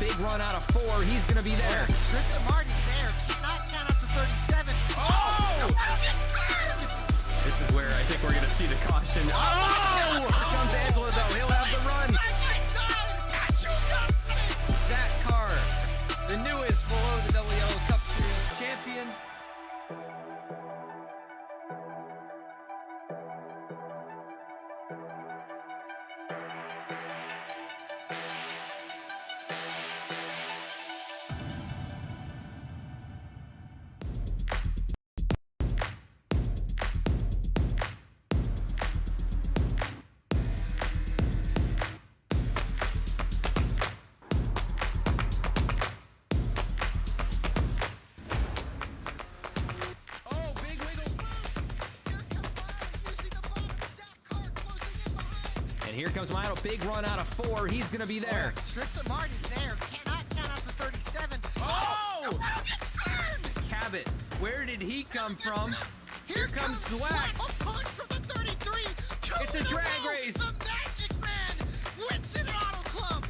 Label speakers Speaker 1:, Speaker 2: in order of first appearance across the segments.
Speaker 1: big run out of 4. He's going to be there.
Speaker 2: Tristan Martin's there. Cannot count up to 37.
Speaker 1: Oh! This is where I think we're going to see the caution. Oh! Here comes Angela, though. He'll have the run. That car, the newest below the Double Yellow Cup Series champion. And here comes Milo, big run out of 4. He's going to be there.
Speaker 2: Tristan Martin's there. Cannot count up to 37.
Speaker 1: Oh! Cabot, where did he come from? Here comes Zwack.
Speaker 2: A punch from the 33.
Speaker 1: It's a drag race.
Speaker 2: The Magic Man wins it Auto Club.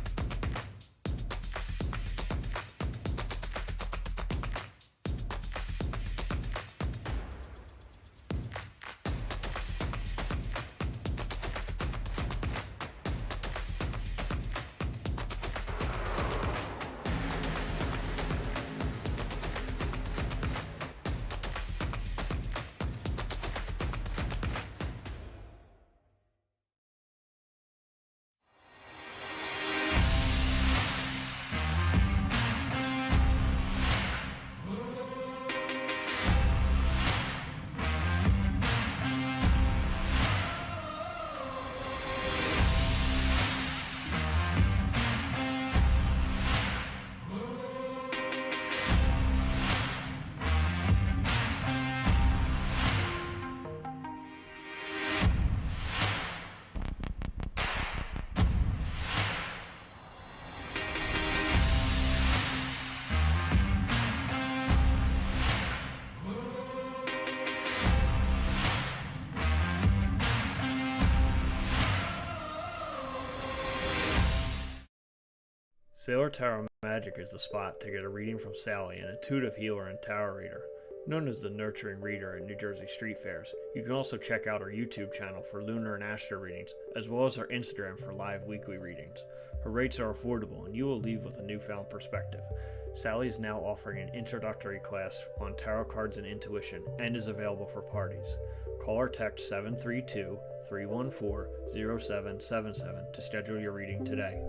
Speaker 3: Sailor Tarot Magic is the spot to get a reading from Sally, an intuitive healer and tarot reader, known as the Nurturing Reader at New Jersey street fairs. You can also check out our YouTube channel for lunar and astro readings, as well as our Instagram for live weekly readings. Her rates are affordable, and you will leave with a newfound perspective. Sally is now offering an introductory class on tarot cards and intuition, and is available for parties. Call or text 732-314-0777 to schedule your reading today.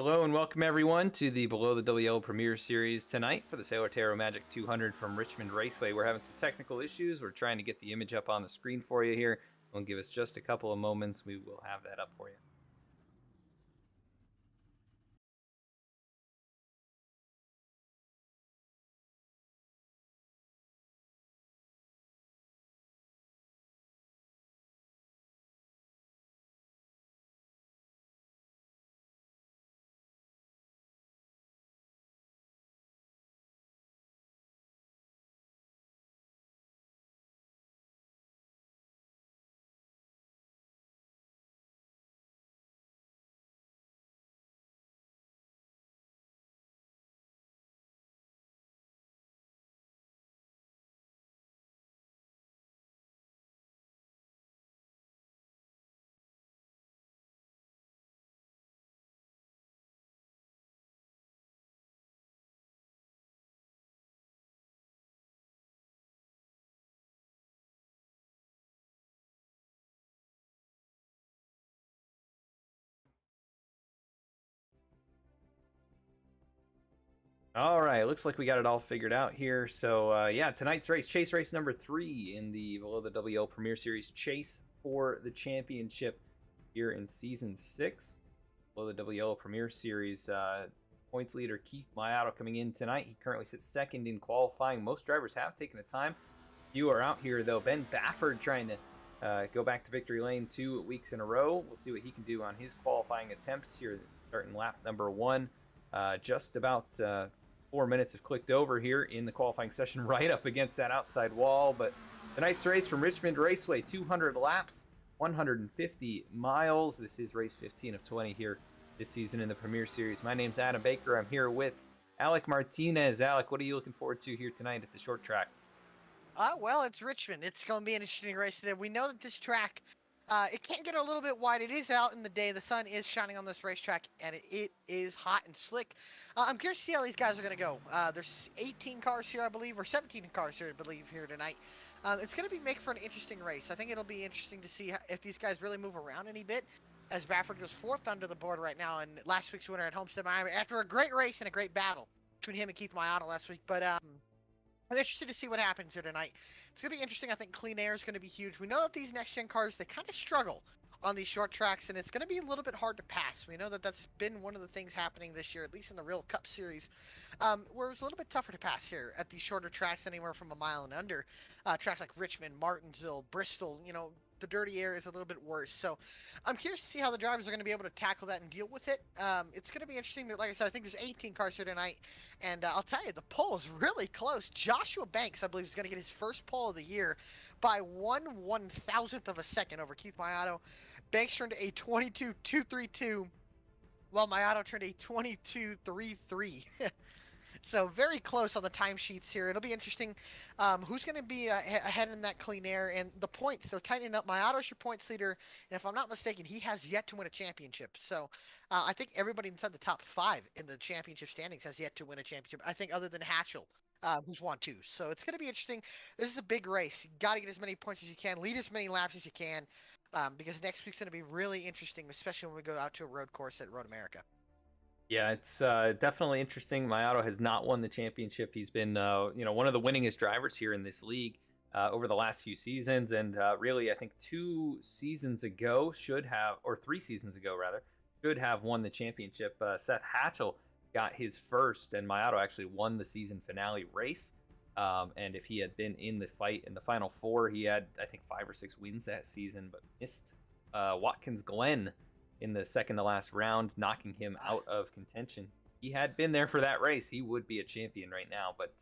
Speaker 1: Hello and welcome everyone to the Below the WL Premier Series tonight for the Sailor Tarot Magic 200 from Richmond Raceway. We're having some technical issues. We're trying to get the image up on the screen for you here. It'll give us just a couple of moments. We will have that up for you. All right, looks like we got it all figured out here. So yeah, tonight's race, chase race number 3 in the Below the WL Premier Series, chase for the championship here in season 6. Below the WL Premier Series, points leader Keith Mayato coming in tonight. He currently sits second in qualifying. Most drivers have taken the time. Few are out here though. Ben Bafford trying to go back to victory lane 2 weeks in a row. We'll see what he can do on his qualifying attempts here, starting lap number 1. Just about 4 minutes have clicked over here in the qualifying session, right up against that outside wall. But tonight's race from Richmond Raceway, 200 laps, 150 miles. This is race 15 of 20 here this season in the Premier Series. My name's Adam Baker. I'm here with Alec Martinez. Alec, what are you looking forward to here tonight at the short track?
Speaker 2: Well, it's Richmond. It's going to be an interesting race today. We know that this track, it can get a little bit wide. It is out in the day. The sun is shining on this racetrack, and it is hot and slick. I'm curious to see how these guys are going to go. There's 18 cars here, I believe, or 17 cars here, I believe, here tonight. It's going to make for an interesting race. I think it'll be interesting to see if these guys really move around any bit, as Bafford goes 4th under the board right now, and last week's winner at Homestead, Miami, after a great race and a great battle between him and Keith Mayato last week. But I'm interested to see what happens here tonight. It's going to be interesting. I think clean air is going to be huge. We know that these next-gen cars, they kind of struggle on these short tracks, and it's going to be a little bit hard to pass. We know that that's been one of the things happening this year, at least in the real Cup Series, where it was a little bit tougher to pass here at these shorter tracks, anywhere from a mile and under. Tracks like Richmond, Martinsville, Bristol, the dirty air is a little bit worse. So I'm curious to see how the drivers are going to be able to tackle that and deal with it. It's going to be interesting. That, like I said, I think there's 18 cars here tonight. And I'll tell you, the pole is really close. Joshua Banks, I believe, is going to get his first pole of the year by 1/1000th of a second over Keith Mayato. Banks turned a 22.232, while Mayato turned a 22.33. So very close on the timesheets here. It'll be interesting who's going to be ahead in that clean air. And the points, they're tightening up. Mayato's your points leader. And if I'm not mistaken, he has yet to win a championship. So I think everybody inside the top 5 in the championship standings has yet to win a championship. I think other than Hatchell, who's won 2. So it's going to be interesting. This is a big race. You got to get as many points as you can. Lead as many laps as you can. Because next week's going to be really interesting, especially when we go out to a road course at Road America.
Speaker 1: Yeah, it's definitely interesting. Mayato has not won the championship. He's been, one of the winningest drivers here in this league over the last few seasons, and really, I think 3 seasons ago, should have won the championship. Seth Hatchell got his first, and Mayato actually won the season finale race. And if he had been in the fight in the Final Four, he had, I think, 5 or 6 wins that season, but missed Watkins Glen in the second to last round, knocking him out of contention. He had been there for that race. He would be a champion right now, but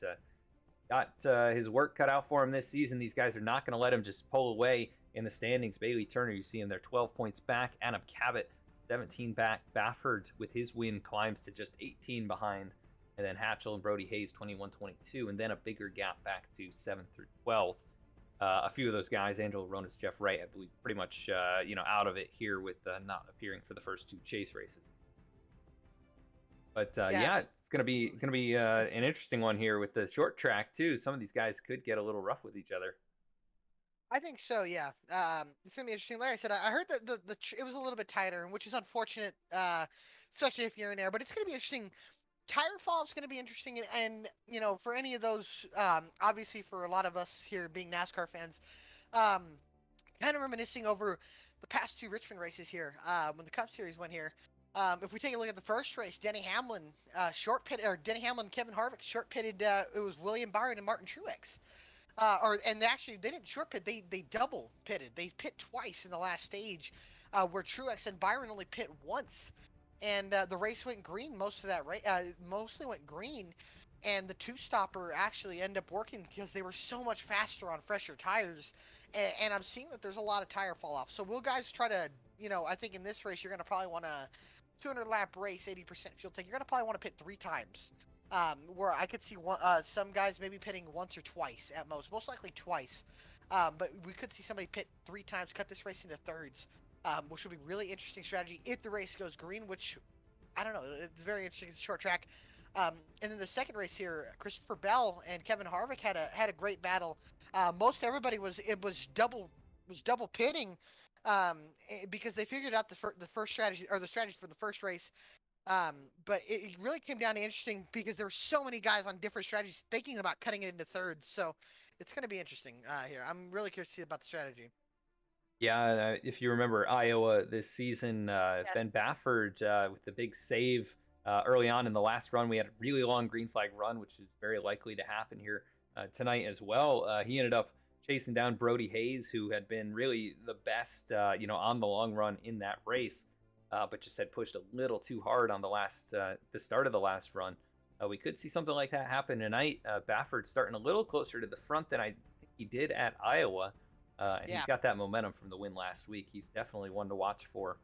Speaker 1: got his work cut out for him this season. These guys are not going to let him just pull away in the standings. Bailey Turner, you see him there, 12 points back. Adam Cabot, 17 back. Bafford, with his win, climbs to just 18 behind. And then Hatchell and Brody Hayes, 21-22, and then a bigger gap back to 7th through 12th. A few of those guys, Angelo Ronas, Jeff Wright, I believe, pretty much out of it here with not appearing for the first 2 chase races. But yeah, it's gonna be an interesting one here with the short track too. Some of these guys could get a little rough with each other.
Speaker 2: I think so, yeah. It's gonna be interesting. Like I said, I heard that it was a little bit tighter, which is unfortunate, especially if you're in there. But it's gonna be interesting. Tire fall is gonna be interesting, and you know, for any of those, obviously for a lot of us here being NASCAR fans, um, kind of reminiscing over the past two Richmond races here, when the Cup Series went here. If we take a look at the first race, Denny Hamlin, Denny Hamlin, Kevin Harvick short pitted. It was William Byron and Martin Truex. And actually they didn't short pit. They double pitted. They pit twice in the last stage, where Truex and Byron only pit once, and the race went green most of that race. Mostly went green, and the two stopper actually ended up working because they were so much faster on fresher tires. And I'm seeing that there's a lot of tire fall off. So will guys try to, I think in this race you're gonna probably want to 200 lap race, 80% fuel tank. You're gonna probably want to pit 3 times. Where I could see some guys maybe pitting once or twice at most likely twice. But we could see somebody pit 3 times, cut this race into thirds, which would be really interesting strategy if the race goes green, which I don't know. It's very interesting. It's a short track. And then the second race here, Christopher Bell and Kevin Harvick had a great battle. Most everybody was double pitting, because they figured out the first strategy, or the strategy for the first race. But it really came down to interesting because there were so many guys on different strategies thinking about cutting it into thirds. So it's going to be interesting here. I'm really curious to see about the strategy.
Speaker 1: Yeah, if you remember Iowa this season,
Speaker 2: Yes.
Speaker 1: Ben Baffert with the big save early on in the last run. We had a really long green flag run, which is very likely to happen here tonight as well. He ended up chasing down Brody Hayes, who had been really the best, on the long run in that race. But just had pushed a little too hard on the start of the last run. We could see something like that happen tonight. Baffert starting a little closer to the front than I think he did at Iowa, and he's got that momentum from the win last week. He's definitely one to watch for.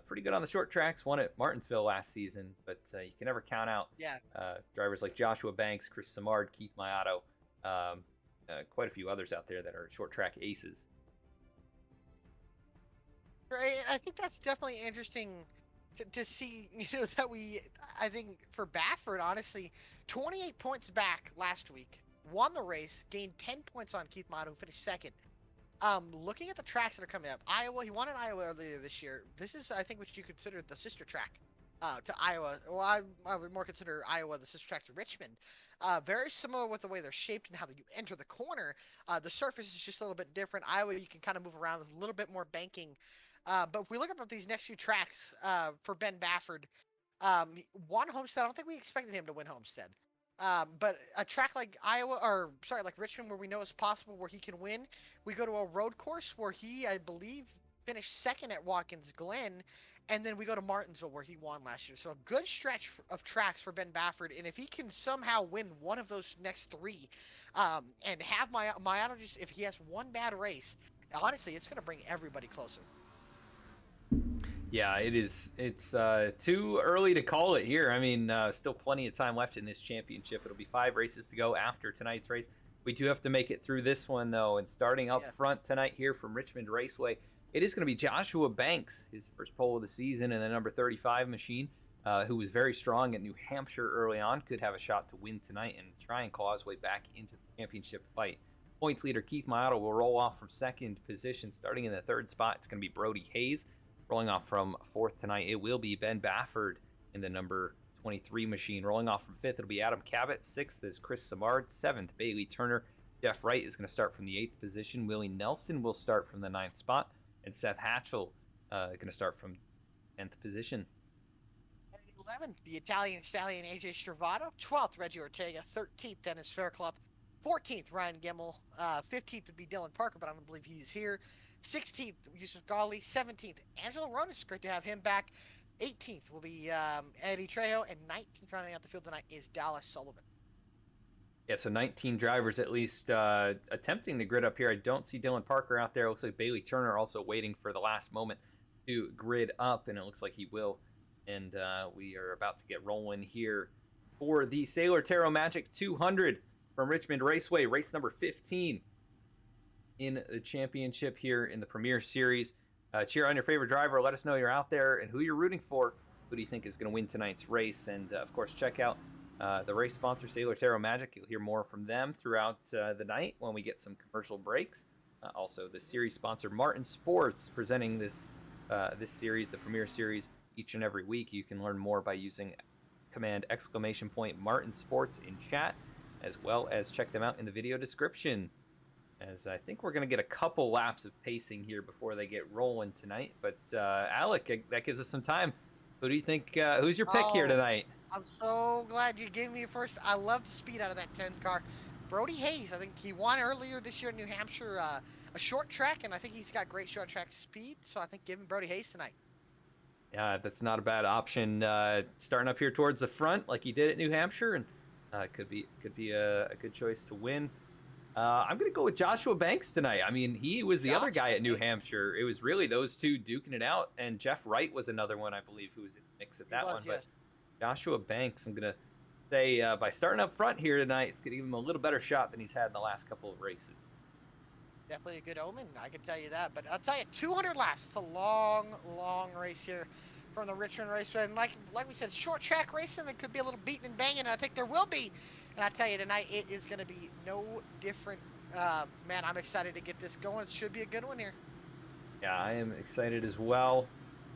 Speaker 1: Pretty good on the short tracks, won at Martinsville last season, but you can never count out drivers like Joshua Banks, Chris Samard, Keith Mayato, quite a few others out there that are short track aces.
Speaker 2: Right, I think that's definitely interesting to see, that I think for Baffert, honestly, 28 points back last week, won the race, gained 10 points on Keith Mott, who finished second. Looking at the tracks that are coming up, Iowa, he won at Iowa earlier this year. This is, I think, what you consider the sister track to Iowa. Well, I would more consider Iowa the sister track to Richmond. Very similar with the way they're shaped and how you enter the corner. The surface is just a little bit different. Iowa, you can kind of move around with a little bit more banking. But if we look up these next few tracks for Ben Baffert, won Homestead. I don't think we expected him to win Homestead. But a track like like Richmond, where we know it's possible where he can win, we go to a road course where he, I believe, finished second at Watkins Glen, and then we go to Martinsville where he won last year. So a good stretch of tracks for Ben Baffert, and if he can somehow win one of those next three, and have Mayato just, if he has one bad race, honestly, it's going to bring everybody closer.
Speaker 1: Yeah, it's too early to call it here. I mean, still plenty of time left in this championship. It'll be 5 races to go after tonight's race. We do have to make it through this one, though. And starting up front tonight here from Richmond Raceway, it is going to be Joshua Banks, his first pole of the season in the number 35 machine, who was very strong at New Hampshire early on. Could have a shot to win tonight and try and claw his way back into the championship fight. Points leader Keith Mayato will roll off from second position. Starting in the third spot, it's going to be Brody Hayes. Rolling off from fourth tonight, it will be Ben Baffert in the number 23 machine. Rolling off from fifth, it'll be Adam Cabot. Sixth is Chris Samard. Seventh, Bailey Turner. Jeff Wright is going to start from the 8th position. Willie Nelson will start from the 9th spot. And Seth Hatchell going to start from 10th position.
Speaker 2: 11th, the Italian stallion AJ Stravato. 12th, Reggie Ortega. 13th, Dennis Fairclough. 14th, Ryan Gemmel. 15th would be Dylan Parker, but I don't believe he's here. 16th, Yusuf Ghali. 17th, Angelo Ronis. Great to have him back. 18th will be Eddie Trejo. And 19th rounding out the field tonight is Dallas Sullivan.
Speaker 1: Yeah, so 19 drivers at least attempting the grid up here. I don't see Dylan Parker out there. It looks like Bailey Turner also waiting for the last moment to grid up, and it looks like he will. And we are about to get rolling here for the Sailor Tarot Magic 200 from Richmond Raceway, race number 15 in the championship here in the Premier Series. Cheer on your favorite driver. Let us know you're out there and who you're rooting for. Who do you think is going to win tonight's race? And, of course, check out the race sponsor, Sailor Tarot Magic. You'll hear more from them throughout the night when we get some commercial breaks. Also, the series sponsor Martin Sports presenting this this series, the Premier Series, each and every week. You can learn more by using command !Martin Sports in chat, as well as check them out in the video description. As I think we're going to get a couple laps of pacing here before they get rolling tonight. But Alec, that gives us some time. Who do you think? Who's your pick here tonight?
Speaker 2: I'm so glad you gave me first. I love the speed out of that 10 car. Brody Hayes, I think he won earlier this year in New Hampshire, a short track, and I think he's got great short track speed. So I think give him Brody Hayes tonight.
Speaker 1: Yeah, that's not a bad option. Starting up here towards the front, like he did at New Hampshire, and could be a good choice to win. I'm going to go with Joshua Banks tonight. I mean, he was the other guy at New Hampshire. It was really those two duking it out, and Jeff Wright was another one, I believe, who was in the mix at that one.
Speaker 2: Yes.
Speaker 1: But Joshua Banks, I'm going to say, by starting up front here tonight, it's going to give him a little better shot than he's had in the last couple of races.
Speaker 2: Definitely a good omen, I can tell you that. But I'll tell you, 200 laps. It's a long, long race here from the Richmond race. And like we said, short track racing, there could be a little beating and banging, and I think there will be. And I tell you, tonight it is going to be no different. Man, I'm excited to get this going. It should be a good one here.
Speaker 1: Yeah, I am excited as well.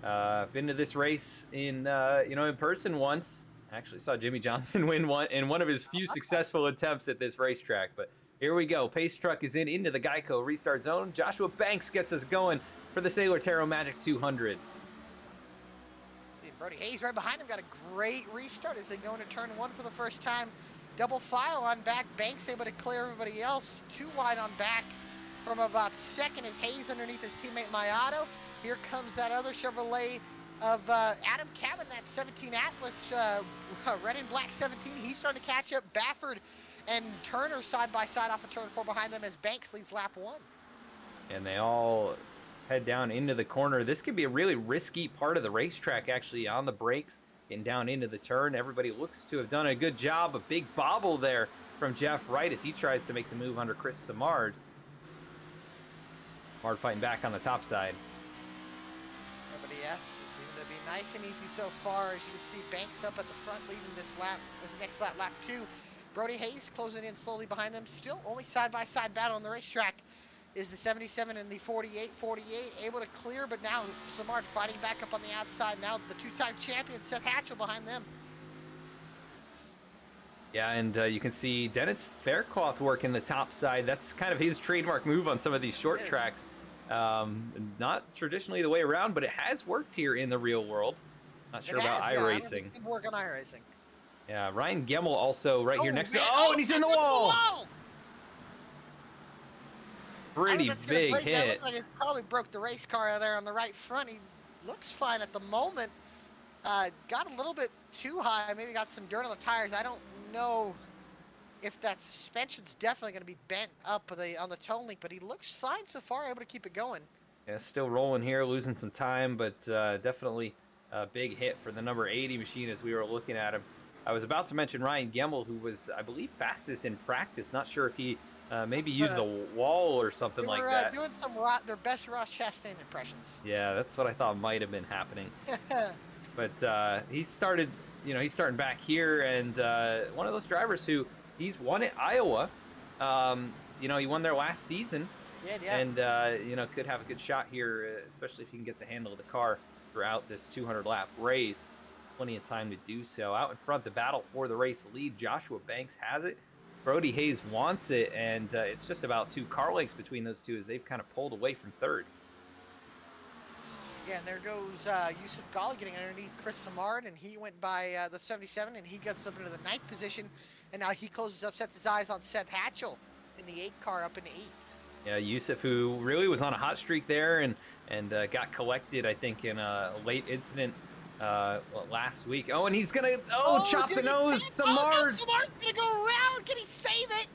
Speaker 1: Been to this race in in person once. I actually saw Jimmy Johnson win one in one of his few successful attempts at this racetrack. But here we go. Pace truck is into the Geico restart zone. Joshua Banks gets us going for the Sailor Tarot Magic 200.
Speaker 2: Brody Hayes right behind him got a great restart as they go into turn one for the first time. Double file on back. Banks able to clear everybody else. Too wide on back from about second is Hayes underneath his teammate Mayato. Here comes that other Chevrolet of Adam Cabin, that 17 Atlas, red and black 17. He's starting to catch up. Bafford and Turner side by side off of turn 4 behind them as Banks leads lap 1.
Speaker 1: And they all head down into the corner. This could be a really risky part of the racetrack, actually, on the brakes, getting down into the turn. Everybody looks to have done a good job. A big bobble there from Jeff Wright as he tries to make the move under Chris Samard. Samard fighting back on the top side.
Speaker 2: Everybody else seems to be nice and easy so far. As you can see, Banks up at the front leading this lap. This next lap, lap 2. Brody Hayes closing in slowly behind them. Still only side-by-side battle on the racetrack is the 77 and the 48. 48 able to clear, but now Samard fighting back up on the outside. Now the two-time champion Seth Hatchell behind them.
Speaker 1: Yeah, and you can see Dennis Faircloth working the top side. That's kind of his trademark move on some of these short tracks. Not traditionally the way around, but it has worked here in the real world. Not sure about iRacing.
Speaker 2: Good work on iRacing.
Speaker 1: Yeah, Ryan Gemmel also right here next to... Oh, and he's in the wall! Pretty big hit.
Speaker 2: That looks like it probably broke the race car there on the right front. He looks fine at the moment. Got a little bit too high. Maybe got some dirt on the tires. I don't know if that suspension's definitely going to be bent up on the tone link, but he looks fine so far, able to keep it going.
Speaker 1: Yeah, still rolling here, losing some time, but definitely a big hit for the number 80 machine as we were looking at him. I was about to mention Ryan Gemmel, who was, I believe, fastest in practice. Not sure if he maybe used a wall or something like that.
Speaker 2: Doing some their best Ross Chastain impressions.
Speaker 1: Yeah, that's what I thought might have been happening. But he started, he's starting back here, and one of those drivers who he's won at Iowa. He won there last season.
Speaker 2: Yeah.
Speaker 1: And could have a good shot here, especially if he can get the handle of the car throughout this 200 lap race. Plenty of time to do so. Out in front, the battle for the race lead. Joshua Banks has it. Brody Hayes wants it, and it's just about 2 car lengths between those two as they've kind of pulled away from third.
Speaker 2: Yeah, and there goes Yusuf Ghali getting underneath Chris Samard, and he went by the 77, and he gets up into the 9th position, and now he closes up, sets his eyes on Seth Hatchell in the 8 car up in the 8th.
Speaker 1: Yeah, Yusuf, who really was on a hot streak there and got collected, I think, in a late incident last week. Oh, and he's gonna chop the nose. Samard.
Speaker 2: Samard's gonna go around. Can he save it?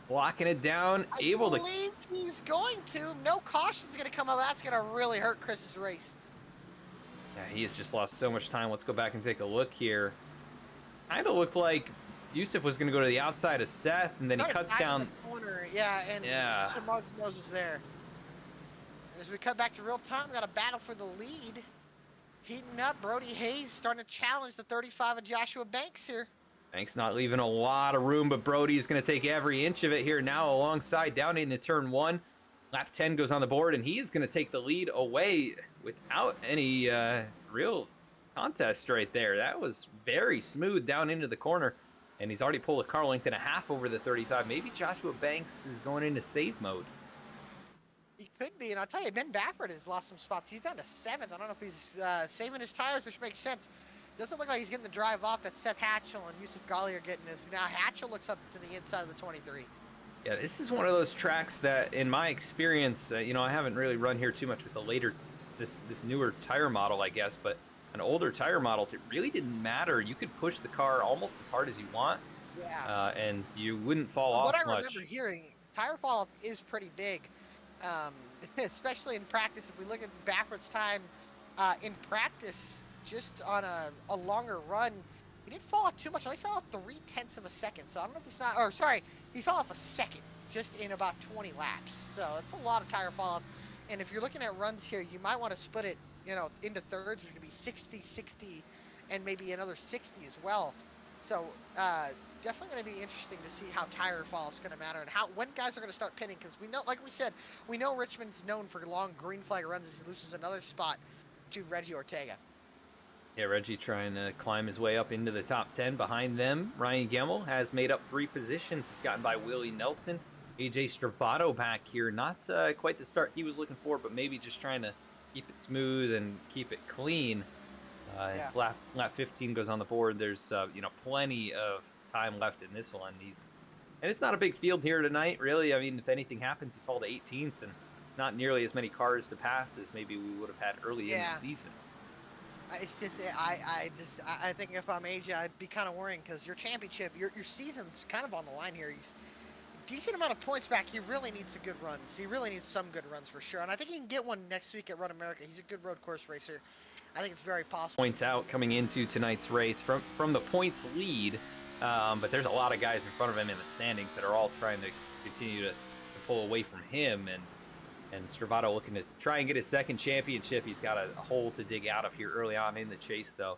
Speaker 1: Blocking it down.
Speaker 2: I believe he's going to. No caution's gonna come up. That's gonna really hurt Chris's race.
Speaker 1: Yeah, he has just lost so much time. Let's go back and take a look here. Kind of looked like Yusuf was gonna go to the outside of Seth, and then he cuts down
Speaker 2: the corner. Yeah, and Samard's nose was there. And as we cut back to real time, we got a battle for the lead. Heating up, Brody Hayes starting to challenge the 35 of Joshua Banks here.
Speaker 1: Banks not leaving a lot of room, but Brody is going to take every inch of it here now alongside down into turn 1. Lap 10 goes on the board, and he is going to take the lead away without any real contest right there. That was very smooth down into the corner, and he's already pulled a car length and a half over the 35. Maybe Joshua Banks is going into save mode.
Speaker 2: He could be, and I'll tell you, Ben Baffert has lost some spots. He's down to 7th. I don't know if he's saving his tires, which makes sense. Doesn't look like he's getting the drive off that Seth Hatchell and Yusuf Ghali are getting this. Now Hatchell looks up to the inside of the 23.
Speaker 1: Yeah, this is one of those tracks that, in my experience, I haven't really run here too much with the later, this newer tire model, I guess, but on older tire models, it really didn't matter. You could push the car almost as hard as you want, and you wouldn't fall off much.
Speaker 2: What I remember hearing, tire fall is pretty big, especially in practice. If we look at Baffert's time in practice, just on a longer run, he didn't fall off too much. He fell off 0.3 of a second. So I don't know if he's not, or sorry, he fell off a second just in about 20 laps. So it's a lot of tire fall off. And if you're looking at runs here, you might want to split it, into thirds, which would be 60, 60, and maybe another 60 as well. So definitely going to be interesting to see how tire fall is going to matter and when guys are going to start pinning. Because we know, like we said, we know Richmond's known for long green flag runs as he loses another spot to Reggie Ortega.
Speaker 1: Yeah, Reggie trying to climb his way up into the top 10. Behind them, Ryan Gemmel has made up 3 positions. He's gotten by Willie Nelson. AJ Stravato back here. Not quite the start he was looking for, but maybe just trying to keep it smooth and keep it clean. His lap 15 goes on the board. There's plenty of time left in this one. And it's not a big field here tonight, really. I mean, if anything happens, you fall to 18th, and not nearly as many cars to pass as maybe we would have had early in the season.
Speaker 2: It's just, I think if I'm AJ, I'd be kind of worrying because your championship, your season's kind of on the line here. He's decent amount of points back. He really needs some good runs. He really needs some good runs for sure. And I think he can get one next week at Road America. He's a good road course racer. I think it's very possible.
Speaker 1: Points out coming into tonight's race from the points lead, but there's a lot of guys in front of him in the standings that are all trying to continue to pull away from him. And Stravato looking to try and get his second championship. He's got a hole to dig out of here early on in the chase, though.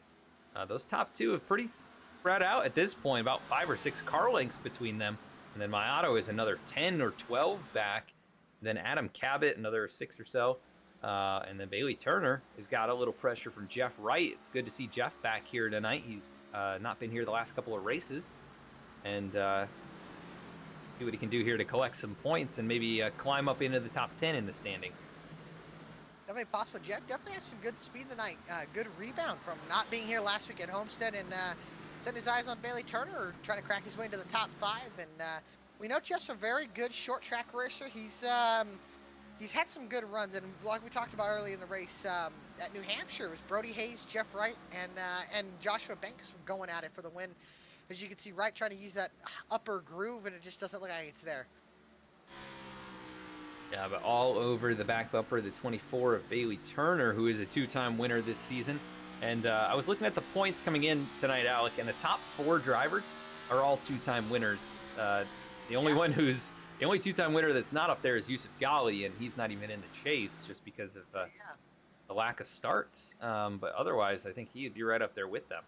Speaker 1: Those top 2 have pretty spread out at this point, about 5 or 6 car lengths between them. And then Mayato is another 10 or 12 back. And then Adam Cabot, another 6 or so. And then Bailey Turner has got a little pressure from Jeff Wright. It's good to see Jeff back here tonight. He's not been here the last couple of races. And see what he can do here to collect some points and maybe climb up into the top 10 in the standings.
Speaker 2: Definitely possible. Jeff definitely has some good speed tonight. Good rebound from not being here last week at Homestead, and set his eyes on Bailey Turner, trying to crack his way into the top 5. And we know Jeff's a very good short track racer. He's had some good runs, and like we talked about early in the race at New Hampshire, it was Brody Hayes, Jeff Wright, and Joshua Banks going at it for the win. As you can see, Wright trying to use that upper groove, and it just doesn't look like it's there.
Speaker 1: Yeah, but all over the back bumper, the 24 of Bailey Turner, who is a 2-time winner this season. And I was looking at the points coming in tonight, Alec, and the top 4 drivers are all 2-time winners. The only 2-time winner that's not up there is Yusuf Ghali, and he's not even in the chase just because of the lack of starts. But otherwise, I think he'd be right up there with them.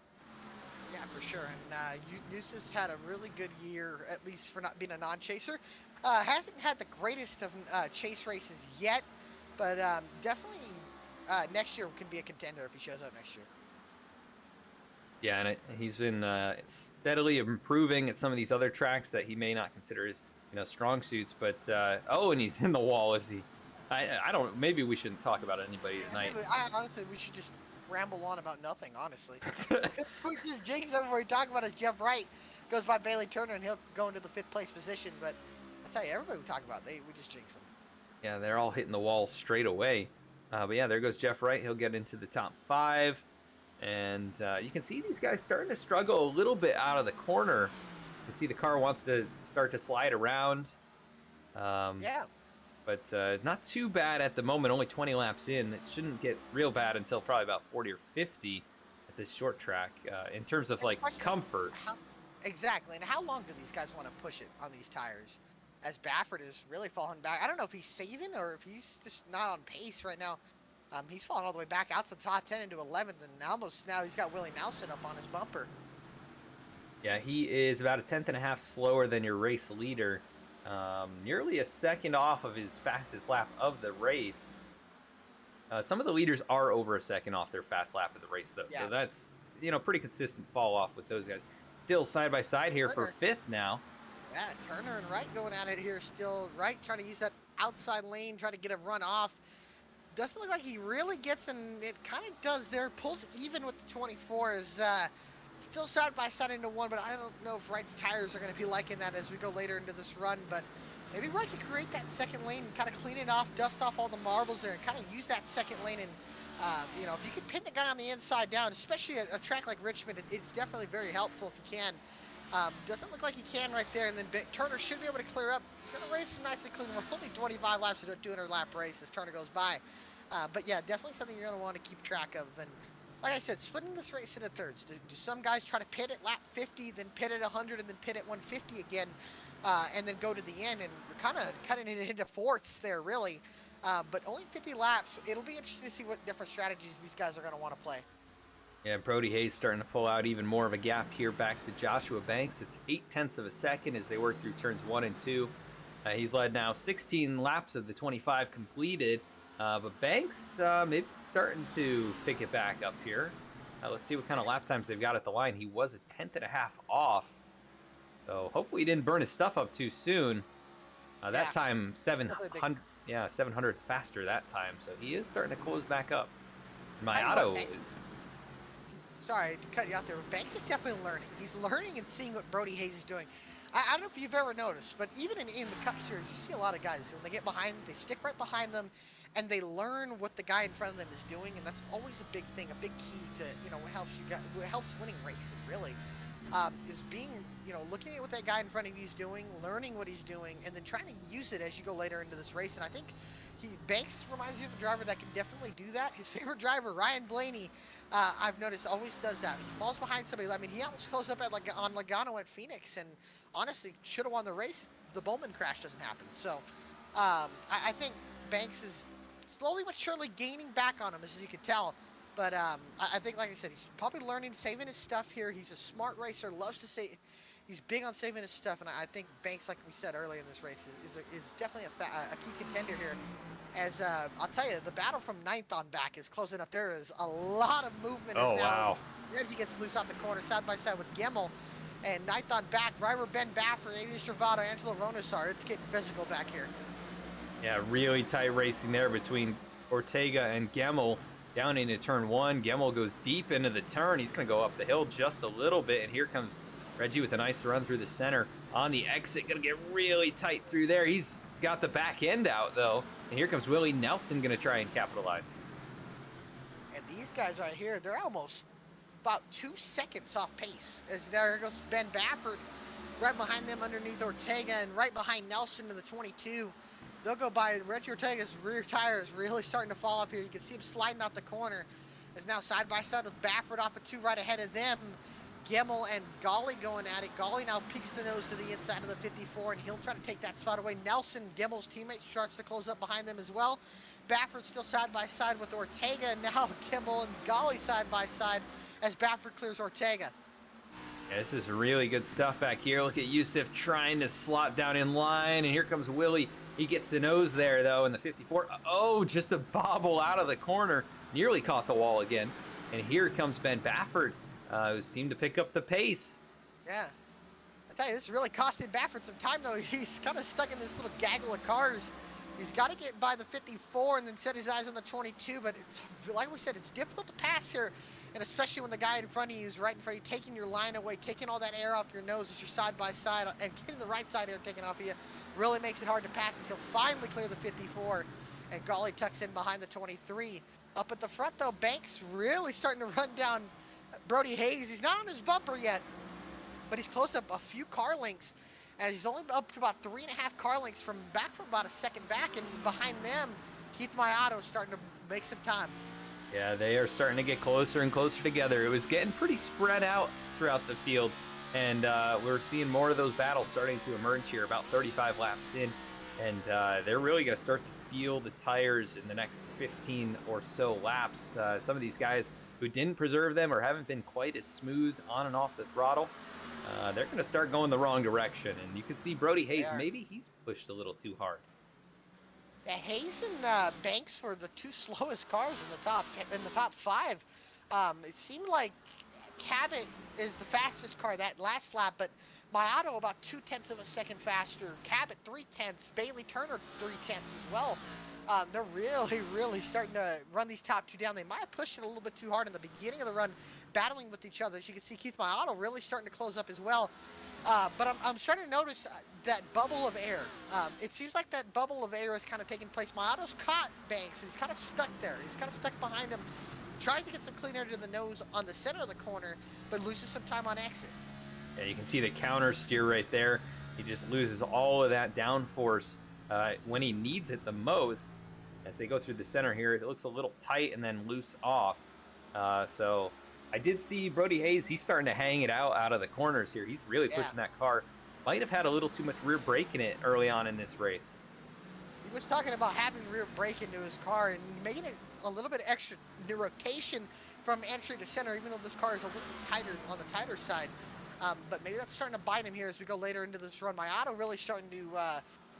Speaker 2: Yeah, for sure. And Yusuf had a really good year, at least for not being a non-chaser. Hasn't had the greatest of chase races yet, but definitely next year can be a contender if he shows up next year.
Speaker 1: Yeah, and he's been steadily improving at some of these other tracks that he may not consider his strong suits. But and he's in the wall, is he? I don't. Maybe we shouldn't talk about anybody tonight.
Speaker 2: Honestly, we should just ramble on about nothing, honestly. We just jinx everywhere we talk about is Jeff Wright goes by Bailey Turner, and he'll go into the 5th place position. But I tell you, everybody we talk about, we just jinx them.
Speaker 1: Yeah, they're all hitting the wall straight away. But yeah, there goes Jeff Wright. He'll get into the top 5. And you can see these guys starting to struggle a little bit out of the corner. You can see the car wants to start to slide around. But not too bad at the moment. Only 20 laps in. It shouldn't get real bad until probably about 40 or 50 at this short track in terms of comfort.
Speaker 2: Exactly. And how long do these guys want to push it on these tires? As Baffert is really falling back. I don't know if he's saving or if he's just not on pace right now. He's falling all the way back out to the top 10 into 11th, and almost now he's got Willie Nelson up on his bumper.
Speaker 1: Yeah, he is about a 10th and a half slower than your race leader. Nearly a second off of his fastest lap of the race. Some of the leaders are over a second off their fast lap of the race, though.
Speaker 2: Yeah.
Speaker 1: So that's, pretty consistent fall off with those guys. Still side by side here for fifth now.
Speaker 2: Yeah, Turner and Wright going at it here still. Wright trying to use that outside lane, trying to get a run off. Doesn't look like he really gets, and it kind of does there. Pulls even with the 24 is still side by side into one, but I don't know if Wright's tires are going to be liking that as we go later into this run. But maybe Wright can create that second lane and kind of clean it off, dust off all the marbles there, and kind of use that second lane. And, if you could pin the guy on the inside down, especially a track like Richmond, it's definitely very helpful if you can. Doesn't look like he can right there, and then Turner should be able to clear up. He's going to race him nicely clean. We're only 25 laps to do a 200-lap race as Turner goes by. But yeah, definitely something you're going to want to keep track of. And like I said, splitting this race into thirds. Do some guys try to pit at lap 50, then pit at 100, and then pit at 150 again, and then go to the end, and kind of cutting it into fourths there, really. But only 50 laps. It'll be interesting to see what different strategies these guys are going to want to play.
Speaker 1: Yeah, Brody Hayes starting to pull out even more of a gap here back to Joshua Banks. It's 0.8 of a second as they work through turns 1 and 2. He's led now 16 laps of the 25 completed. But Banks maybe starting to pick it back up here. Let's see what kind of lap times they've got at the line. He was a 10th and a half off. So hopefully he didn't burn his stuff up too soon. That time, 700. Yeah, 700's faster that time. So he is starting to close back up. My auto is...
Speaker 2: Sorry to cut you out there, but Banks is definitely learning. He's learning and seeing what Brody Hayes is doing. I don't know if you've ever noticed, but even in the Cup Series, you see a lot of guys, when they get behind, they stick right behind them, and they learn what the guy in front of them is doing, and that's always a big thing, a big key to, what helps winning races, really, is being, looking at what that guy in front of you is doing, learning what he's doing, and then trying to use it as you go later into this race. And I think Banks reminds me of a driver that can definitely do that. His favorite driver, Ryan Blaney, I've noticed always does that. He falls behind somebody. I mean, he almost closed up on Logano at Phoenix, and honestly should have won the race if the Bowman crash doesn't happen. So I think Banks is slowly but surely gaining back on him, as you can tell. But I think, like I said, he's probably learning, saving his stuff here. He's a smart racer, loves to save. He's big on saving his stuff, and I think Banks, like we said earlier in this race, is definitely a key contender here. As I'll tell you, the battle from 9th on back is closing up. There is a lot of movement.
Speaker 1: Oh, wow.
Speaker 2: Reggie gets loose out the corner, side by side with Gemmel. And 9th on back, driver Ben Baffert, Adrian Stravado, Angelo Ronosar. It's getting physical back here.
Speaker 1: Yeah, really tight racing there between Ortega and Gemmel. Down into turn 1, Gemmel goes deep into the turn. He's going to go up the hill just a little bit, and here comes Reggie with a nice run through the center on the exit. Going to get really tight through there. He's got the back end out, though, and here comes Willie Nelson going to try and capitalize.
Speaker 2: And these guys right here, they're almost about 2 seconds off pace. As there goes Ben Baffert right behind them underneath Ortega, and right behind Nelson to the 22. They'll go by. Reggie Ortega's rear tire is really starting to fall off here. You can see him sliding out the corner. Is now side by side with Baffert off of 2 right ahead of them. Gemmel and Golly going at it. Golly now peeks the nose to the inside of the 54, and he'll try to take that spot away. Nelson, Gemmel's teammate, starts to close up behind them as well. Baffert still side by side with Ortega, and now Gemmel and Golly side by side as Baffert clears Ortega.
Speaker 1: Yeah, this is really good stuff back here. Look at Yusuf trying to slot down in line, and here comes Willie. He gets the nose there, though, in the 54. Oh, just a bobble out of the corner. Nearly caught the wall again. And here comes Ben Baffert, who seemed to pick up the pace.
Speaker 2: Yeah. I tell you, this is really costing Baffert some time, though. He's kind of stuck in this little gaggle of cars. He's got to get by the 54 and then set his eyes on the 22. But it's, like we said, it's difficult to pass here. And especially when the guy in front of you is right in front of you, taking your line away, taking all that air off your nose as you're side by side, and getting the right side air taken off of you, really makes it hard to pass. He'll finally clear the 54, and Golly tucks in behind the 23. Up at the front, though, Banks really starting to run down Brody Hayes. He's not on his bumper yet, but he's close up a few car lengths, and he's only up to about 3.5 car lengths from about a second back, and behind them, Keith Maiato starting to make some time.
Speaker 1: Yeah, they are starting to get closer and closer together. It was getting pretty spread out throughout the field, and we're seeing more of those battles starting to emerge here about 35 laps in, and they're really going to start to feel the tires in the next 15 or so laps. Some of these guys who didn't preserve them or haven't been quite as smooth on and off the throttle, They're going to start going the wrong direction. And you can see Brody Hayes,
Speaker 2: are.
Speaker 1: maybe he's pushed a little too hard.
Speaker 2: Yeah, Hayes and Banks were the two slowest cars in the top 5. It seemed like Cabot is the fastest car that last lap, but Miato about 0.2 of a second faster. Cabot 0.3, Bailey Turner 0.3 as well. They're really starting to run these top 2 down. They might have pushed it a little bit too hard in the beginning of the run, battling with each other. As you can see, Keith Miato really starting to close up as well. But I'm starting to notice that bubble of air. It seems like that bubble of air is kind of taking place. Miato's caught Banks. He's kind of stuck there. He's kind of stuck behind him. Tries to get some clean air to the nose on the center of the corner, but loses some time on exit.
Speaker 1: Yeah, you can see the counter steer right there. He just loses all of that downforce when he needs it the most. As they go through the center here, it looks a little tight and then loose off. So I did see Brody Hayes. He's starting to hang it out of the corners here. He's really pushing that car. Might have had a little too much rear brake in it early on in this race.
Speaker 2: He was talking about having rear brake into his car and making it a little bit extra rotation from entry to center, even though this car is a little tighter on the tighter side. But maybe that's starting to bite him here as we go later into this run. Miato really starting to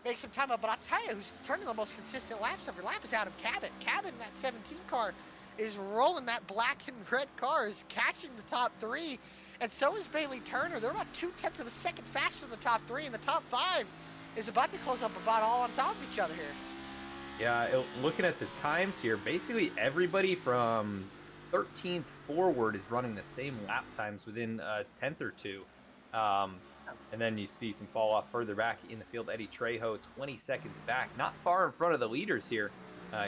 Speaker 2: make some time up. But I'll tell you, who's turning the most consistent laps every lap is Adam Cabot. Cabot in that 17 car is rolling that black and red car, is catching the top 3. And so is Bailey Turner. They're about 0.2 of a second faster in the top 3, and the top 5 is about to close up about all on top of each other here.
Speaker 1: Yeah, looking at the times here, basically everybody from 13th forward is running the same lap times within a 10th or 2. And then you see some fall off further back in the field. Eddie Trejo, 20 seconds back, not far in front of the leaders here.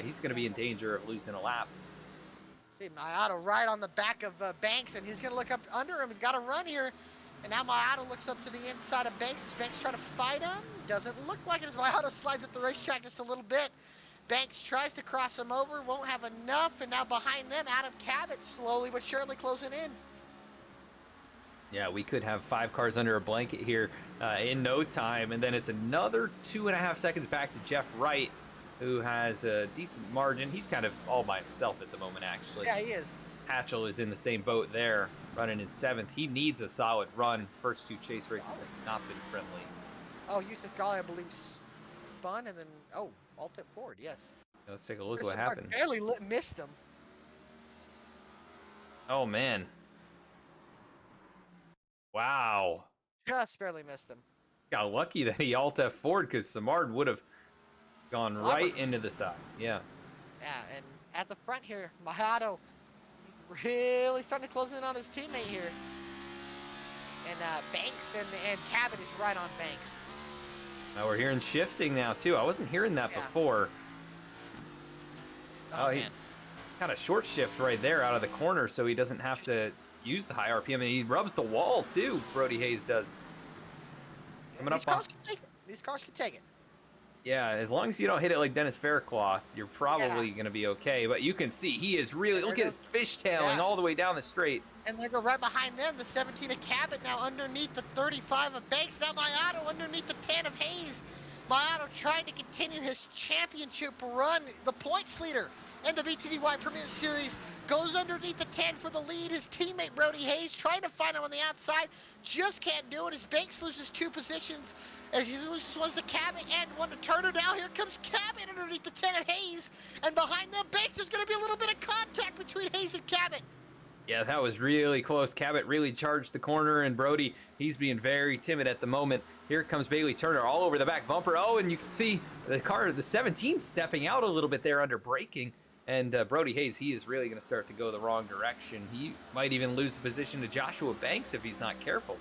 Speaker 1: He's going to be in danger of losing a lap.
Speaker 2: See, Miato right on the back of Banks, and he's going to look up under him and got to run here. And now Miato looks up to the inside of Banks. Is Banks trying to fight him? Doesn't look like it as Miato slides at the racetrack just a little bit. Banks tries to cross him over, won't have enough, and now behind them, Adam Cabot slowly but surely closing in.
Speaker 1: Yeah, we could have 5 cars under a blanket here in no time, and then it's another 2.5 seconds back to Jeff Wright, who has a decent margin. He's kind of all by himself at the moment, actually.
Speaker 2: Yeah, he is.
Speaker 1: Hatchell is in the same boat there, running in 7th. He needs a solid run. First 2 chase races have not been friendly.
Speaker 2: Oh, Yusuf Ghali, I believe, spun, and then, alt-tip forward, yes.
Speaker 1: Let's take a look at what happened.
Speaker 2: Barely missed him.
Speaker 1: Oh, man. Wow.
Speaker 2: Just barely missed him.
Speaker 1: Got lucky that he alt-F forward, because Samard would have gone right into the side. Yeah.
Speaker 2: Yeah, and at the front here, Miato really starting to close in on his teammate here. And Banks and Cabot is right on Banks.
Speaker 1: Now we're hearing shifting now, too. I wasn't hearing that before. Oh, he kind of short shift right there out of the corner so he doesn't have to use the high RPM. And he rubs the wall, too, Brody Hayes does.
Speaker 2: These cars can take it. These cars can take it.
Speaker 1: Yeah, as long as you don't hit it like Dennis Faircloth, you're probably going to be okay. But you can see he is really, look at it, fishtailing all the way down the straight.
Speaker 2: And they go right behind them, the 17 of Cabot now underneath the 35 of Banks. Now Miato underneath the 10 of Hayes. Miato trying to continue his championship run. The points leader in the BTDY Premier Series goes underneath the 10 for the lead. His teammate Brody Hayes trying to find him on the outside. Just can't do it as Banks loses 2 positions. As he loses one to Cabot and one to Turner. Now here comes Cabot underneath the 10 of Hayes. And behind them, Banks, there's going to be a little bit of contact between Hayes and Cabot.
Speaker 1: Yeah, that was really close. Cabot really charged the corner, and Brody, he's being very timid at the moment. Here comes Bailey Turner all over the back bumper. Oh, and you can see the car, the 17 stepping out a little bit there under braking. And Brody Hayes, he is really going to start to go the wrong direction. He might even lose the position to Joshua Banks if he's not careful.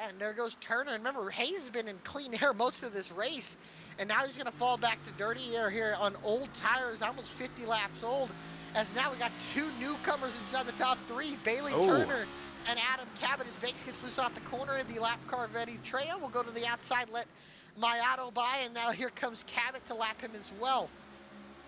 Speaker 2: And there goes Turner. And remember, Hayes has been in clean air most of this race. And now he's going to fall back to dirty air here on old tires, almost 50 laps old. As now we got 2 newcomers inside the top 3, Bailey Turner and Adam Cabot. As Banks gets loose off the corner in the lap car of Eddie Trejo. We'll go to the outside, let Miato by. And now here comes Cabot to lap him as well.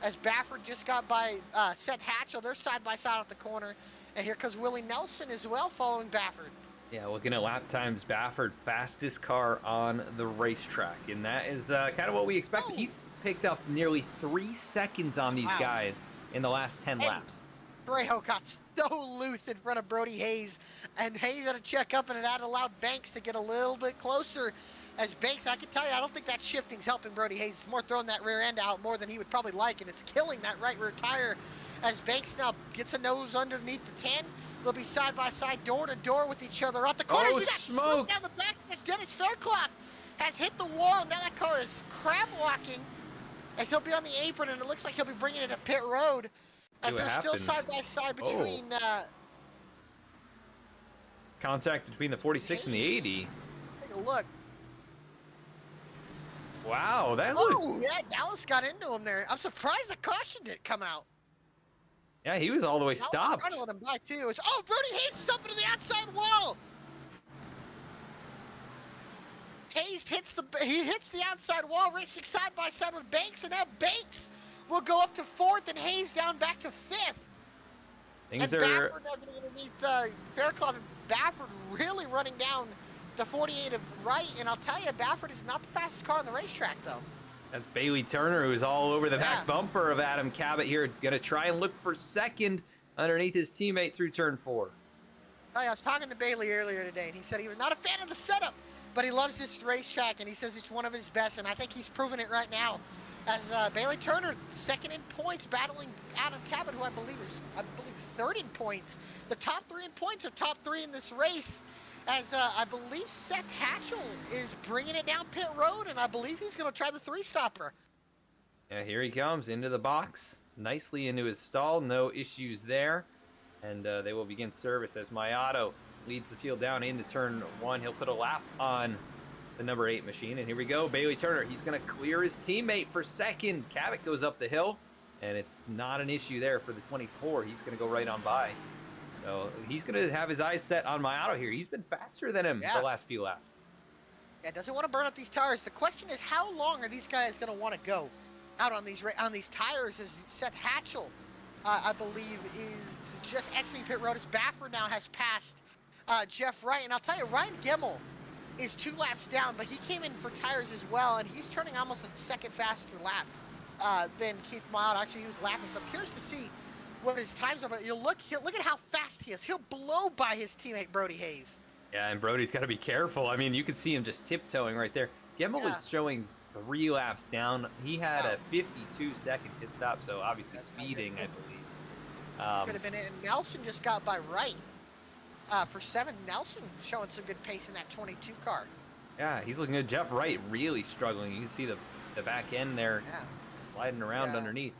Speaker 2: As Baffert just got by Seth Hatchell. They're side by side off the corner. And here comes Willie Nelson as well following Baffert.
Speaker 1: Yeah, looking at lap times, Baffert, fastest car on the racetrack. And that is kind of what we expected. He's picked up nearly 3 seconds on these guys in the last 10 laps.
Speaker 2: Trejo got so loose in front of Brody Hayes, and Hayes had to check up, and that allowed Banks to get a little bit closer. As Banks, I can tell you, I don't think that shifting's helping Brody Hayes. It's more throwing that rear end out more than he would probably like, and it's killing that right rear tire. As Banks now gets a nose underneath the 10, they'll be side by side, door to door with each other. Out the corner,
Speaker 1: Oh,
Speaker 2: we got
Speaker 1: smoke!
Speaker 2: down the back. Dennis Faircloth has hit the wall, and now that car is crab walking as he'll be on the apron, and it looks like he'll be bringing it to pit road. As they're still side by side between
Speaker 1: contact between the 46 and the 80.
Speaker 2: Take a look.
Speaker 1: Wow, that
Speaker 2: Oh, yeah, Dallas got into him there. I'm surprised the caution didn't come out.
Speaker 1: Yeah, he was all the way
Speaker 2: Dallas
Speaker 1: stopped.
Speaker 2: trying to let him by, too. Oh, Brody Hayes is up into the outside wall. Hayes hits the outside wall, racing side by side with Banks, and now Banks will go up to 4th, and Hayes down back to 5th.
Speaker 1: Things
Speaker 2: and
Speaker 1: are...
Speaker 2: Baffert now getting underneath Faircloth, and Baffert really running down the 48 of Wright, and I'll tell you, Baffert is not the fastest car on the racetrack, though.
Speaker 1: That's Bailey Turner, who's all over the back bumper of Adam Cabot here. Gonna try and look for second underneath his teammate through turn 4.
Speaker 2: I was talking to Bailey earlier today, and he said he was not a fan of the setup, but he loves this racetrack, and he says it's one of his best, and I think he's proven it right now. As Bailey Turner, second in points, battling Adam Cabot, who I believe is third in points. The top 3 in points are top 3 in this race. As I believe Seth Hatchell is bringing it down pit road, and I believe he's going to try the 3-stopper.
Speaker 1: Yeah, here he comes into the box, nicely into his stall, no issues there. And they will begin service as Mayato leads the field down into turn 1. He'll put a lap on the number 8 machine, and here we go. Bailey Turner, he's going to clear his teammate for second. Cabot goes up the hill, and it's not an issue there for the 24. He's going to go right on by. So he's going to have his eyes set on Mayato here. He's been faster than him the last few laps.
Speaker 2: Yeah, doesn't want to burn up these tires. The question is, how long are these guys going to want to go out on these tires? As Seth Hatchell, I believe, is just exiting pit road. As Baffert now has passed Jeff Wright, and I'll tell you, Ryan Gemmel is 2 laps down, but he came in for tires as well, and he's turning almost a second faster lap than Keith Mayato. Actually, he was lapping, so I'm curious to see what his times are, but look at how fast he is. He'll blow by his teammate Brody Hayes.
Speaker 1: Yeah, and Brody's got to be careful. I mean, you can see him just tiptoeing right there. Gemmel is showing 3 laps down. He had a 52-second pit stop, so obviously speeding, I believe.
Speaker 2: Could have been it. And Nelson just got by Wright for 7. Nelson showing some good pace in that 22 car.
Speaker 1: Yeah, he's looking good. Jeff Wright really struggling. You can see the back end there sliding around underneath.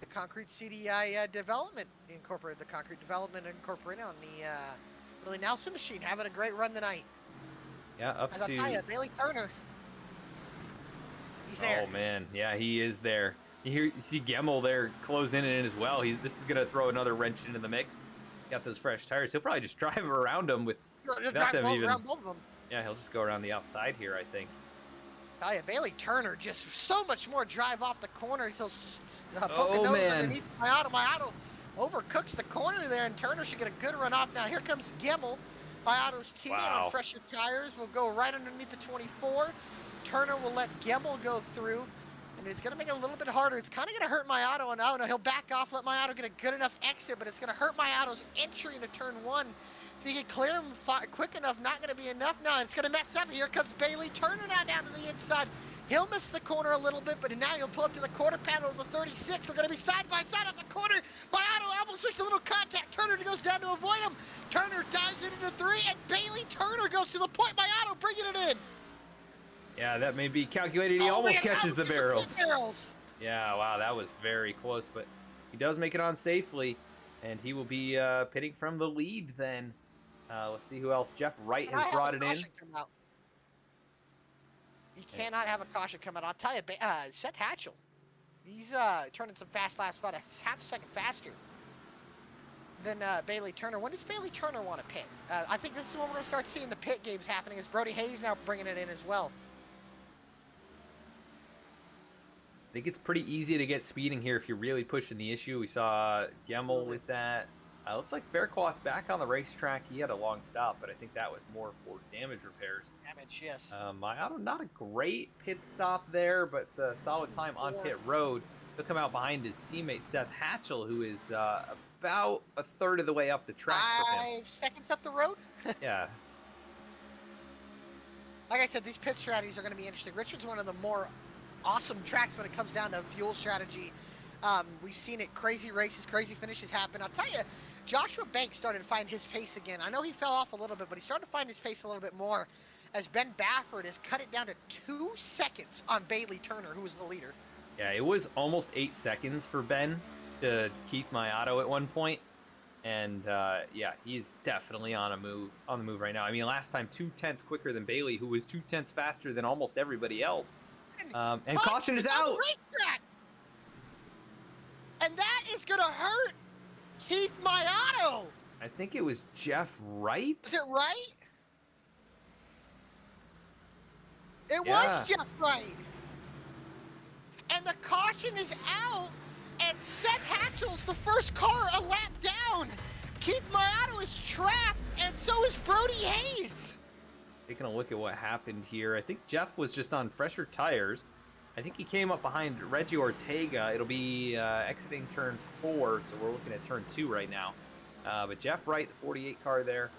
Speaker 2: The Concrete CDI development incorporated. The Concrete development incorporated on the Willie Nelson machine, having a great run tonight.
Speaker 1: Yeah,
Speaker 2: As I'll tell you, Bailey Turner, he's there.
Speaker 1: Oh man, yeah, he is there. You see Gemmel there closing in as well. This is gonna throw another wrench into the mix. Got those fresh tires. He'll probably just drive around them
Speaker 2: around both of them.
Speaker 1: Yeah, he'll just go around the outside here, I think.
Speaker 2: Oh yeah, Bailey Turner just so much more drive off the corner. He'll poke a nose underneath Mayato. Mayato overcooks the corner there, and Turner should get a good run off. Now here comes Gemmel. Mayato's teammate on fresher tires will go right underneath the 24. Turner will let Gemmel go through, and it's going to make it a little bit harder. It's kind of going to hurt Mayato, and no, he'll back off, let Mayato get a good enough exit, but it's going to hurt Mayato's entry into turn 1. If he can clear him quick enough, not going to be enough. No, it's going to mess up. Here comes Bailey Turner now down to the inside. He'll miss the corner a little bit, but now he'll pull up to the quarter panel of the 36. They're going to be side by side at the corner. Mayato almost makes a little contact. Turner goes down to avoid him. Turner dives it into 3, and Bailey Turner goes to the point. Mayato bringing it in.
Speaker 1: Yeah, that may be calculated. He almost catches the barrels. Yeah, wow, that was very close, but he does make it on safely, and he will be pitting from the lead then. Let's see who else. Jeff Wright has brought it in.
Speaker 2: He cannot have a caution come out. I'll tell you, Seth Hatchell, he's turning some fast laps, about a half second faster than Bailey Turner. When does Bailey Turner want to pit? I think this is when we're going to start seeing the pit games happening, as Brody Hayes now bringing it in as well.
Speaker 1: I think it's pretty easy to get speeding here if you're really pushing the issue. We saw Gemmel with that. Looks like Faircloth back on the racetrack. He had a long stop, but I think that was more for damage repairs.
Speaker 2: Damage, yes.
Speaker 1: Mayato, not a great pit stop there, but solid time on pit road. He'll come out behind his teammate Seth Hatchell, who is about a third of the way up the track for him.
Speaker 2: 5 seconds up the road.
Speaker 1: Yeah.
Speaker 2: Like I said, these pit strategies are going to be interesting. Richmond's one of the more awesome tracks when it comes down to fuel strategy. We've seen it, crazy races, crazy finishes happen. I'll tell you, Joshua Banks started to find his pace again. I know he fell off a little bit, but he started to find his pace a little bit more as Ben Baffert has cut it down to 2 seconds on Bailey Turner, who was the leader.
Speaker 1: Yeah, it was almost 8 seconds for Ben to Keith Mayato at one point. And yeah, he's definitely on the move right now. I mean, last time 2/10 quicker than Bailey, who was 2/10 faster than almost everybody else. And caution is out.
Speaker 2: And that is gonna hurt Keith Mayato.
Speaker 1: I think it was Jeff Wright.
Speaker 2: Is it right? It
Speaker 1: Yeah.
Speaker 2: was Jeff Wright. And the caution is out. And Seth Hatchell's the first car a lap down. Keith Mayato is trapped, and so is Brody Hayes.
Speaker 1: Taking a look at what happened here, I think Jeff was just on fresher tires. I think he came up behind Reggie Ortega. It'll be exiting turn 4, so we're looking at turn 2 right now. But Jeff Wright, the 48 car there.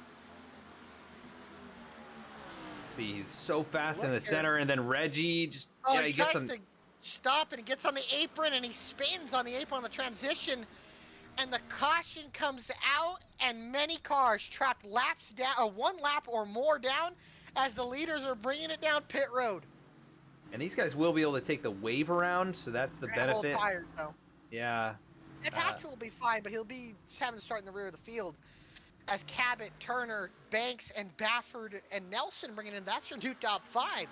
Speaker 1: See, he's so fast in the center, and then Reggie just
Speaker 2: He gets to stop, and he gets on the apron, and he spins on the apron on the transition, and the caution comes out, and many cars trapped laps down, or 1 lap or more down, as the leaders are bringing it down pit road.
Speaker 1: And these guys will be able to take the wave around, so that's the benefit.
Speaker 2: Tires, though.
Speaker 1: Yeah.
Speaker 2: Hatch will be fine, but he'll be having to start in the rear of the field. As Cabot, Turner, Banks, and Baffert and Nelson bringing in, that's your new top 5.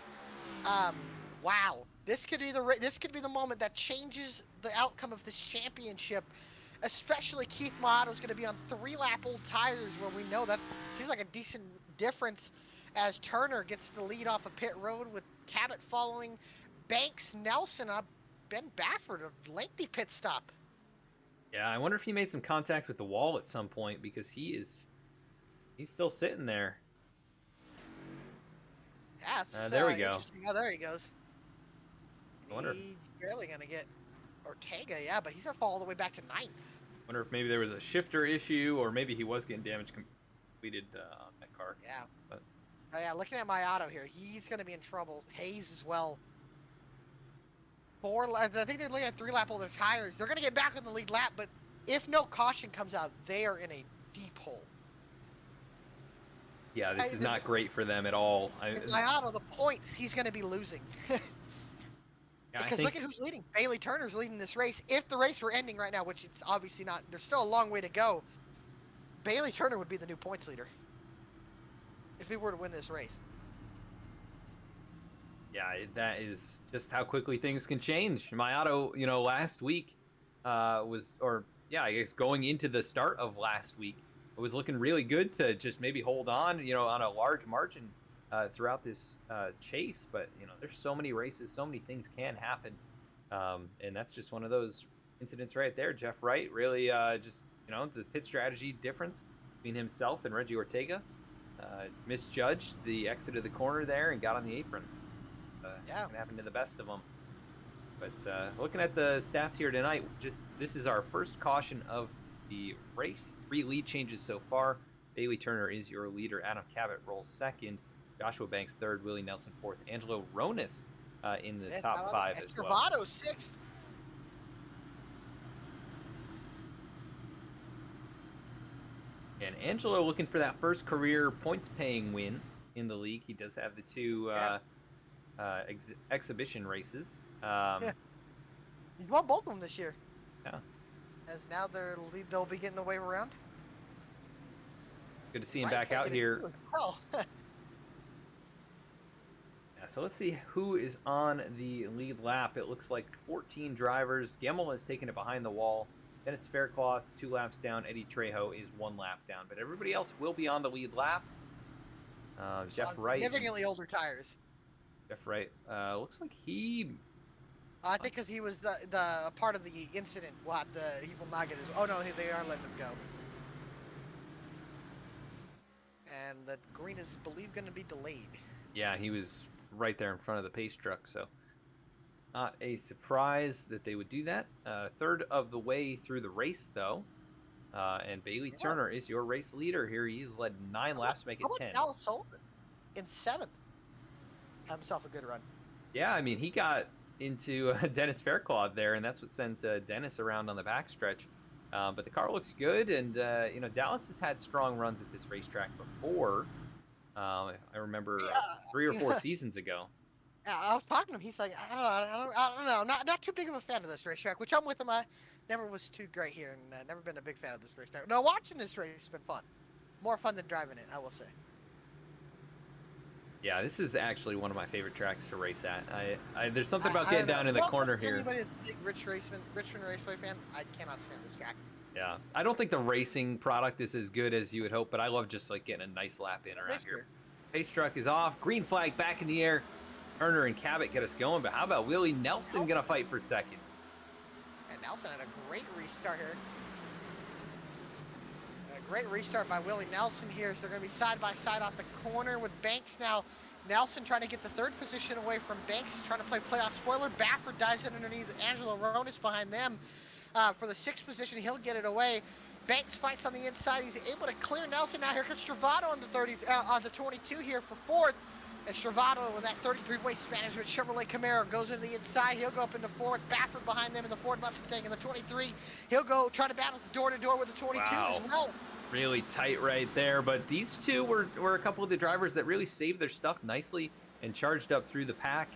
Speaker 2: Wow, this could be the moment that changes the outcome of this championship. Especially Keith Mahato's going to be on 3-lap old tires, where we know that seems like a decent difference. As Turner gets the lead off of pit road with Cabot following, Banks, Nelson, Ben Baffert, a lengthy pit stop.
Speaker 1: Yeah, I wonder if he made some contact with the wall at some point, because he's still sitting there.
Speaker 2: Yeah, it's,
Speaker 1: there we go.
Speaker 2: Oh, there he goes.
Speaker 1: I wonder.
Speaker 2: He's barely gonna get Ortega, yeah, but he's gonna fall all the way back to 9th.
Speaker 1: Wonder if maybe there was a shifter issue, or maybe he was getting damage completed on that car.
Speaker 2: Yeah.
Speaker 1: But
Speaker 2: Oh yeah, looking at my auto here, he's gonna be in trouble. Hayes as well. I think they're looking at 3-lap older tires. They're gonna get back on the lead lap, but if no caution comes out, they are in a deep hole.
Speaker 1: yeah, this is not great for them at all.
Speaker 2: My auto, the points he's gonna be losing.
Speaker 1: Yeah,
Speaker 2: Because look at who's leading. Bailey Turner's leading this race. If the race were ending right now, which it's obviously not, there's still a long way to go. Bailey Turner would be the new points leader if he were to win this race.
Speaker 1: Yeah, that is just how quickly things can change. My auto, last week I guess going into the start of last week, it was looking really good to just maybe hold on, on a large margin throughout this chase. But, there's so many races, so many things can happen. And that's just one of those incidents right there. Jeff Wright really just, the pit strategy difference between himself and Reggie Ortega. Misjudged the exit of the corner there and got on the apron.
Speaker 2: Yeah.
Speaker 1: It can happen to the best of them. But looking at the stats here tonight, this is our first caution of the race. 3 lead changes so far. Bailey Turner is your leader. Adam Cabot rolls 2nd. Joshua Banks 3rd. Willie Nelson 4th. Angelo Ronis in the top 5 as well.
Speaker 2: Escovedo 6th.
Speaker 1: And Angelo looking for that first career points-paying win in the league. He does have the 2 exhibition races.
Speaker 2: Yeah. He's won both of them this year.
Speaker 1: Yeah.
Speaker 2: As now they'll be getting the wave around.
Speaker 1: Good to see him back out here.
Speaker 2: Well.
Speaker 1: Yeah, so let's see who is on the lead lap. It looks like 14 drivers. Gemmel has taken it behind the wall. Dennis Faircloth, 2 laps down. Eddie Trejo is 1 lap down. But everybody else will be on the lead lap. Jeff Wright.
Speaker 2: Significantly older tires.
Speaker 1: Jeff Wright. Looks like he...
Speaker 2: I think because he was the part of the incident. He will not get his... Oh, no, they are letting him go. And the green is, believed, going to be delayed.
Speaker 1: Yeah, he was right there in front of the pace truck, so... Not a surprise that they would do that. 3rd of the way through the race, though. And Bailey
Speaker 2: Yeah.
Speaker 1: Turner is your race leader here. He's led 9 laps, make it
Speaker 2: How
Speaker 1: 10.
Speaker 2: about Dallas Sullivan in 7th? Had himself a good run.
Speaker 1: Yeah, I mean, he got into Dennis Fairclough there, and that's what sent Dennis around on the backstretch. But the car looks good, and you know, Dallas has had strong runs at this racetrack before. I remember 3 or 4
Speaker 2: Yeah.
Speaker 1: seasons ago.
Speaker 2: Yeah, I was talking to him. He's like, I don't know. Not too big of a fan of this racetrack, which I'm with him. I never was too great here, and never been a big fan of this racetrack. No, watching this race has been fun. More fun than driving it, I will say.
Speaker 1: Yeah, this is actually one of my favorite tracks to race at. There's something about
Speaker 2: I
Speaker 1: getting
Speaker 2: don't
Speaker 1: down
Speaker 2: know.
Speaker 1: in the
Speaker 2: Well,
Speaker 1: corner here.
Speaker 2: Anybody that's a big Richmond Raceway fan, I cannot stand this track.
Speaker 1: Yeah, I don't think the racing product is as good as you would hope, but I love just like getting a nice lap in around here. Pace truck is off. Green flag back in the air. Turner and Cabot get us going, but how about Willie Nelson gonna fight for second?
Speaker 2: And Nelson had a great restart here. A great restart by Willie Nelson here. So they're going to be side by side off the corner with Banks now. Nelson trying to get the 3rd position away from Banks, trying to play playoff spoiler. Baffert dives in underneath Angelo Ronis behind them for the 6th position. He'll get it away. Banks fights on the inside. He's able to clear Nelson. Now here comes Travato on the 22 here for 4th. And Travato with that 33 waste management Chevrolet Camaro goes into the inside. He'll go up into 4th. Baffert behind them in the Ford Mustang in the 23. He'll go try to battle door-to-door with the 22 as well.
Speaker 1: Really tight right there, but these two were a couple of the drivers that really saved their stuff nicely and charged up through the pack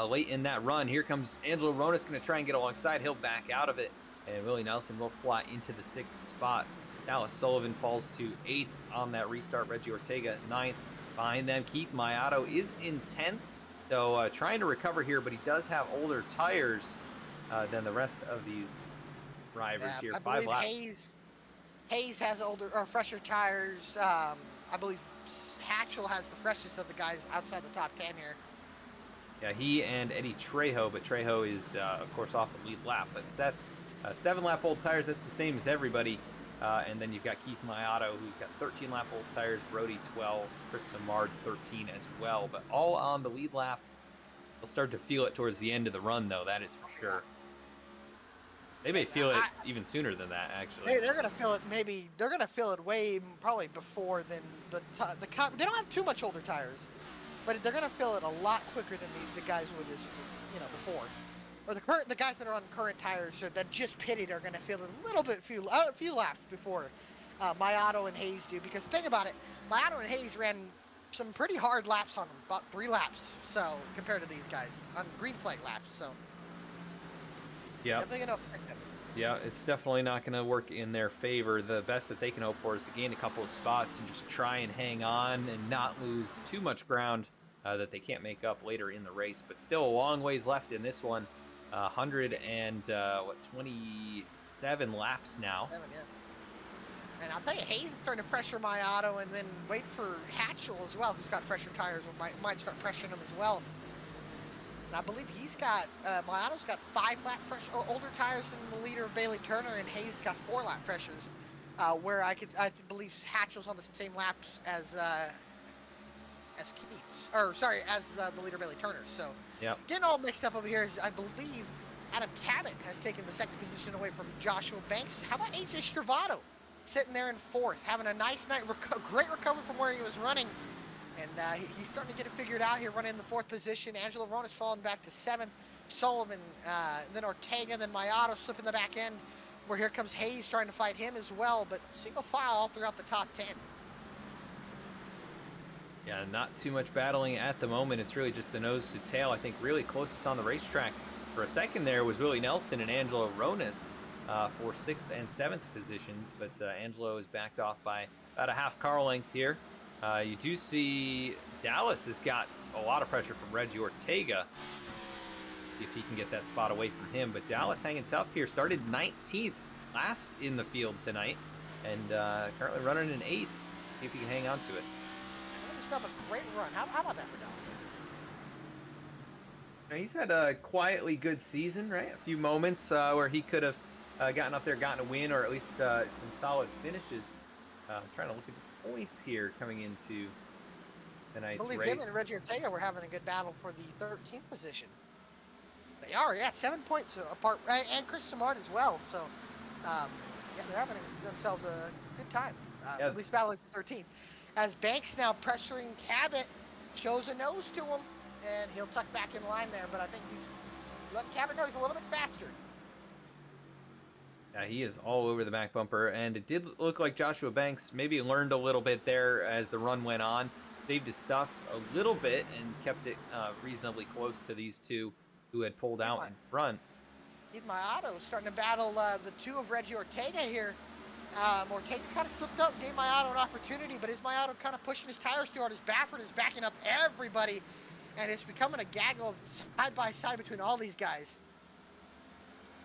Speaker 1: late in that run. Here comes Angelo Ronis, going to try and get alongside. He'll back out of it, and Willie Nelson will slot into the 6th spot. Dallas Sullivan falls to 8th on that restart. Reggie Ortega 9th. Behind them, Keith Mayato is in 10th, so trying to recover here, but he does have older tires than the rest of these drivers here.
Speaker 2: I
Speaker 1: 5
Speaker 2: believe
Speaker 1: laps.
Speaker 2: Hayes has older or fresher tires. I believe Hatchell has the freshest of the guys outside the top 10 here.
Speaker 1: Yeah, he and Eddie Trejo, but Trejo is, of course, off the lead lap. But Seth, 7-lap old tires, that's the same as everybody. And then you've got Keith Mayato, who's got 13-lap old tires, Brody 12, Chris Samard 13 as well. But all on the lead lap. They'll start to feel it towards the end of the run, though, that is for sure. They may feel it even sooner than that, actually.
Speaker 2: They're gonna feel it. They're gonna feel it way probably before than the they don't have too much older tires, but they're gonna feel it a lot quicker than the guys would just before. Or the guys that are on current tires or that just pitted are gonna feel it a little bit few laps before Mayato and Hayes do. Because think about it, Mayato and Hayes ran some pretty hard laps on them, about 3 laps. So compared to these guys on green flag laps, so.
Speaker 1: Yeah. Yeah, it's definitely not going to work in their favor. The best that they can hope for is to gain a couple of spots and just try and hang on and not lose too much ground that they can't make up later in the race. But still a long ways left in this one. 27 laps now.
Speaker 2: 7, yeah. And I'll tell you, Hayes is starting to pressure Mayato, and then wait for Hatchell as well, who's got fresher tires, might start pressuring him as well. And I believe he's got, Mayato's got 5-lap older tires than the leader of Bailey Turner, and Hayes got 4-lap freshers. Where I believe Hatchell's on the same laps as Keats, or sorry, as the leader Bailey Turner. So getting all mixed up over here is, I believe, Adam Cabot has taken the 2nd position away from Joshua Banks. How about AJ Stravato sitting there in 4th, having a nice night, great recovery from where he was running. And he's starting to get it figured out here, running in the 4th position. Angelo Ronis falling back to 7th. Sullivan, then Ortega, then Mayato slipping the back end. Where here comes Hayes trying to fight him as well, but single file all throughout the top 10.
Speaker 1: Yeah, not too much battling at the moment. It's really just the nose to tail. I think really closest on the racetrack for a second there was Willie Nelson and Angelo Ronis for 6th and 7th positions, but Angelo is backed off by about a half car length here. You do see Dallas has got a lot of pressure from Reggie Ortega if he can get that spot away from him. But Dallas hanging tough here. Started 19th last in the field tonight and currently running in 8th. See if he can hang on to it.
Speaker 2: Just have a great run. How about that for Dallas?
Speaker 1: Now, he's had a quietly good season, right? A few moments where he could have gotten up there, gotten a win, or at least some solid finishes. Trying to look at the points here coming into tonight's race. I believe
Speaker 2: him and Reggie Ortega were having a good battle for the 13th position. They are, yeah, 7 points apart, and Chris Samard as well. So, Yeah, they're having themselves a good time,
Speaker 1: Yeah.
Speaker 2: at least battling for 13th. As Banks now pressuring Cabot, shows a nose to him, and he'll tuck back in line there, but I think he's let Cabot know he's a little bit faster.
Speaker 1: Yeah, he is all over the back bumper, and it did look like Joshua Banks maybe learned a little bit there as the run went on, saved his stuff a little bit, and kept it reasonably close to these two who had pulled out in front.
Speaker 2: Keith Mayato starting to battle the two of Reggie Ortega here. Ortega kind of slipped up, gave Mayato an opportunity, but is Mayato kind of pushing his tires too hard as Baffert is backing up everybody, and it's becoming a gaggle of side by side between all these guys.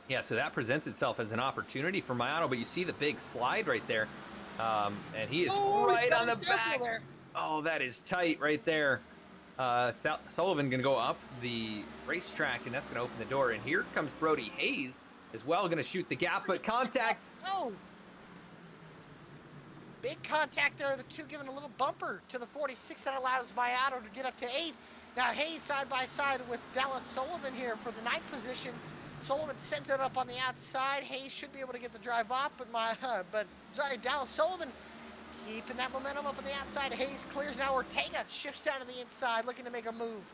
Speaker 1: Yeah, so that presents itself as an opportunity for Mayato, but you see the big slide right there, and he is right on the back.
Speaker 2: There.
Speaker 1: Oh, that is tight right there. Sullivan going to go up the racetrack, and that's going to open the door. And here comes Brody Hayes as well, going to shoot the gap, but contact.
Speaker 2: Oh, big contact there. The two giving a little bumper to the 46 that allows Mayato to get up to 8th. Now Hayes side by side with Dallas Sullivan here for the 9th position. Sullivan sends it up on the outside. Hayes should be able to get the drive off, but Dallas Sullivan keeping that momentum up on the outside. Hayes clears now. Ortega shifts down to the inside, looking to make a move.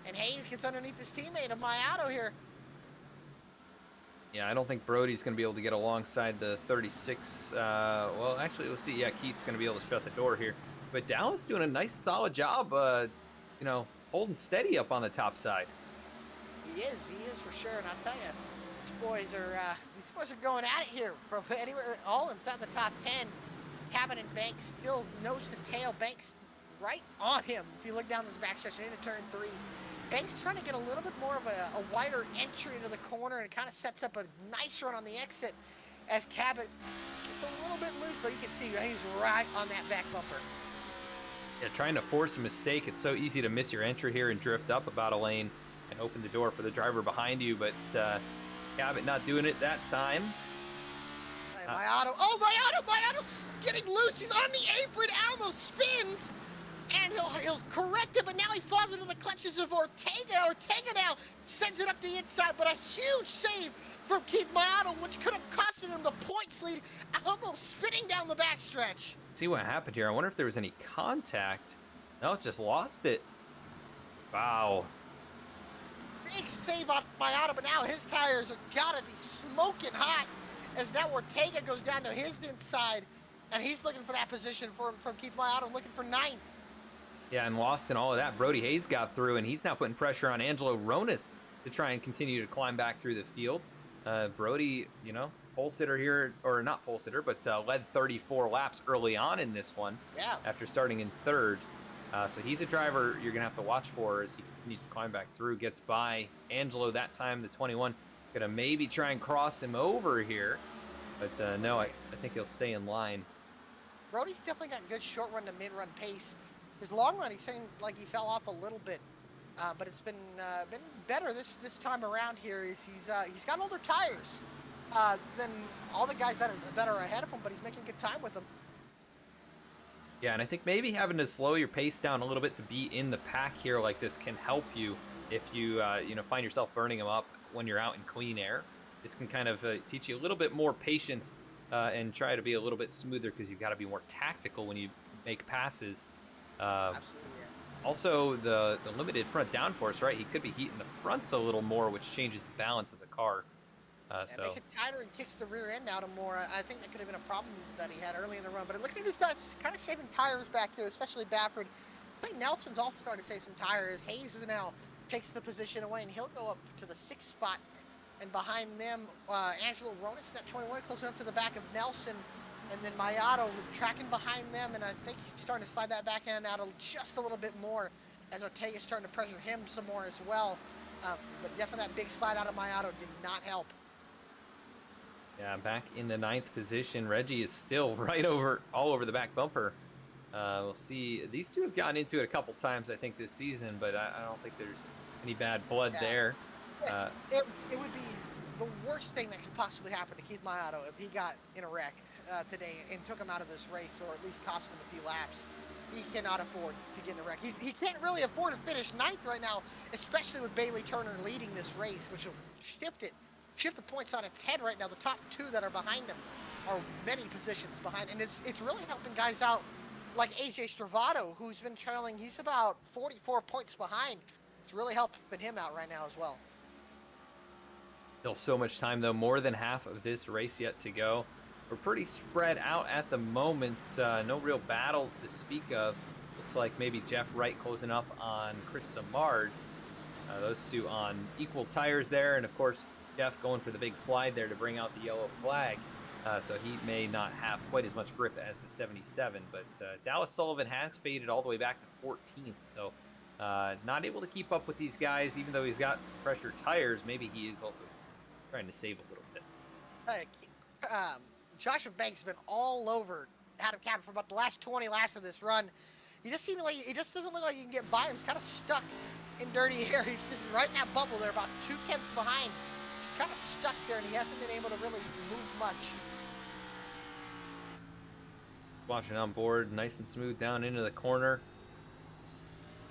Speaker 2: And Hayes gets underneath his teammate of Mayato here.
Speaker 1: Yeah, I don't think Brody's going to be able to get alongside the 36. Well, actually, we'll see. Yeah, Keith's going to be able to shut the door here. But Dallas doing a nice, solid job, holding steady up on the top side. He
Speaker 2: is for sure. And I'll tell you, these boys are going at it here from anywhere, all inside the top 10. Cabot and Banks still nose to tail. Banks right on him. If you look down this backstretch and into turn 3, Banks trying to get a little bit more of a wider entry into the corner, and it kind of sets up a nice run on the exit as Cabot gets a little bit loose, but you can see he's right on that back bumper.
Speaker 1: Yeah, trying to force a mistake. It's so easy to miss your entry here and drift up about a lane and open the door for the driver behind you, but Cabot not doing it that time.
Speaker 2: Mayato's getting loose. He's on the apron. Almost spins, and he'll correct it, but now he falls into the clutches of Ortega. Ortega now sends it up the inside, but a huge save from Keith Mayato, which could have costed him the points lead, almost spinning down the backstretch.
Speaker 1: See what happened here. I wonder if there was any contact. No, it just lost it. Wow.
Speaker 2: Big save on Mayato, but now his tires are gotta be smoking hot as now Ortega goes down to his inside, and he's looking for that position from Keith Mayato, looking for 9th.
Speaker 1: Yeah, and lost in all of that. Brody Hayes got through, and he's now putting pressure on Angelo Ronis to try and continue to climb back through the field. Brody, pole sitter here, or not pole sitter, but led 34 laps early on in this one.
Speaker 2: Yeah.
Speaker 1: After starting in 3rd. So he's a driver you're going to have to watch for as he continues to climb back through. Gets by Angelo that time, the 21. Going to maybe try and cross him over here. But no, I think he'll stay in line.
Speaker 2: Brody's definitely got good short run to mid run pace. His long run, he seemed like he fell off a little bit. But it's been better this time around here. He's got older tires than all the guys that are ahead of him, but he's making good time with them.
Speaker 1: Yeah, and I think maybe having to slow your pace down a little bit to be in the pack here like this can help you if you find yourself burning them up when you're out in clean air. This can kind of teach you a little bit more patience and try to be a little bit smoother because you've got to be more tactical when you make passes.
Speaker 2: Absolutely. Yeah.
Speaker 1: Also, the limited front downforce, right? He could be heating the fronts a little more, which changes the balance of the car.
Speaker 2: It makes it tighter and kicks the rear end out more. I think that could have been a problem that he had early in the run, but it looks like this guy's kind of saving tires back here, especially Baffert. I think Nelson's also starting to save some tires. Hayes now takes the position away, and he'll go up to the 6th spot. And behind them, Angelo Ronis, that 21, closer up to the back of Nelson. And then Mayato tracking behind them, and I think he's starting to slide that back end out just a little bit more as Ortega's starting to pressure him some more as well. But definitely that big slide out of Mayato did not help.
Speaker 1: Yeah, back in the 9th position. Reggie is still all over the back bumper. We'll see. These two have gotten into it a couple times, I think, this season, but I don't think there's any bad blood there.
Speaker 2: It would be the worst thing that could possibly happen to Keith Mayato if he got in a wreck today and took him out of this race, or at least cost him a few laps. He cannot afford to get in a wreck. He can't really afford to finish 9th right now, especially with Bailey Turner leading this race, which will shift it shift the points on its head right now. The top two that are behind him are many positions behind, and it's really helping guys out like AJ Stravato, who's been trailing. He's about 44 points behind. It's really helping him out right now as well.
Speaker 1: Still so much time, though. More than half of this race yet to go. We're pretty spread out at the moment. No real battles to speak of. Looks like maybe Jeff Wright closing up on Chris Samard. Those two on equal tires there. And, of course, Jeff going for the big slide there to bring out the yellow flag. So he may not have quite as much grip as the 77. But Dallas Sullivan has faded all the way back to 14th. So not able to keep up with these guys, even though he's got fresher tires. Maybe he is also trying to save a little bit.
Speaker 2: Joshua Banks has been all over Adam Capper for about the last 20 laps of this run. He just doesn't look like he can get by him. He's kind of stuck in dirty air. He's just right in that bubble there, about 2/10 behind. Just kind of stuck there, and he hasn't been able to really move much.
Speaker 1: Watching on board, nice and smooth down into the corner.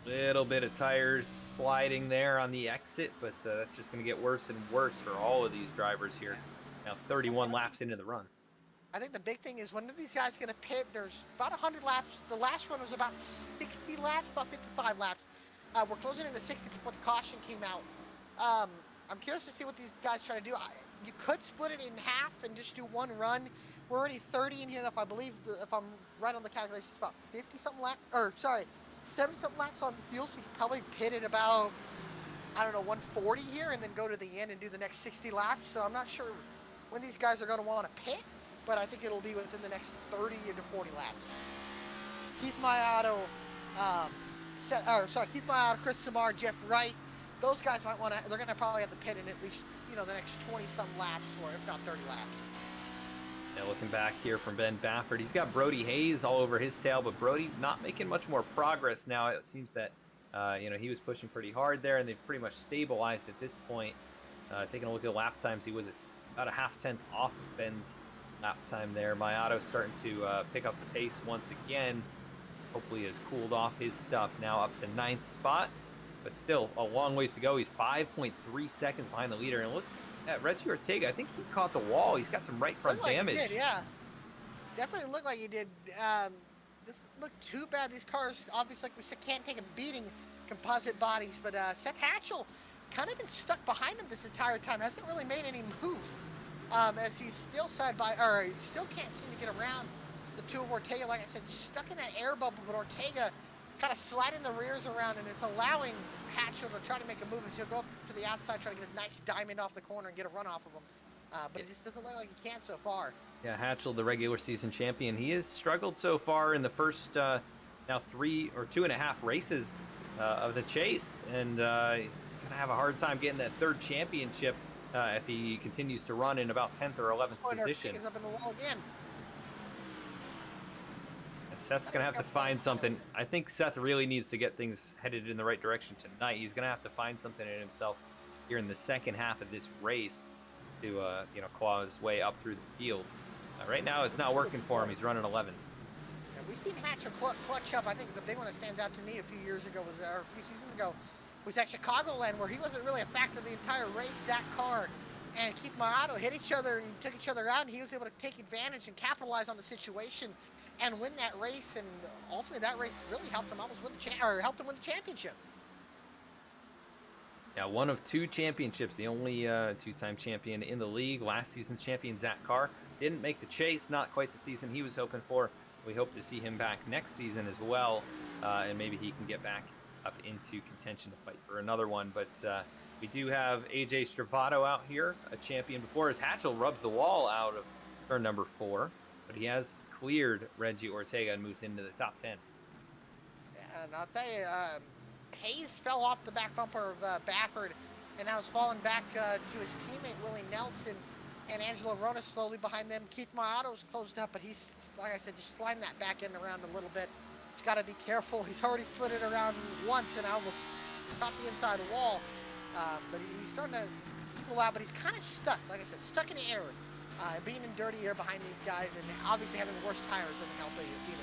Speaker 1: Little bit of tires sliding there on the exit, but that's just going to get worse and worse for all of these drivers here. Now 31 laps into the run.
Speaker 2: I think the big thing is, when are these guys going to pit? There's about 100 laps. The last run was about 60 laps, about 55 laps. We're closing into 60 before the caution came out. I'm curious to see what these guys try to do. You could split it in half and just do one run. We're already 30 in here, if I believe, if I'm right on the calculations, it's about 50-something laps, or sorry, 70-something laps on fuel, so you could probably pit at about, I don't know, 140 here, and then go to the end and do the next 60 laps. So I'm not sure when these guys are going to want to pit, but I think it'll be within the next 30 to 40 laps. Keith Mayato, Keith Mayato, Chris Samar, Jeff Wright, those guys might want to, they're going to probably have to pit in at least, the next 20-some laps, or if not 30 laps.
Speaker 1: Yeah, looking back here from Ben Baffert, he's got Brody Hayes all over his tail, but Brody not making much more progress now. It seems that, he was pushing pretty hard there, and they've pretty much stabilized at this point. Taking a look at lap times, he was about a half-tenth off of Ben's lap time there. Mayato starting to pick up the pace once again. Hopefully has cooled off his stuff. Now up to 9th spot, but still a long ways to go. He's 5.3 seconds behind the leader. And look at Reggie Ortega. I think he caught the wall. He's got some right front damage.
Speaker 2: He did, yeah. Definitely looked like he did. Doesn't look too bad. These cars, obviously, like we said, can't take a beating, composite bodies. But Seth Hatchell kind of been stuck behind him this entire time. Hasn't really made any moves. As he's still still can't seem to get around the two of Ortega. Like I said, stuck in that air bubble, but Ortega kind of sliding the rears around, and it's allowing Hatchell to try to make a move as he'll go up to the outside, try to get a nice diamond off the corner and get a run off of him. But it just doesn't look like he can so far.
Speaker 1: Yeah, Hatchell, the regular season champion, he has struggled so far in the first now 3 or 2.5 races of the chase, and he's gonna have a hard time getting that third championship if he continues to run in about 10th or 11th position.
Speaker 2: Up in the wall again.
Speaker 1: Seth's going to have to find something. I think Seth really needs to get things headed in the right direction tonight. He's going to have to find something in himself here in the second half of this race to, claw his way up through the field. Right now, it's not working for him. He's running 11th.
Speaker 2: Yeah, we've seen Hatcher clutch up. I think the big one that stands out to me a few years ago was, or a few seasons ago, was at Chicagoland, where he wasn't really a factor the entire race. Zach Carr and Keith Mayato hit each other and took each other out, and he was able to take advantage and capitalize on the situation and win that race, and ultimately that race really helped him almost win helped him win the championship.
Speaker 1: Yeah, one of 2 championships, the only 2-time champion in the league. Last season's champion, Zach Carr, didn't make the chase, not quite the season he was hoping for. We hope to see him back next season as well, and maybe he can get back up into contention to fight for another one. But we do have AJ Stravato out here, a champion before, as Hatchell rubs the wall out of turn number 4, but he has cleared Reggie Ortega and moves into the top 10.
Speaker 2: Yeah, and I'll tell you, Hayes fell off the back bumper of Baffert, and now is falling back to his teammate Willie Nelson, and Angelo Rona slowly behind them. Keith Mayato's closed up, but he's, like I said, just sliding that back end around a little bit. He's got to be careful. He's already slid it around once and almost caught the inside wall, but he's starting to equal out, but he's kind of stuck, like I said, stuck in the air. Being in dirty air behind these guys, and obviously having worse tires doesn't help either.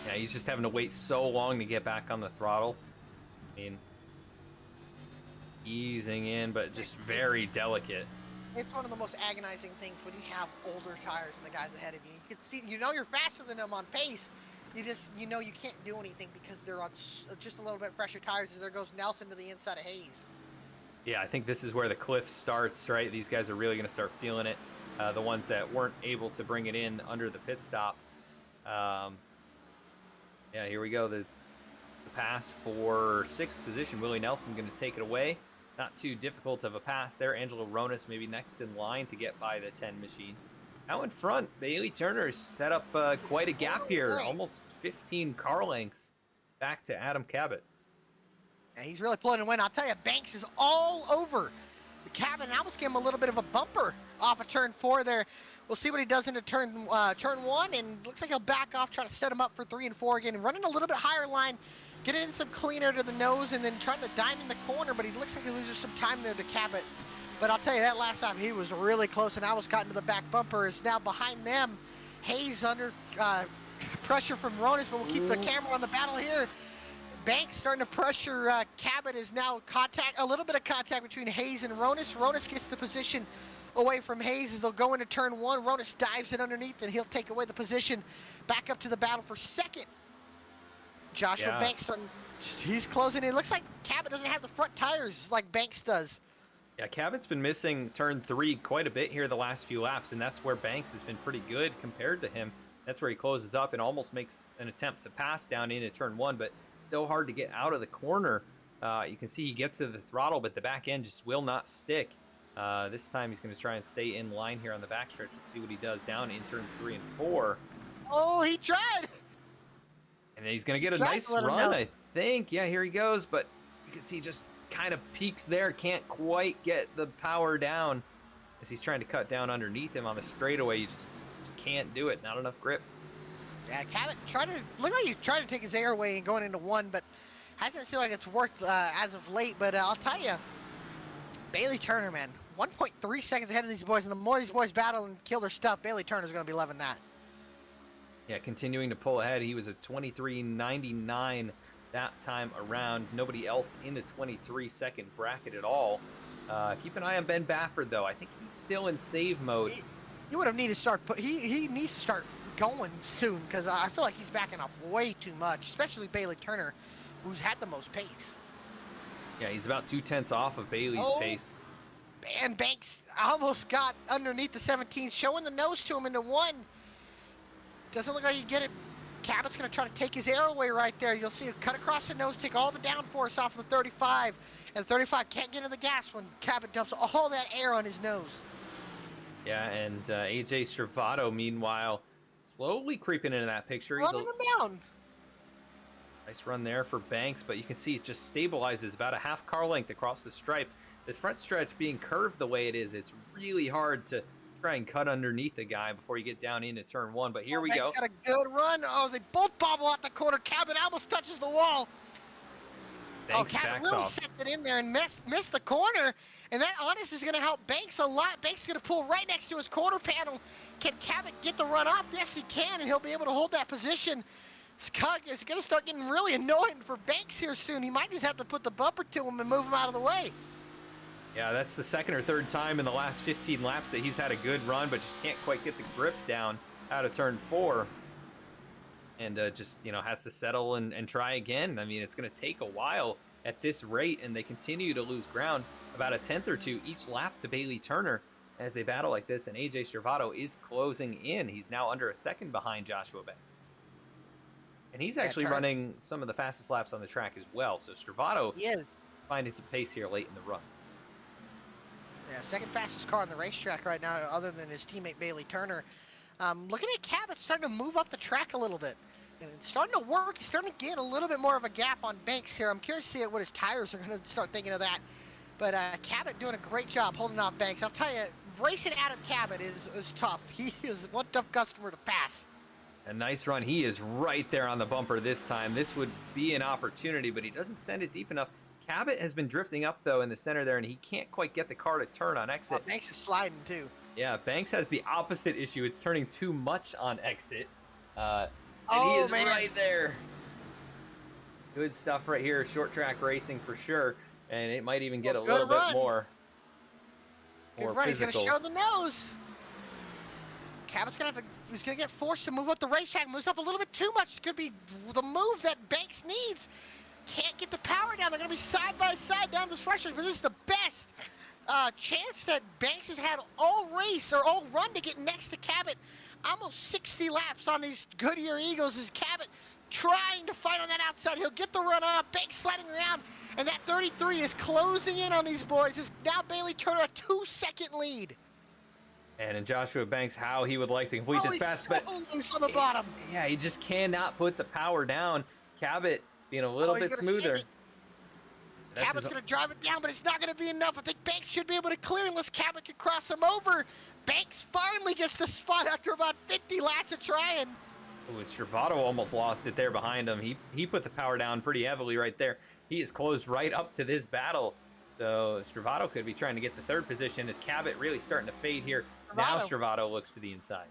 Speaker 1: Yeah, he's just having to wait so long to get back on the throttle. I mean, easing in, but just very delicate.
Speaker 2: It's one of the most agonizing things when you have older tires than the guys ahead of you. You can see, you know, you're faster than them on pace. You know you can't do anything because they're on just a little bit fresher tires. As there goes Nelson to the inside of Hayes.
Speaker 1: Yeah, I think this is where the cliff starts, right? These guys are really going to start feeling it. The ones that weren't able to bring it in under the pit stop. Yeah, here we go. The pass for 6th position. Willie Nelson going to take it away. Not too difficult of a pass there. Angelo Ronis maybe next in line to get by the 10 machine. Out in front, Bailey Turner's set up quite a gap here. Almost 15 car lengths back to Adam Cabot.
Speaker 2: Yeah, he's really pulling it in. I'll tell you, Banks is all over the Cabot. I almost gave him a little bit of a bumper off of turn 4 there. We'll see what he does into turn 1, and looks like he'll back off, try to set him up for 3 and 4 again, and running a little bit higher line. Getting in some cleaner to the nose and then trying to dime in the corner, but he looks like he loses some time there, the Cabot. But I'll tell you, that last time he was really close, and I was caught into the back bumper. Is now behind them. Hayes under pressure from Ronis, but we'll keep the camera on the battle here. Banks starting to pressure Cabot. Is now a little bit of contact between Hayes and Ronis. Ronis gets the position away from Hayes as they'll go into turn 1. Ronis dives it underneath, and he'll take away the position. Back up to the battle for 2nd. Joshua Banks, he's closing in. Looks like Cabot doesn't have the front tires like Banks does.
Speaker 1: Yeah, Cabot's been missing turn 3 quite a bit here the last few laps, and that's where Banks has been pretty good compared to him. That's where he closes up and almost makes an attempt to pass down into turn 1, but still hard to get out of the corner. You can see he gets to the throttle, but the back end just will not stick. This time he's going to try and stay in line here on the backstretch. Let's see what he does down in turns 3 and 4.
Speaker 2: Oh, he tried!
Speaker 1: And he's going to get a nice run, I think. Yeah, here he goes. But you can see just kind of peaks there. Can't quite get the power down as he's trying to cut down underneath him on the straightaway. You just can't do it. Not enough grip.
Speaker 2: Yeah, Cabot look like he's trying to take his air away and going into 1, but hasn't seemed like it's worked as of late. But I'll tell you, Bailey Turner, man, 1.3 seconds ahead of these boys. And the more these boys battle and kill their stuff, Bailey Turner's going to be loving that.
Speaker 1: Yeah, continuing to pull ahead. He was at 23.99 that time around. Nobody else in the 23-second bracket at all. Keep an eye on Ben Bafford, though. I think he's still in save mode.
Speaker 2: He would have needed to start. He needs to start going soon because I feel like he's backing off way too much, especially Bailey Turner, who's had the most pace.
Speaker 1: Yeah, he's about 2/10 off of Bailey's pace.
Speaker 2: And Banks almost got underneath the 17, showing the nose to him into 1. Doesn't look like you get it. Cabot's going to try to take his air away right there. You'll see it cut across the nose, take all the downforce off of the 35. And 35 can't get into the gas when Cabot dumps all that air on his nose.
Speaker 1: Yeah, and AJ Stravato, meanwhile, slowly creeping into that picture.
Speaker 2: Running him down.
Speaker 1: Nice run there for Banks, but you can see it just stabilizes about a half car length across the stripe. This front stretch being curved the way it is, it's really hard to try and cut underneath the guy before you get down into turn 1, but here we go.
Speaker 2: Banks got a good run. Oh, they both bobble out the corner. Cabot almost touches the wall.
Speaker 1: Banks
Speaker 2: Cabot really set it in there and missed the corner, and that honest is going to help Banks a lot. Banks is going to pull right next to his quarter panel. Can Cabot get the run off? Yes, he can, and he'll be able to hold that position. It's going to start getting really annoying for Banks here soon. He might just have to put the bumper to him and move him out of the way.
Speaker 1: Yeah, that's the 2nd or 3rd time in the last 15 laps that he's had a good run, but just can't quite get the grip down out of turn 4. And just, has to settle and try again. I mean, it's going to take a while at this rate, and they continue to lose ground about a 10th or 2 each lap to Bailey Turner as they battle like this, and AJ Stravato is closing in. He's now under a 2nd behind Joshua Banks. And he's actually running some of the fastest laps on the track as well, so Stravato finding some pace here late in the run.
Speaker 2: Yeah, 2nd fastest car on the racetrack right now, other than his teammate Bailey Turner. Looking at Cabot starting to move up the track a little bit. And it's starting to work. He's starting to get a little bit more of a gap on Banks here. I'm curious to see what his tires are going to start thinking of that. But Cabot doing a great job holding off Banks. I'll tell you, racing out of Cabot is tough. He is one tough customer to pass.
Speaker 1: A nice run. He is right there on the bumper this time. This would be an opportunity, but he doesn't send it deep enough. Cabot has been drifting up, though, in the center there, and he can't quite get the car to turn on exit.
Speaker 2: Oh, Banks is sliding, too.
Speaker 1: Yeah, Banks has the opposite issue. It's turning too much on exit. And he is right there. Good stuff right here. Short track racing for sure. And it might even get a
Speaker 2: Good
Speaker 1: little bit
Speaker 2: run.
Speaker 1: more
Speaker 2: Good run. He's
Speaker 1: physical.
Speaker 2: gonna show the nose. Cabot's gonna he's gonna get forced to move up the racetrack. Moves up a little bit too much. Could be the move that Banks needs. Can't get the power down. They're gonna be side by side down the stretches, but this is the best chance that Banks has had all race or all run to get next to Cabot. Almost 60 laps on these Goodyear Eagles. Is Cabot trying to fight on that outside? He'll get the run up. Banks sliding around, and that 33 is closing in on these boys. Is now Bailey Turner a 2-second lead.
Speaker 1: And in Joshua Banks, how he would like to complete this pass,
Speaker 2: so
Speaker 1: but
Speaker 2: loose on the bottom.
Speaker 1: yeah, he just cannot put the power down. Cabot being a little bit
Speaker 2: He's gonna
Speaker 1: smoother.
Speaker 2: send it. Cabot's going to drive it down, but it's not going to be enough. I think Banks should be able to clear unless Cabot can cross him over. Banks finally gets the spot after about 50 laps of trying.
Speaker 1: Ooh, Stravato almost lost it there behind him. He put the power down pretty heavily right there. He is closed right up to this battle. So Stravato could be trying to get the third position as Cabot really starting to fade here. Now Stravato looks to the inside.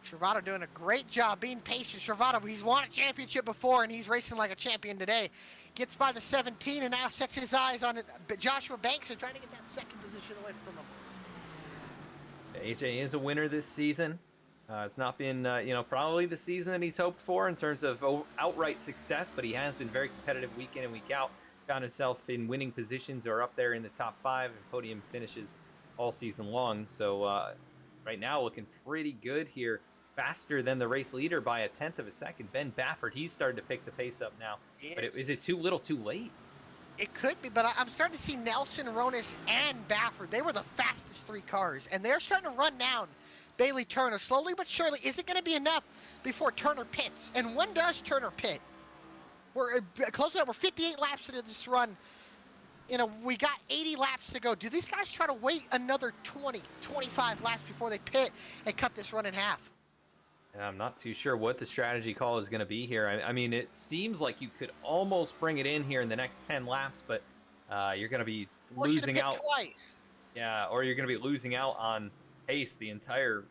Speaker 2: Stravato doing a great job being patient. Stravato, he's won a championship before, and he's racing like a champion today. Gets by the 17 and now sets his eyes on it. But Joshua Banks are trying to get that second position away from him.
Speaker 1: AJ is a winner this season. It's not been, probably the season that he's hoped for in terms of outright success, but he has been very competitive week in and week out. Found himself in winning positions or up there in the top 5 and podium finishes all season long. So right now looking pretty good here. Faster than the race leader by 1/10 of a second. Ben Baffert, he's starting to pick the pace up now. But is it too little too late?
Speaker 2: It could be, but I'm starting to see Nelson, Ronis, and Baffert. They were the fastest 3 cars, and they're starting to run down Bailey Turner slowly but surely. Is it going to be enough before Turner pits? And when does Turner pit? We're closing up. We're 58 laps into this run. We got 80 laps to go. Do these guys try to wait another 20, 25 laps before they pit and cut this run in half?
Speaker 1: I'm not too sure what the strategy call is going to be here. I mean, it seems like you could almost bring it in here in the next 10 laps, but you're going to be losing out
Speaker 2: twice.
Speaker 1: Yeah, or you're going to be losing out on pace the entire,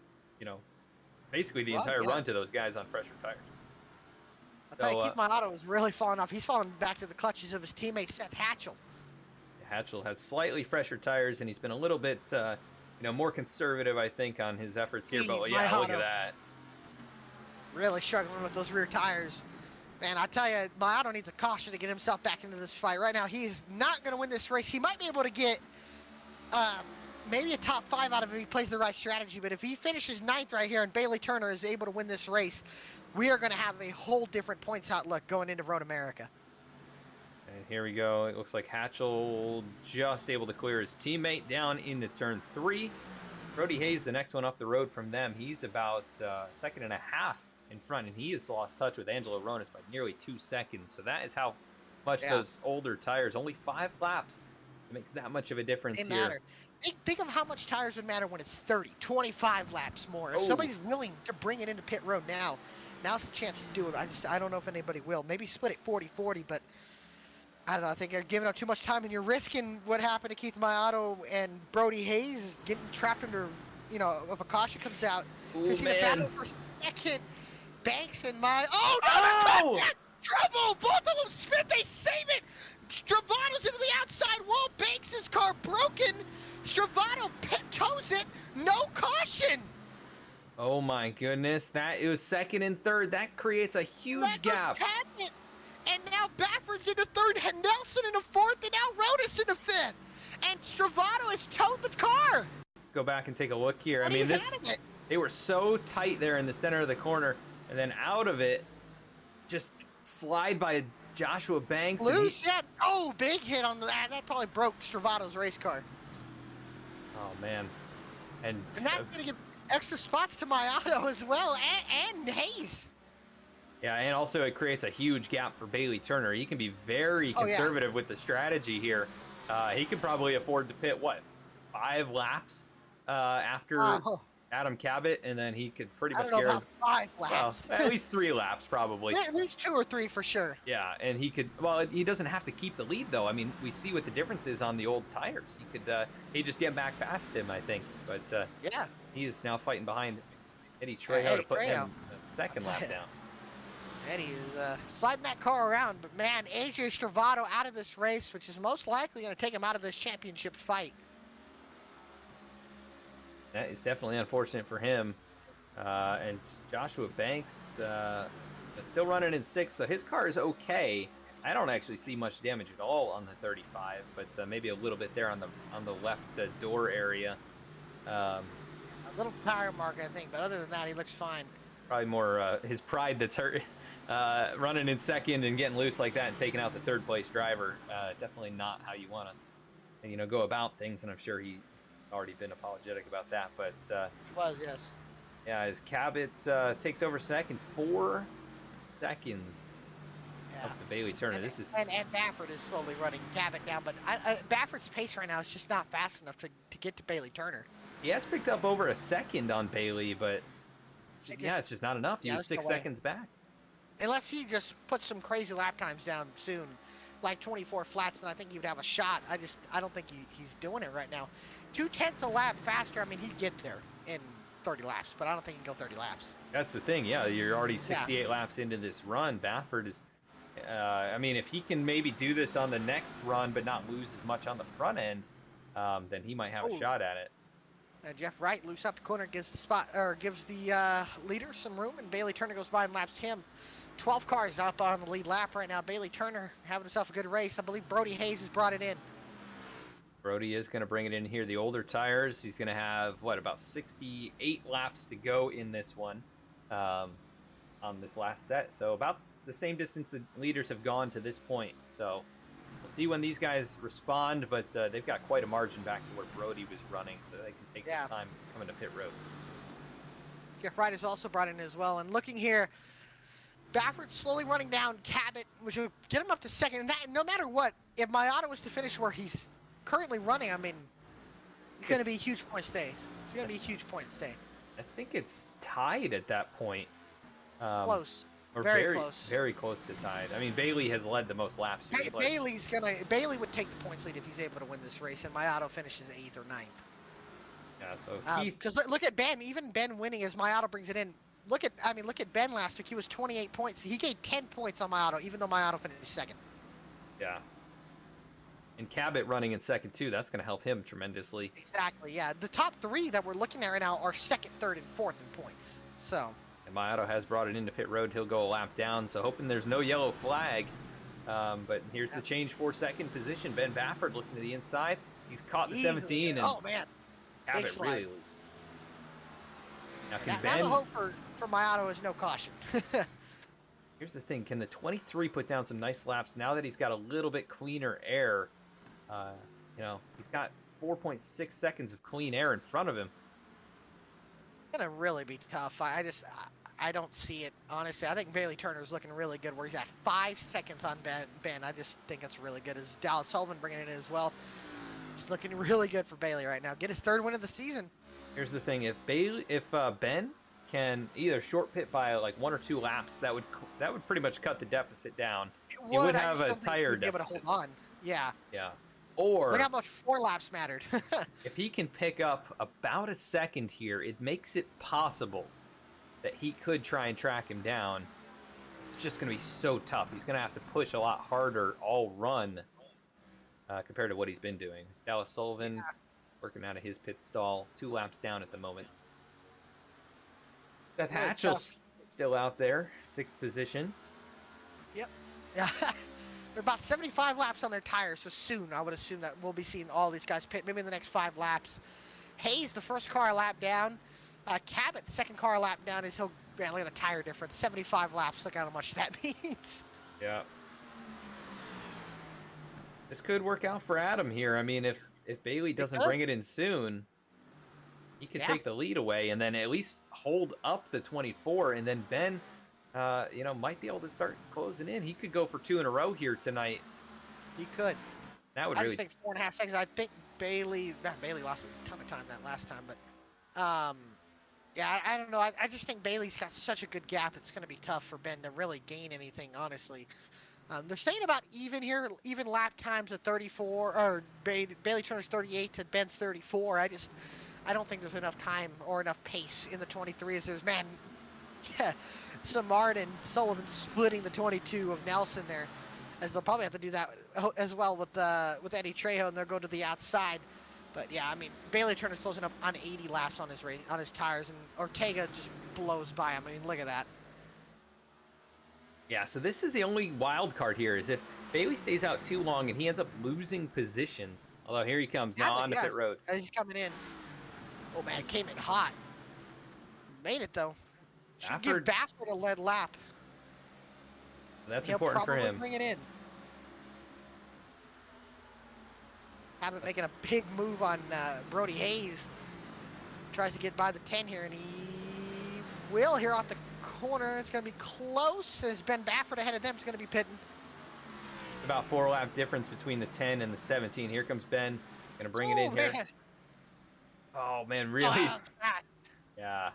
Speaker 1: basically the entire run to those guys on fresher tires.
Speaker 2: I tell you, Keith Maiato is really falling off. He's falling back to the clutches of his teammate Seth Hatchell.
Speaker 1: Hatchell has slightly fresher tires, and he's been a little bit, more conservative, I think, on his efforts here. But yeah, look at that.
Speaker 2: Really struggling with those rear tires. Man, I tell you, Maiato needs a caution to get himself back into this fight. Right now, he's not going to win this race. He might be able to get maybe a top 5 out of it if he plays the right strategy. But if he finishes 9th right here and Bailey Turner is able to win this race, we are going to have a whole different points outlook going into Road America.
Speaker 1: And here we go. It looks like Hatchell just able to clear his teammate down into turn 3. Brody Hayes, the next one up the road from them. He's about a second and a half in front, and he has lost touch with Angelo Ronis by nearly 2 seconds. So that is how much those older tires, only 5 laps, it makes that much of a difference here.
Speaker 2: Matter. Think of how much tires would matter when it's 30, 25 laps more. If somebody's willing to bring it into pit road now's the chance to do it. I don't know if anybody will. Maybe split it 40-40, but I don't know. I think you're giving up too much time, and you're risking what happened to Keith Maiato and Brody Hayes getting trapped under, if a caution comes out.
Speaker 1: Ooh,
Speaker 2: see the battle for second. Banks and trouble! Both of them spin, they save it! Stravato's into the outside wall, Banks' car broken! Stravato tows it, no caution!
Speaker 1: Oh my goodness, it was second and third. That creates a huge gap.
Speaker 2: And now Baffert's in the third, and Nelson in the fourth, and now Ronis in the fifth! And Stravato has towed the car!
Speaker 1: Go back and take a look here.
Speaker 2: And
Speaker 1: they were so tight there in the center of the corner. And then out of it, just slide by Joshua Banks.
Speaker 2: Loose, big hit on that. That probably broke Stravato's race car.
Speaker 1: Oh, man. And
Speaker 2: that's going to give extra spots to Maiato as well, and Hayes.
Speaker 1: Yeah, and also it creates a huge gap for Bailey Turner. He can be very conservative with the strategy here. He could probably afford to pit, 5 laps after Adam Cabot, and then he could pretty much
Speaker 2: guarantee 5 laps.
Speaker 1: Well, at least 3 laps, probably.
Speaker 2: Yeah, at least 2 or 3 for sure.
Speaker 1: Yeah, and he could. Well, he doesn't have to keep the lead though. I mean, we see what the difference is on the old tires. He could. He just get back past him, I think. But he is now fighting behind Eddie Trejo to put him a second lap down.
Speaker 2: Eddie is sliding that car around, but man, AJ Stravado out of this race, which is most likely going to take him out of this championship fight.
Speaker 1: That is definitely unfortunate for him. And Joshua Banks is still running in 6th, so his car is okay. I don't actually see much damage at all on the 35, but maybe a little bit there on the left door area.
Speaker 2: A little tire mark, I think, but other than that, he looks fine.
Speaker 1: Probably more his pride that's hurt. Running in 2nd and getting loose like that and taking out the 3rd place driver. Definitely not how you want to, go about things, and I'm sure he's already been apologetic about that. But
Speaker 2: He was, yes.
Speaker 1: yeah, as Cabot takes over 2nd, 4 seconds up to Bailey Turner.
Speaker 2: And,
Speaker 1: This is
Speaker 2: and Baffert is slowly running Cabot down, but Baffert's pace right now is just not fast enough to get to Bailey Turner.
Speaker 1: he has picked up over a second on Bailey, but it's just not enough. He was 6
Speaker 2: no way.
Speaker 1: seconds back.
Speaker 2: Unless he just puts some crazy lap times down soon, like 24 flats, then I think he would have a shot. I don't think he's doing it right now. 2/10 a lap faster, I mean, he'd get there in 30 laps, but I don't think he can go 30 laps.
Speaker 1: That's the thing. Yeah, you're already 68 laps into this run. Baffert is, I mean, if he can maybe do this on the next run but not lose as much on the front end, then he might have a shot at it.
Speaker 2: Jeff Wright loose out the corner, gives the leader some room, and Bailey Turner goes by and laps him. 12 cars up on the lead lap right now. Bailey Turner having himself a good race. I believe Brody Hayes has brought it in.
Speaker 1: Brody is going to bring it in here. The older tires. He's going to have, about 68 laps to go in this one on this last set. So about the same distance the leaders have gone to this point. So we'll see when these guys respond, but they've got quite a margin back to where Brody was running, so they can take their time coming to pit road.
Speaker 2: Jeff Wright is also brought in as well. And looking here, Baffert's slowly running down Cabot, which will get him up to 2nd. And that, no matter what, if Mayata was to finish where he's currently running, I mean, it's going to be a huge point stay. It's going to be a huge point stay.
Speaker 1: I think it's tied at that point.
Speaker 2: Close.
Speaker 1: Or
Speaker 2: very close.
Speaker 1: Very close to tied. I mean, Bailey has led the most laps here.
Speaker 2: Bailey would take the points lead if he's able to win this race, and Mayata finishes 8th or 9th.
Speaker 1: Yeah, so
Speaker 2: because look at Ben. Even Ben winning as Mayata brings it in. Look at Ben last week. He was 28 points. He gained 10 points on Mayata, even though Mayata finished 2nd.
Speaker 1: Yeah. And Cabot running in 2nd too. That's going to help him tremendously.
Speaker 2: Exactly. Yeah. The top 3 that we're looking at right now are 2nd, 3rd, and 4th in points. So.
Speaker 1: And Mayata has brought it into pit road. He'll go a lap down. So hoping there's no yellow flag. But here's the change for 2nd position. Ben Baffert looking to the inside. He's caught the 17. And
Speaker 2: oh man.
Speaker 1: Cabot really loose. Now,
Speaker 2: now the hope for Mayata is no caution.
Speaker 1: Here's the thing. Can the 23 put down some nice laps now that he's got a little bit cleaner air? He's got 4.6 seconds of clean air in front of him.
Speaker 2: It's going to really be tough. I don't see it, honestly. I think Bailey Turner's looking really good where he's at 5 seconds on Ben. I just think it's really good. As Dallas Sullivan bringing it in as well. It's looking really good for Bailey right now. Get his 3rd win of the season.
Speaker 1: Here's the thing: if Ben can either short pit by like 1 or 2 laps, that would pretty much cut the deficit down.
Speaker 2: He would
Speaker 1: have a tire deficit.
Speaker 2: Be able to hold on. Yeah.
Speaker 1: Yeah. Or
Speaker 2: look how much 4 laps mattered.
Speaker 1: if he can pick up about a second here, it makes it possible that he could try and track him down. It's just going to be so tough. He's going to have to push a lot harder all run compared to what he's been doing. It's Dallas Sullivan working out of his pit stall, 2 laps down at the moment. Seth Hatchell's still out there, 6th position.
Speaker 2: Yep. Yeah. They're about 75 laps on their tires, so soon I would assume that we'll be seeing all these guys pit, maybe in the next 5 laps. Hayes, the first car a lap down. Cabot, the second car a lap down, look at the tire difference. 75 laps, look how much that means.
Speaker 1: Yeah. This could work out for Adam here. I mean, if Bailey doesn't bring it in soon, he could take the lead away and then at least hold up the 24, and then Ben might be able to start closing in. He could go for 2 in a row here tonight.
Speaker 2: He could.
Speaker 1: That would
Speaker 2: I just think 4.5 seconds. I think Bailey lost a ton of time that last time, but I don't know. I just think Bailey's got such a good gap. It's going to be tough for Ben to really gain anything, honestly. They're saying about even here, even lap times at 34, or Bailey Turner's 38 to Ben's 34. I don't think there's enough time or enough pace in the 23 as there's, Yeah, Samard and Sullivan splitting the 22 of Nelson there, as they'll probably have to do that as well with Eddie Trejo, and they'll go to the outside. But yeah, I mean, Bailey Turner's closing up on 80 laps on his tires, and Ortega just blows by him. I mean, look at that.
Speaker 1: Yeah, so this is the only wild card here, is if Bailey stays out too long and he ends up losing positions. Although here he comes now on the pit road.
Speaker 2: He's coming in. Oh man, it came in hot. Made it though. Should give Baffert a lead lap.
Speaker 1: That's important for him.
Speaker 2: He'll probably bring it in. Habit making a big move on Brody Hayes. Tries to get by the 10 here, and he will here off the corner. It's going to be close as Ben Baffert ahead of them is going to be pitting.
Speaker 1: About 4-lap difference between the 10 and the 17. Here comes Ben. Going to bring it in here. Oh, man, really? Yeah.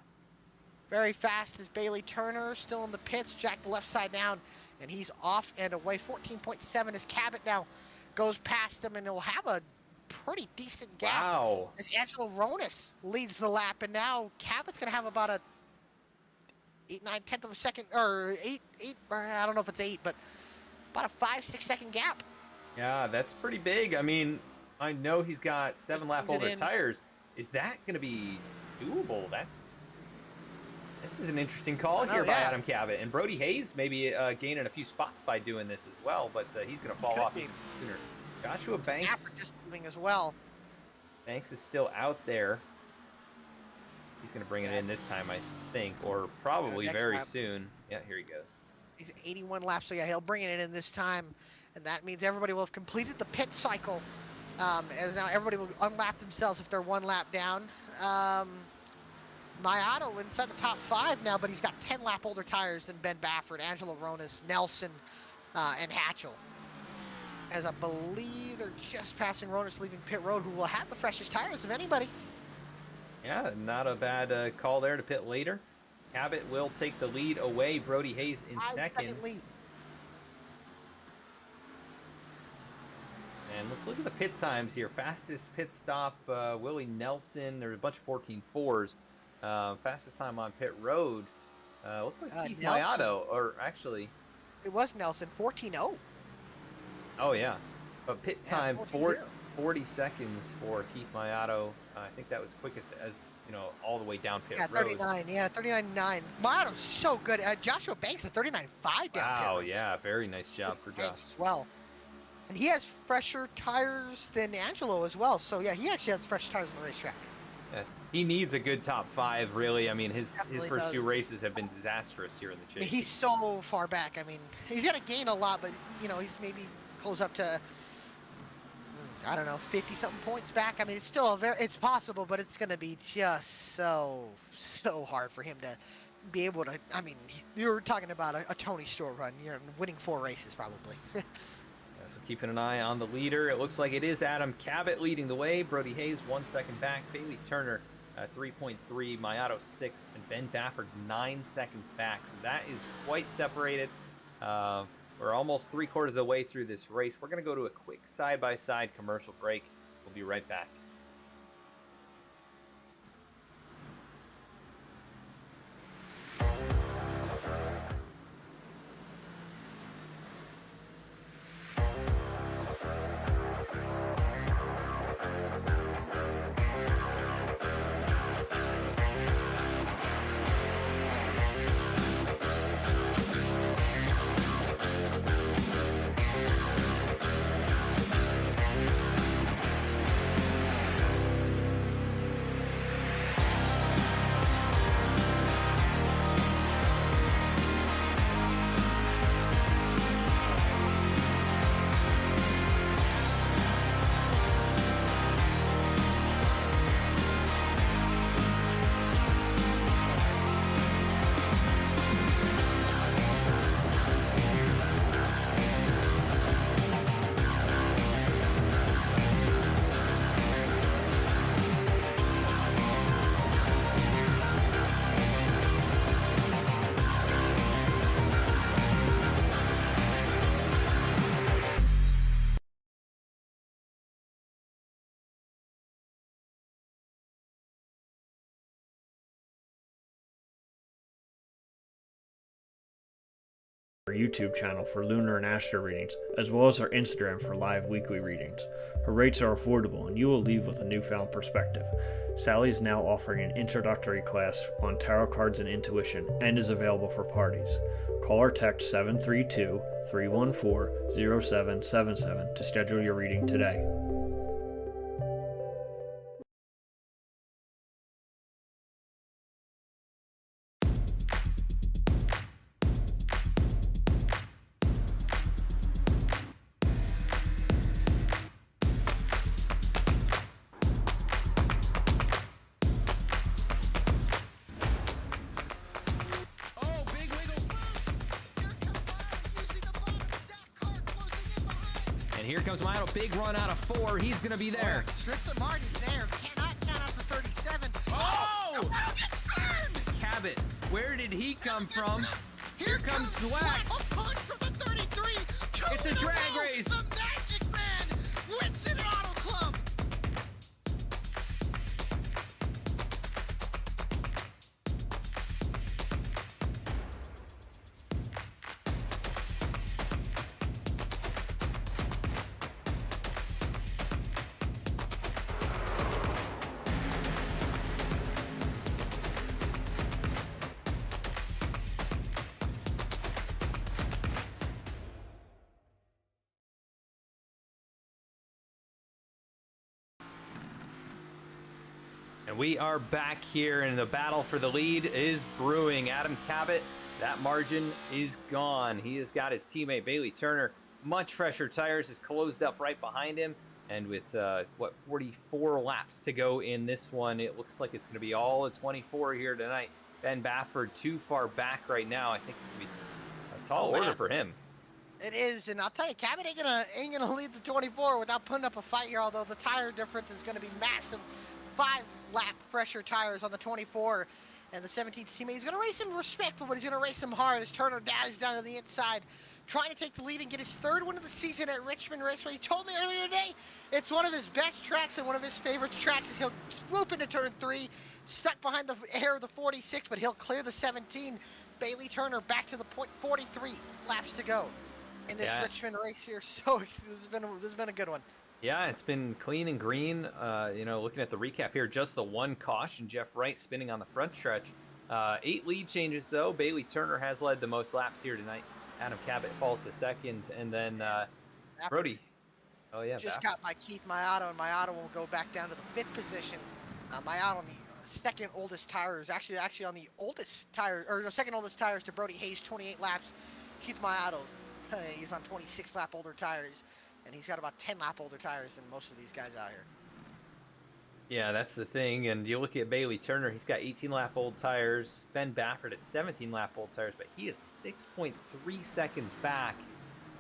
Speaker 2: Very fast as Bailey Turner still in the pits. Jack the left side down, and he's off and away. 14.7 as Cabot now goes past him, and he'll have a pretty decent gap.
Speaker 1: Wow.
Speaker 2: As Angelo Ronis leads the lap, and now Cabot's going to have about a 8/9 of a second, or eight, I don't know if it's 8, but about a 5-6 second gap.
Speaker 1: Yeah, that's pretty big. I mean, I know he's got 7-lap older tires. Is that going to be doable? This is an interesting call here by Adam Cabot. And Brody Hayes maybe gaining a few spots by doing this as well, but he's going to fall off even sooner. Joshua Banks
Speaker 2: just moving as well.
Speaker 1: Banks is still out there. He's going to bring it in this time, I think, or probably very soon. Yeah, here he goes.
Speaker 2: He's 81 laps, so yeah, he'll bring it in this time. And that means everybody will have completed the pit cycle. As now everybody will unlap themselves if they're 1 lap down. Mayato inside the top 5 now, but he's got 10-lap older tires than Ben Baffert, Angelo Ronis, Nelson, and Hatchell. As I believe they're just passing Ronis leaving pit road, who will have the freshest tires of anybody.
Speaker 1: Yeah, not a bad call there to pit later. Cabot will take the lead away. Brody Hayes in second.
Speaker 2: Lead.
Speaker 1: And let's look at the pit times here. Fastest pit stop, Willie Nelson. There's a bunch of 14.4s. Fastest time on pit road. Looked like Keith Mayato, or actually...
Speaker 2: It was Nelson, 14.0.
Speaker 1: Oh, yeah. But pit time, 40 seconds for Keith Mayato. I think that was quickest as, all the way down pit road.
Speaker 2: 39. Yeah, 39.9. Mayato's so good. Joshua Banks at 39.5 down pit road.
Speaker 1: Wow, yeah. Very nice job for Josh.
Speaker 2: As well. And he has fresher tires than Angelo as well. So, yeah, he actually has fresh tires on the racetrack.
Speaker 1: Yeah, he needs a good top 5, really. I mean, his first 2 races have been disastrous here in the chase.
Speaker 2: I mean, he's so far back. I mean, he's going to gain a lot, but, he's maybe close up to, I don't know, 50-something points back. I mean, it's still it's possible, but it's going to be just so hard for him to be able to. I mean, you're talking about a Tony Stewart run. You're winning 4 races probably.
Speaker 1: So keeping an eye on the leader. It looks like it is Adam Cabot leading the way. Brody Hayes 1 second back. Bailey Turner 3.3. Mayato 6. And Ben Baffert 9 seconds back. So that is quite separated. We're almost 3/4 of the way through this race. We're going to go to a quick side-by-side commercial break. We'll be right back.
Speaker 3: our YouTube channel for lunar and astro readings, as well as our Instagram for live weekly readings. Her rates are affordable and you will leave with a newfound perspective. Sally is now offering an introductory class on tarot cards and intuition and is available for parties. Call or text 732-314-0777 to schedule your reading today.
Speaker 1: And here comes Milo, big run out of 4. He's going to be there.
Speaker 2: Tristan Martin's there. Cannot count out the 37.
Speaker 1: Oh! Cabot, where did he come from? Here comes Swag.
Speaker 2: A punch from the 33.
Speaker 1: It's a drag race.
Speaker 2: The Magic Man wins it Auto Club.
Speaker 1: And we are back here, and the battle for the lead is brewing. Adam Cabot, that margin is gone. He has got his teammate Bailey Turner, much fresher tires, is closed up right behind him. And with, 44 laps to go in this one, it looks like it's going to be all at 24 here tonight. Ben Bafford too far back right now. I think it's going to be a tall order for him.
Speaker 2: It is, and I'll tell you, Cabot ain't gonna lead the 24 without putting up a fight here. Although the tire difference is going to be massive. 5-lap fresher tires on the 24, and the 17th teammate. He's going to race him respectful, but he's going to race him hard as Turner dives down to the inside, trying to take the lead and get his 3rd win of the season at Richmond Raceway. He told me earlier today it's one of his best tracks and one of his favorite tracks as he'll swoop into turn 3, stuck behind the air of the 46, but he'll clear the 17. Bailey Turner back to the point, 43 laps to go in this Richmond race here. So this has been a good one.
Speaker 1: Yeah, it's been clean and green. Looking at the recap here, just the one caution, Jeff Wright spinning on the front stretch. 8 lead changes, though. Bailey Turner has led the most laps here tonight. Adam Cabot falls to 2nd, and then Brody. Oh, yeah.
Speaker 2: Just got by Keith Mayato, and Mayato will go back down to the 5th position. Mayato on the 2nd oldest tires, actually on the oldest tire, or the 2nd oldest tires to Brody Hayes, 28 laps. Keith Mayato, he's on 26 lap older tires. And he's got about 10 lap older tires than most of these guys out here.
Speaker 1: Yeah, that's the thing. And you look at Bailey Turner, he's got 18 lap old tires. Ben Bafford has 17 lap old tires, but he is 6.3 seconds back.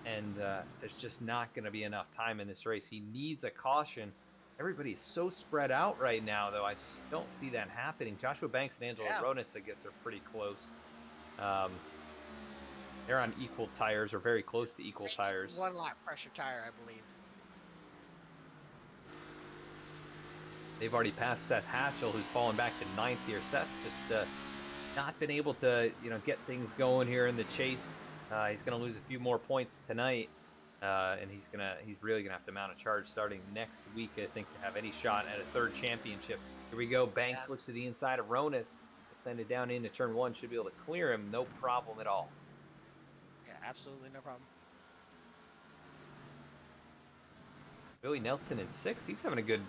Speaker 1: And there's just not going to be enough time in this race. He needs a caution. Everybody's so spread out right now, though. I just don't see that happening. Joshua Banks and Angelo Ronis, I guess, are pretty close. They're on equal tires, or very close to equal tires.
Speaker 2: 1 lap pressure tire, I believe.
Speaker 1: They've already passed Seth Hatchell, who's fallen back to 9th here. Seth just not been able to, get things going here in the chase. He's going to lose a few more points tonight, and he's really gonna have to mount a charge starting next week, I think, to have any shot at a 3rd championship. Here we go. Banks looks to the inside of Ronis, send it down into turn 1. Should be able to clear him, no problem at all.
Speaker 2: Absolutely no problem.
Speaker 1: Billy Nelson in 6th. He's having a good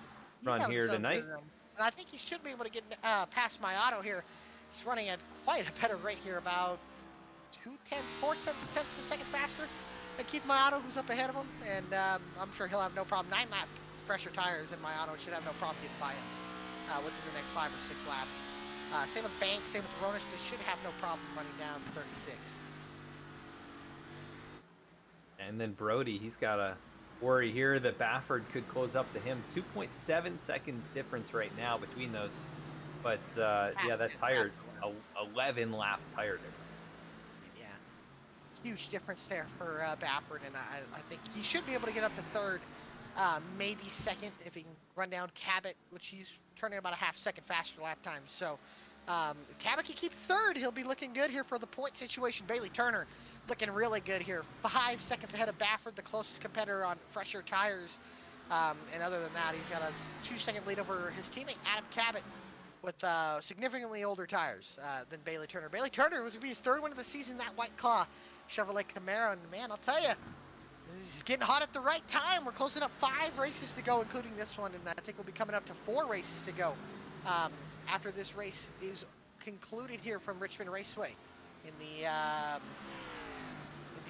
Speaker 1: run here tonight.
Speaker 2: And I think he should be able to get past Mayato here. He's running at quite a better rate here, about 4/7 of a second faster than Keith Mayato, who's up ahead of him. And I'm sure he'll have no problem. 9 lap fresher tires, and Mayato should have no problem getting by him within the next 5 or 6 laps. Same with Banks, same with Ronis. They should have no problem running down to 36.
Speaker 1: And then Brody, he's got a worry here that Bafford could close up to him. 2.7 seconds difference right now between those. But, that tire, 11 lap tire difference.
Speaker 2: Yeah. Huge difference there for Bafford, and I think he should be able to get up to 3rd, maybe 2nd if he can run down Cabot, which he's turning about a half second faster lap time. So Kabaki keep third. He'll be looking good here for the point situation. Bailey Turner looking really good here. 5 seconds ahead of Baffert, the closest competitor on fresher tires. And other than that, he's got a 2-second lead over his teammate Adam Cabot with significantly older tires than Bailey Turner. Bailey Turner was going to be his third win of the season, that White Claw Chevrolet Camaro. And man, I'll tell you, he's getting hot at the right time. We're closing up 5 races to go, including this one, and I think we'll be coming up to 4 races to go after this race is concluded here from Richmond Raceway in the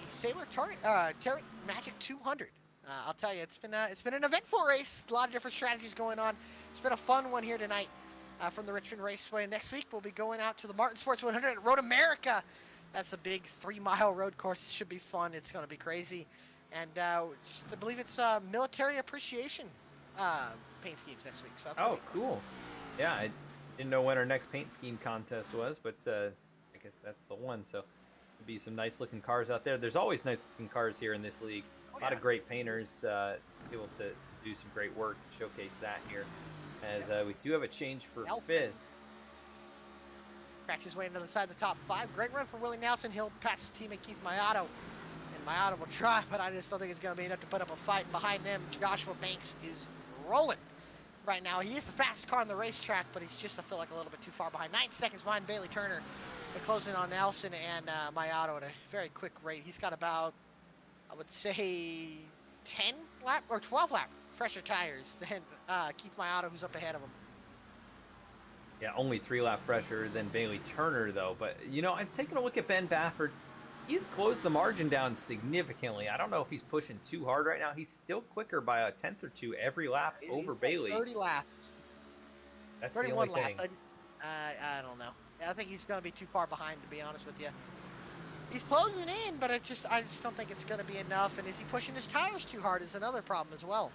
Speaker 2: Sailor Tarrant Magic 200. I'll tell you, it's been an eventful race. A lot of different strategies going on. It's been a fun one here tonight from the Richmond Raceway. Next week we'll be going out to the Martin Sports 100 at Road America. That's a big 3-mile road course. It should be fun. It's going to be crazy. And I believe it's military appreciation paint schemes next week. So that's
Speaker 1: cool. Yeah, I didn't know when our next paint scheme contest was, but I guess that's the one. So there'll be some nice looking cars out there. There's always nice looking cars here in this league. A lot of great painters able to do some great work and showcase that here. As we do have a change for 5th.
Speaker 2: Cracks his way into the side of the top 5. Great run for Willie Nelson. He'll pass his teammate Keith Mayato. And Mayato will try, but I just don't think it's going to be enough to put up a fight. Behind them, Joshua Banks is rolling right now. He is the fastest car on the racetrack, but he's just, I feel like, a little bit too far behind. 9 seconds behind Bailey Turner. They're closing on Nelson and Mayato at a very quick rate. He's got about, I would say, 10 lap or 12 lap fresher tires than Keith Mayato, who's up ahead of him.
Speaker 1: Yeah, only 3 lap fresher than Bailey Turner, though. But, you know, I'm taking a look at Ben Baffert. He's closed the margin down significantly. I don't know if he's pushing too hard right now. He's still quicker by a 10th or 2 every lap over Bailey.
Speaker 2: 30 laps.
Speaker 1: That's 31 the only thing.
Speaker 2: I don't know. I think he's going to be too far behind, to be honest with you. He's closing in, but I just don't think it's going to be enough. And is he pushing his tires too hard is another problem as well.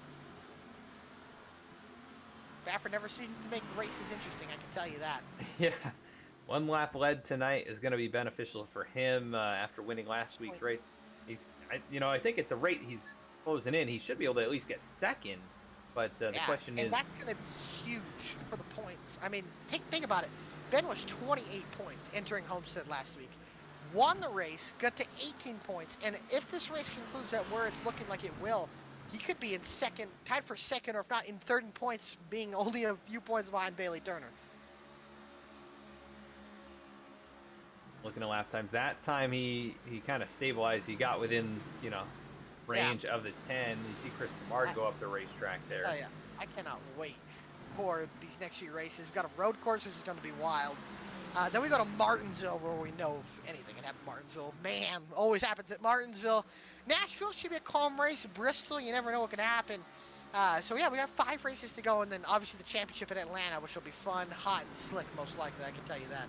Speaker 2: Baffert never seemed to make races interesting, I can tell you that.
Speaker 1: Yeah. 1 lap led tonight is going to be beneficial for him after winning last week's race. I think at the rate he's closing in, he should be able to at least get second. But the question is,
Speaker 2: that's going to be huge for the points. I mean, think about it. Ben was 28 points entering Homestead last week. Won the race, got to 18 points, and if this race concludes at where it's looking like it will, he could be in second, tied for second, or if not in third in points, being only a few points behind Bailey Turner.
Speaker 1: Looking at lap times, that time he kind of stabilized. He got within, range of the 10. You see Chris Samard go up the racetrack there.
Speaker 2: I tell you, I cannot wait for these next few races. We've got a road course, which is going to be wild. Then we go to Martinsville, where we know anything can happen at Martinsville. Man, always happens at Martinsville. Nashville should be a calm race. Bristol, you never know what can happen. So yeah, we got 5 races to go, and then obviously the championship in Atlanta, which will be fun, hot, and slick, most likely. I can tell you that.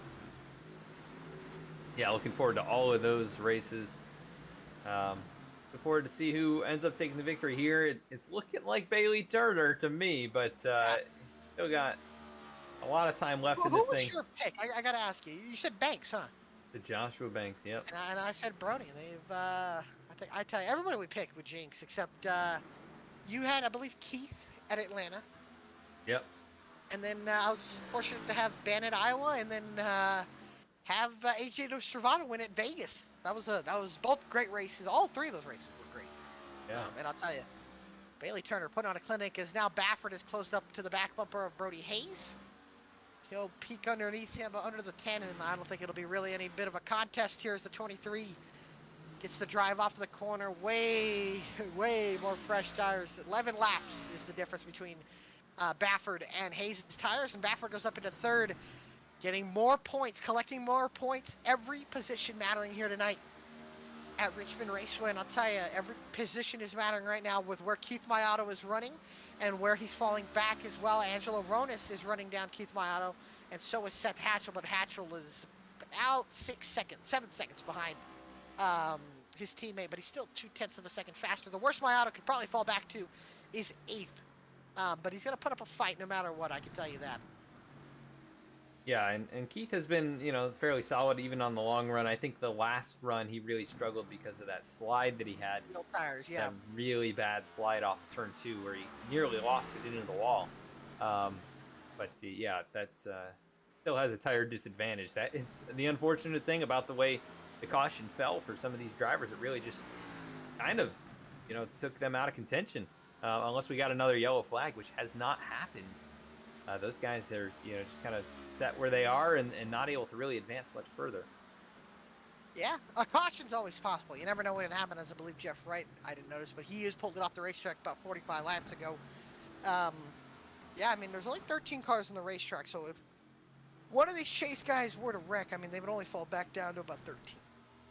Speaker 1: Yeah, looking forward to all of those races. Looking forward to see who ends up taking the victory here. It's looking like Bailey Turner to me, but still got a lot of time left in this thing.
Speaker 2: Who was your pick? I got to ask you. You said Banks, huh?
Speaker 1: The Joshua Banks, yep.
Speaker 2: And I said Brody. They've, I tell you, everybody we picked with Jinx, except you had, I believe, Keith at Atlanta.
Speaker 1: Yep.
Speaker 2: And then I was fortunate to have Ben at Iowa, and then have AJ Stravado win at Vegas. That was both great races. All 3 of those races were great.
Speaker 1: Yeah.
Speaker 2: And I'll tell you, Bailey Turner putting on a clinic as now Baffert is closed up to the back bumper of Brody Hayes. He'll peek underneath him, under the 10, and I don't think it'll be really any bit of a contest here as the 23 gets the drive off the corner. Way more fresh tires. 11 laps is the difference between Baffert and Hayes' tires, and Baffert goes up into 3rd, getting more points, collecting more points. Every position mattering here tonight at Richmond Raceway, and I'll tell you, every position is mattering right now with where Keith Mayato is running and where he's falling back as well. Angelo Ronis is running down Keith Mayato, and so is Seth Hatchell, but Hatchell is about 7 seconds behind his teammate, but he's still 0.2 of a second faster. The worst Mayato could probably fall back to is 8th, but he's going to put up a fight no matter what, I can tell you that.
Speaker 1: Yeah, and Keith has been, fairly solid even on the long run. I think the last run he really struggled because of that slide that he had.
Speaker 2: No tires, yeah.
Speaker 1: That really bad slide off turn 2 where he nearly lost it into the wall. But yeah, that still has a tire disadvantage. That is the unfortunate thing about the way the caution fell for some of these drivers. It really just kind of, took them out of contention. Unless we got another yellow flag, which has not happened. Those guys are, just kind of set where they are and not able to really advance much further.
Speaker 2: Yeah, a caution's always possible. You never know when it happened, as I believe Jeff Wright, I didn't notice, but he has pulled it off the racetrack about 45 laps ago. Yeah, I mean, there's only 13 cars on the racetrack, so if one of these chase guys were to wreck, I mean, they would only fall back down to about 13.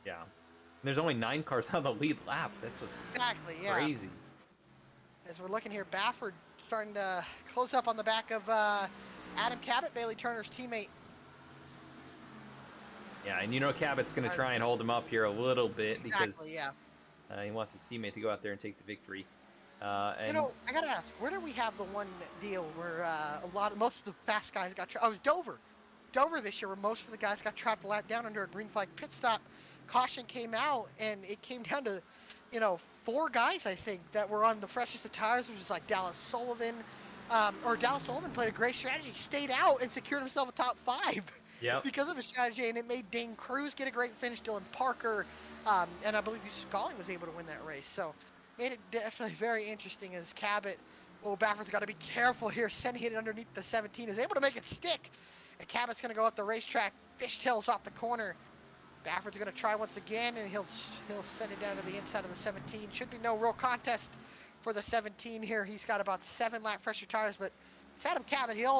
Speaker 1: Yeah. And there's only 9 cars on the lead lap. That's what's crazy.
Speaker 2: As we're looking here, Baffert starting to close up on the back of Adam Cabot, Bailey Turner's teammate.
Speaker 1: Yeah, and Cabot's going to try and hold him up here a little bit because he wants his teammate to go out there and take the victory. And
Speaker 2: I gotta ask, where do we have the one deal where most of the fast guys got trapped? Oh, it was Dover this year, where most of the guys got trapped a lap down under a green flag pit stop. Caution came out, and it came down to, 4 guys, I think, that were on the freshest of tires, which was like Dallas Sullivan. Dallas Sullivan played a great strategy, stayed out, and secured himself a top 5 because of his strategy, and it made Dane Cruz get a great finish, Dylan Parker, and I believe Scully was able to win that race. So made it definitely very interesting as Cabot, Baffert's got to be careful here, sending it underneath the 17, is able to make it stick, and Cabot's going to go up the racetrack, fishtails off the corner. Baffert's going to try once again, and he'll send it down to the inside of the 17. Should be no real contest for the 17 here. He's got about 7 lap fresher tires, but it's Adam Cabot. He'll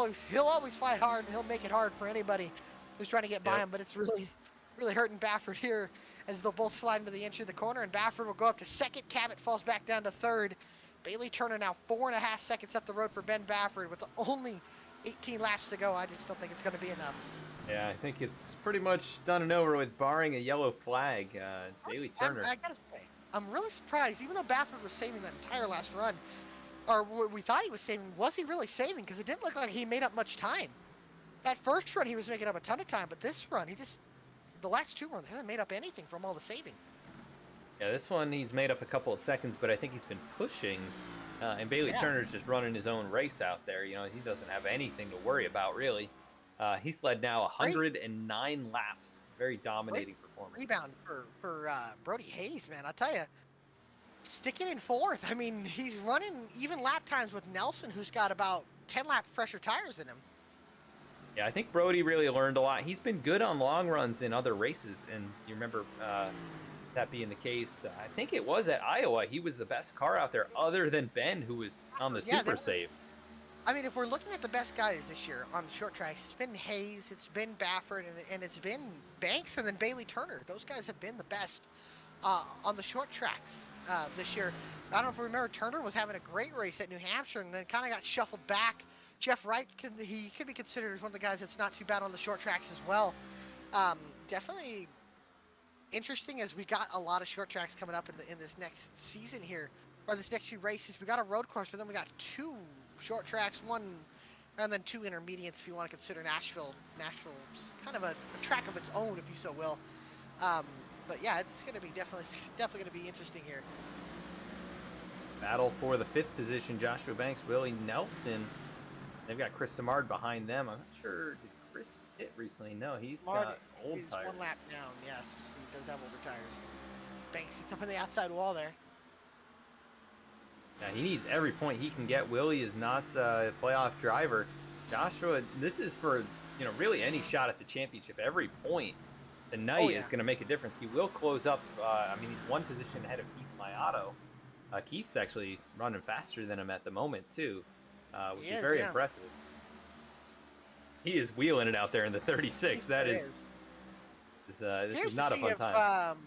Speaker 2: always fight hard, and he'll make it hard for anybody who's trying to get by him. But it's really hurting Baffert here as they'll both slide into the entry of the corner, and Baffert will go up to second. Cabot falls back down to third. Bailey Turner now 4.5 seconds up the road for Ben Baffert with only 18 laps to go. I just don't think it's going to be enough.
Speaker 1: Yeah, I think it's pretty much done and over with, barring a yellow flag. Bailey Turner.
Speaker 2: I gotta say, I'm really surprised, even though Baffert was saving that entire last run, or we thought he was saving, was he really saving? Because it didn't look like he made up much time. That first run, he was making up a ton of time, but this run, the last 2 runs, hasn't made up anything from all the saving.
Speaker 1: Yeah, this one, he's made up a couple of seconds, but I think he's been pushing, and Bailey Turner's just running his own race out there. He doesn't have anything to worry about, really. He's led now 109 laps. Very dominating performance.
Speaker 2: Rebound for Brody Hayes, man. I'll tell you, sticking in 4th. I mean, he's running even lap times with Nelson, who's got about 10 lap fresher tires in him.
Speaker 1: Yeah, I think Brody really learned a lot. He's been good on long runs in other races, and you remember that being the case. I think it was at Iowa. He was the best car out there, other than Ben, who was on the super save.
Speaker 2: I mean, if we're looking at the best guys this year on short tracks, it's been Hayes, it's been Baffert, and it's been Banks, and then Bailey Turner. Those guys have been the best on the short tracks this year. I don't know if you remember, Turner was having a great race at New Hampshire, and then kind of got shuffled back. Jeff Wright, he could be considered as one of the guys that's not too bad on the short tracks as well. Definitely interesting, as we got a lot of short tracks coming up in this next season here, or this next few races. We got a road course, but then we got 2 short tracks, 1, and then 2 intermediates, if you want to consider Nashville. Nashville's kind of a track of its own, if you so will. But yeah, it's going to be definitely going to be interesting here.
Speaker 1: Battle for the 5th position, Joshua Banks, Willie Nelson. They've got Chris Samard behind them. I'm not sure, did Chris hit recently? No, he's got old tires.
Speaker 2: 1 lap down, yes. He does have older tires. Banks gets up on the outside wall there.
Speaker 1: Yeah, he needs every point he can get. Willie is not a playoff driver. Joshua, this is for, really any shot at the championship. Every point tonight is going to make a difference. He will close up. He's 1 position ahead of Keith Mayato. Keith's actually running faster than him at the moment, too, which is very impressive. He is wheeling it out there in the 36. This is not a fun time.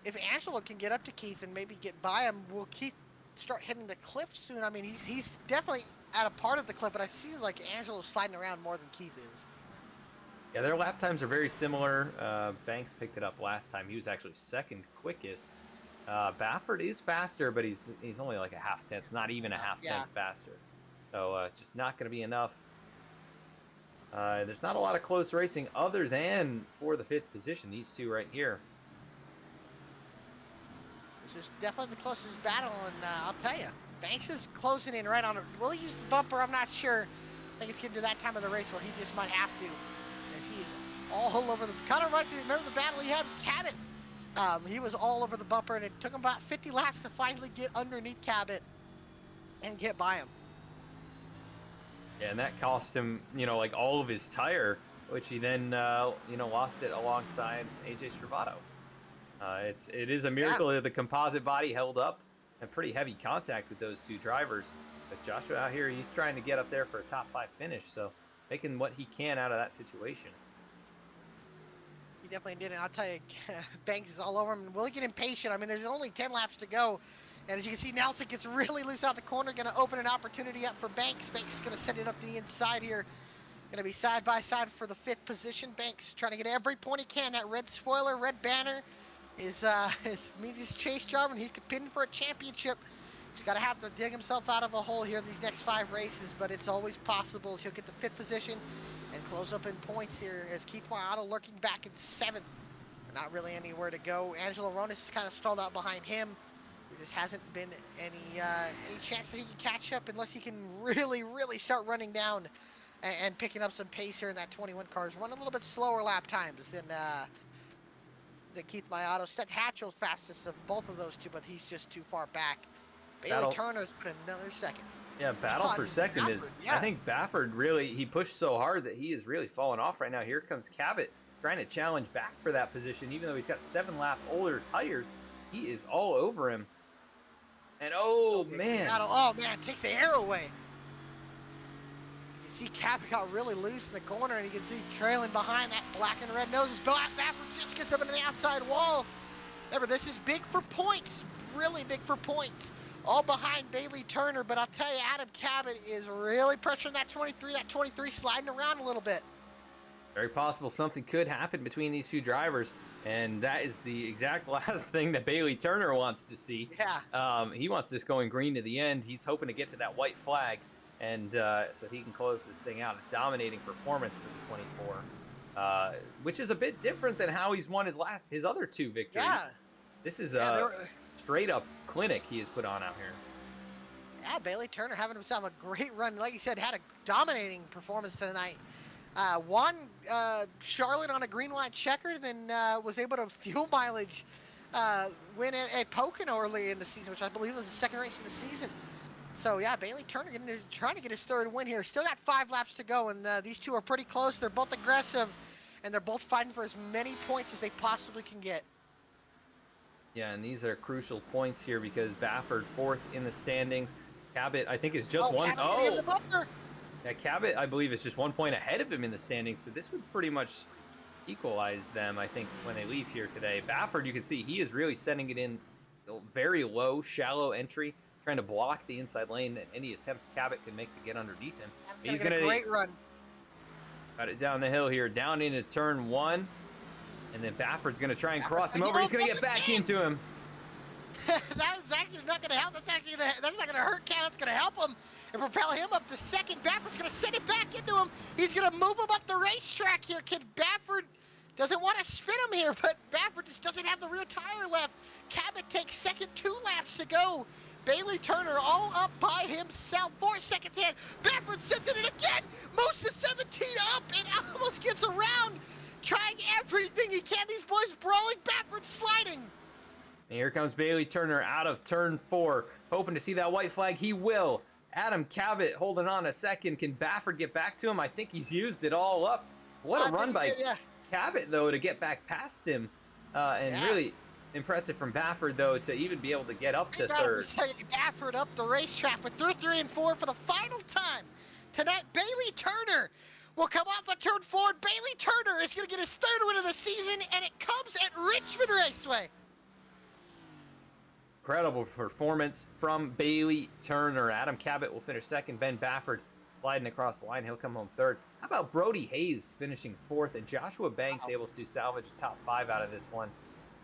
Speaker 2: If Angelo can get up to Keith and maybe get by him, will Keith start hitting the cliff soon? I mean, he's definitely at a part of the cliff, but I see like Angelo's sliding around more than Keith is.
Speaker 1: Yeah, their lap times are very similar. Banks picked it up last time. He was actually 2nd quickest. Baffert is faster, but he's only like a 1/2 tenth, not even a 1/2 tenth faster. So it's just not going to be enough. There's not a lot of close racing other than for the 5th position. These 2 right here.
Speaker 2: This is definitely the closest battle, and I'll tell you, Banks is closing in right on it. Will he use the bumper? I'm not sure. I think it's getting to that time of the race where he just might have to, as he is all over the. Kind of reminds me. Remember the battle he had with Cabot? He was all over the bumper, and it took him about 50 laps to finally get underneath Cabot and get by him.
Speaker 1: Yeah, and that cost him, like all of his tire, which he then, lost it alongside AJ Stravato. It is a miracle that the composite body held up and pretty heavy contact with those two drivers. But Joshua out here, he's trying to get up there for a top 5 finish, so making what he can out of that situation.
Speaker 2: He definitely did, and I'll tell you, Banks is all over him. Will he get impatient? I mean, there's only 10 laps to go. And as you can see, Nelson gets really loose out the corner, going to open an opportunity up for Banks. Banks is going to send it up the inside here. Going to be side by side for the 5th position. Banks trying to get every point he can. That red spoiler, red banner means he's a chase driver, and he's competing for a championship. He's got to have to dig himself out of a hole here in these next 5 races, but it's always possible. He'll get the 5th position and close up in points here as Keith Mariotto lurking back in 7th. Not really anywhere to go. Angelo Ronis is kind of stalled out behind him. There just hasn't been any chance that he can catch up unless he can really start running down and picking up some pace here in that 21 cars. Run a little bit slower lap times than Keith Mariotto. Seth Hatchell's fastest of both of those two, but he's just too far back. Bailey Turner's put another second.
Speaker 1: Yeah, battle for second is, I think Baffert really, he pushed so hard that he is really falling off right now. Here comes Cabot trying to challenge back for that position, even though he's got 7-lap older tires. He is all over him. And man,
Speaker 2: takes the air away. You can see Cabot got really loose in the corner, and you can see trailing behind that black and red noses. Baffert just gets up into the outside wall. Remember, this is big for points, really big for points. All behind Bailey Turner, but I'll tell you, Adam Cabot is really pressuring that 23. That 23 sliding around a little bit.
Speaker 1: Very possible something could happen between these two drivers, and that is the exact last thing that Bailey Turner wants to see.
Speaker 2: Yeah.
Speaker 1: He wants this going green to the end. He's hoping to get to that white flag, and so he can close this thing out. A dominating performance for the 24, which is a bit different than how he's won his other 2 victories.
Speaker 2: Yeah.
Speaker 1: This is a straight up clinic he has put on out here.
Speaker 2: Yeah, Bailey Turner having himself a great run. Like you said, had a dominating performance tonight. Won Charlotte on a green-white checker, then was able to fuel mileage win at Pocono early in the season, which I believe was the 2nd race of the season. So yeah, Bailey Turner trying to get his 3rd win here. Still got 5 laps to go, and these two are pretty close. They're both aggressive, and they're both fighting for as many points as they possibly can get.
Speaker 1: Yeah, and these are crucial points here because Baffert 4th in the standings. Cabot, I think, is just one. Yeah, Cabot, I believe, is just 1 point ahead of him in the standings. So this would pretty much equalize them, I think, when they leave here today. Baffert, you can see, he is really setting it in very low, shallow entry, trying to block the inside lane that any attempt Cabot can make to get underneath him.
Speaker 2: He's going to great run.
Speaker 1: Got it down the hill here, down into turn 1. And then Baffert's going to try and cross him over. He's going to get back into him.
Speaker 2: That is actually not going to help. That's not going to hurt Cal. It's going to help him and propel him up to 2nd. Baffert's going to send it back into him. He's going to move him up the racetrack here. Kid Baffert doesn't want to spin him here, but Baffert just doesn't have the rear tire left. Cabot takes 2nd, 2 laps to go. Bailey Turner all up by himself. 4 seconds in. Baffert sends it in again. Moves to 17 up and almost gets around. Trying everything he can. These boys brawling. Baffert sliding.
Speaker 1: And here comes Bailey Turner out of turn 4. Hoping to see that white flag. He will. Adam Cabot holding on a 2nd. Can Baffert get back to him? I think he's used it all up. What a run by Cabot, though, to get back past him. Really impressive from Baffert, though, to even be able to get up to 3rd.
Speaker 2: Baffert up the racetrack, but through 3 and 4 for the final time. Tonight, Bailey Turner will come off of turn 4. Bailey Turner is going to get his 3rd win of the season, and it comes at Richmond Raceway.
Speaker 1: Incredible performance from Bailey Turner. Adam Cabot will finish 2nd. Ben Baffert sliding across the line. He'll come home 3rd. How about Brody Hayes finishing 4th, and Joshua Banks able to salvage a top 5 out of this one.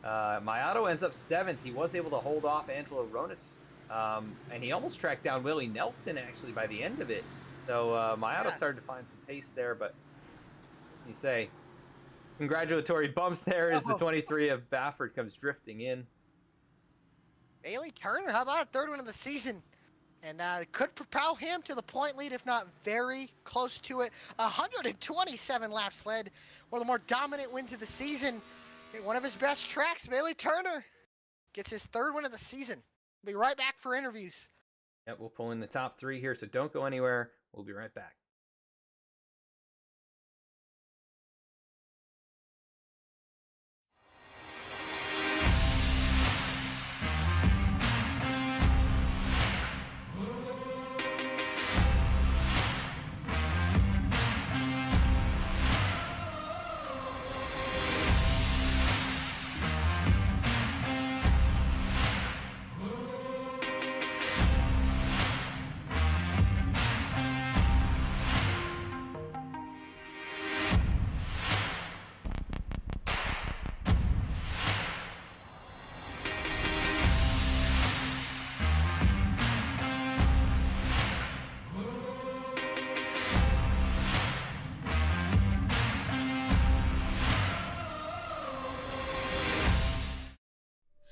Speaker 1: Mariotto ends up 7th. He was able to hold off Angelo Ronis, and he almost tracked down Willie Nelson, actually, by the end of it. So Mariotto started to find some pace there, but you say congratulatory bumps there as the 23 of Baffert comes drifting in.
Speaker 2: Bailey Turner, how about a 3rd win of the season? And could propel him to the point lead, if not very close to it. 127 laps led, one of the more dominant wins of the season. One of his best tracks, Bailey Turner gets his 3rd win of the season. Be right back for interviews.
Speaker 1: Yep, we'll pull in the top 3 here, so don't go anywhere. We'll be right back.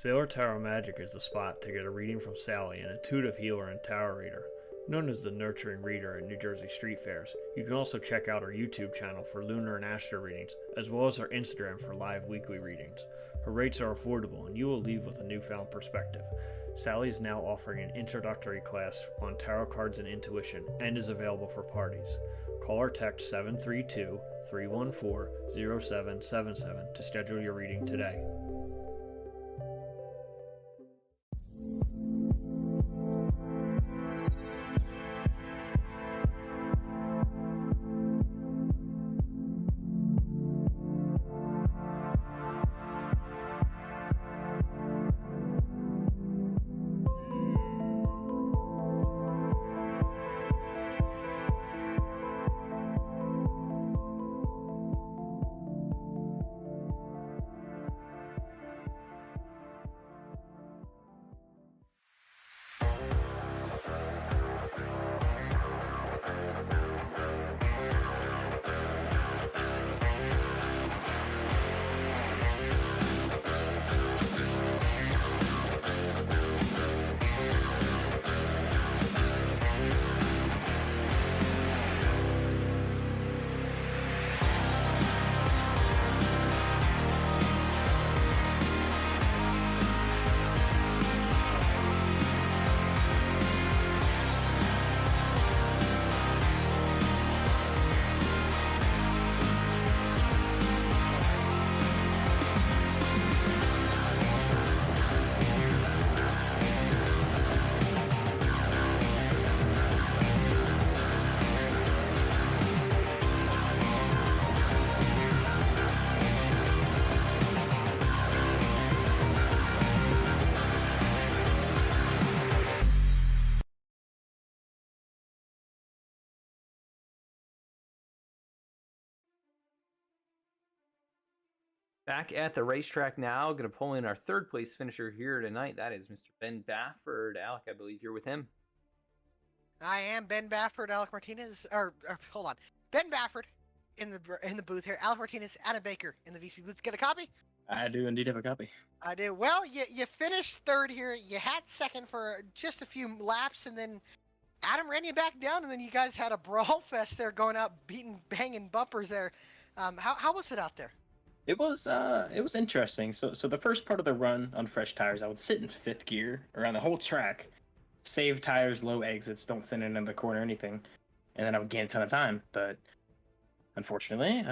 Speaker 3: Sailor Tarot Magic is the spot to get a reading from Sally, an intuitive healer and tarot reader. Known as the nurturing reader at New Jersey street fairs, you can also check out our YouTube channel for lunar and astro readings, as well as our Instagram for live weekly readings. Her rates are affordable, and you will leave with a newfound perspective. Sally is now offering an introductory class on tarot cards and intuition, and is available for parties. Call or text 732-314-0777 to schedule your reading today.
Speaker 1: Back at the racetrack now, going to pull in our 3rd place finisher here tonight. That is Mr. Ben Bafford. Alec, I believe you're with him.
Speaker 2: I am Ben Bafford, Alec Martinez, or hold on, Ben Bafford in the booth here. Alec Martinez, Adam Baker in the VSPEED booth. Get a copy?
Speaker 4: I do indeed have a copy.
Speaker 2: I do. Well, you finished 3rd here. You had 2nd for just a few laps, and then Adam ran you back down, and then you guys had a brawl fest there, going out, banging bumpers there. How was it out there?
Speaker 4: It was interesting. So the first part of the run on fresh tires, I would sit in 5th gear around the whole track, save tires, low exits, don't send it in the corner or anything, and then I would gain a ton of time. But unfortunately,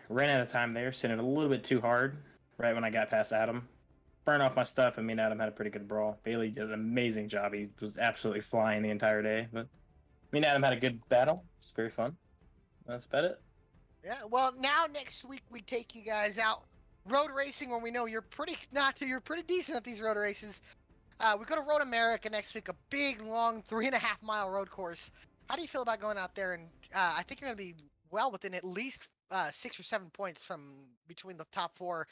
Speaker 4: ran out of time there, sent it a little bit too hard right when I got past Adam. Burned off my stuff, and me and Adam had a pretty good brawl. Bailey did an amazing job. He was absolutely flying the entire day, but me and Adam had a good battle. It's very fun. That's about it.
Speaker 2: Yeah, well, now next week we take you guys out road racing, where we know you're pretty decent at these road races. We go to Road America next week, a big, long 3.5-mile road course. How do you feel about going out there? And I think you're going to be well within at least 6 or 7 points from between the top 4.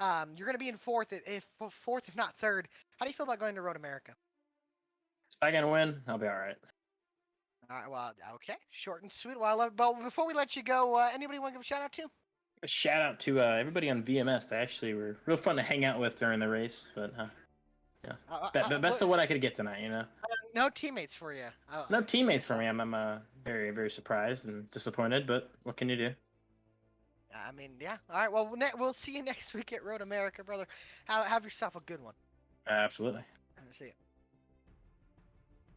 Speaker 2: You're going to be in 4th, if not 3rd. How do you feel about going to Road America?
Speaker 4: If I can win, I'll be all right.
Speaker 2: All right, well, okay, short and sweet. Well, I love it. But before we let you go, anybody want to give a shout out to?
Speaker 4: A shout out to everybody on VMS. They actually were real fun to hang out with during the race. But yeah, best of what I could get tonight, you know.
Speaker 2: No teammates for you.
Speaker 4: No teammates for me. I'm very, very surprised and disappointed, but what can you do?
Speaker 2: I mean, yeah. All right. Well, we'll see you next week at Road America, brother. Have yourself a good one.
Speaker 4: Absolutely.
Speaker 2: See you.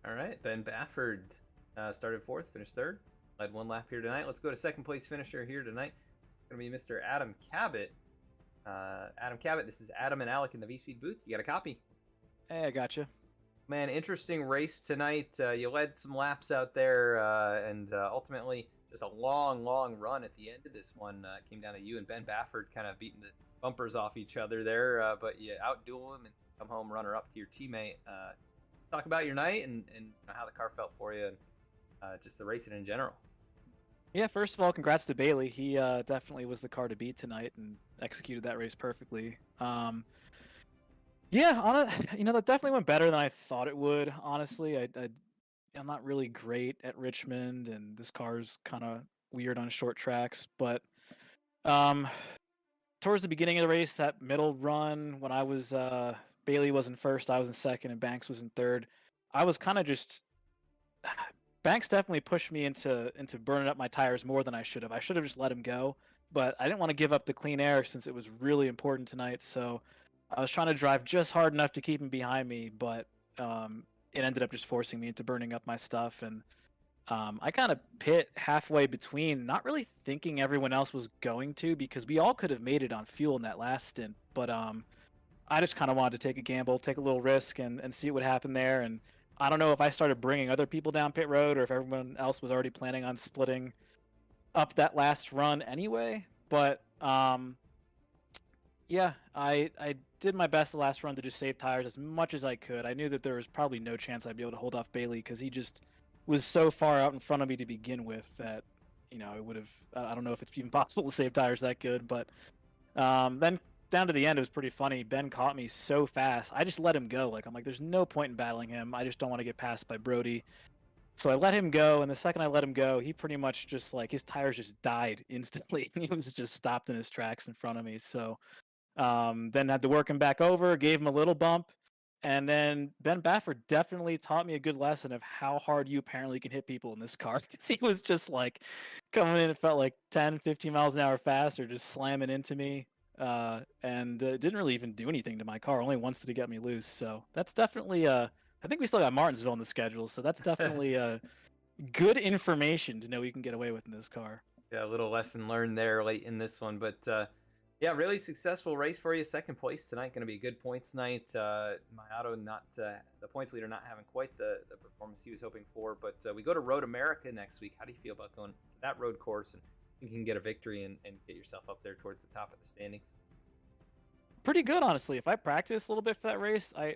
Speaker 1: All right, Ben Bafford started fourth, finished third, led one lap here tonight. Let's go to second place finisher here tonight. It's going to be Mr. Adam Cabot. Adam Cabot, this is Adam and Alec in the VSPEED booth. You got a copy?
Speaker 5: Hey, I got you.
Speaker 1: Man, interesting race tonight. You led some laps out there, and ultimately just a long run at the end of this one. Came down to you and Ben Bafford kind of beating the bumpers off each other there, but you outduel him and come home runner-up to your teammate. Talk about your night and how the car felt for you and just the racing in general.
Speaker 5: Yeah, first of all, congrats to Bailey. He definitely was the car to beat tonight and executed that race perfectly. Yeah, that definitely went better than I thought it would. Honestly, I'm not really great at Richmond, and this car's kind of weird on short tracks. But towards the beginning of the race, that middle run when I was Bailey was in first, I was in second, and Banks was in third. I was kind of just Banks definitely pushed me into burning up my tires more than I should have. I should have just let him go, but I didn't want to give up the clean air since it was really important tonight. So I was trying to drive just hard enough to keep him behind me, but it ended up just forcing me into burning up my stuff. And I kind of pit halfway between, not really thinking everyone else was going to, because we all could have made it on fuel in that last stint. But I just kind of wanted to take a gamble, take a little risk, and see what would happen there. And I don't know if I started bringing other people down pit road or if everyone else was already planning on splitting up that last run anyway. But yeah, I did my best the last run to just save tires as much as I could. I knew that there was probably no chance I'd be able to hold off Bailey because he just was so far out in front of me to begin with that, it would have, I don't know if it's even possible to save tires that good. But then down to the end, it was pretty funny. Ben caught me so fast. I just let him go. I'm like, there's no point in battling him. I just don't want to get passed by Brody. So I let him go, and the second I let him go, he pretty much just his tires just died instantly. He was just stopped in his tracks in front of me. So then had to work him back over, gave him a little bump, and then Ben Bafford definitely taught me a good lesson of how hard you apparently can hit people in this car. Because he was just coming in, it felt like 10, 15 miles an hour faster, just slamming into me. And didn't really even do anything to my car, only once to get me loose. So that's definitely I think we still got Martinsville on the schedule, so that's definitely good information to know you can get away with in this car.
Speaker 1: Yeah, a little lesson learned there late in this one, but yeah, really successful race for you. Second place tonight, going to be a good points night. Mayato, not the points leader, not having quite the performance he was hoping for, but we go to Road America next week. How do you feel about going to that road course and you can get a victory and get yourself up there towards the top of the standings?
Speaker 5: Pretty good, honestly. If I practice a little bit for that race, I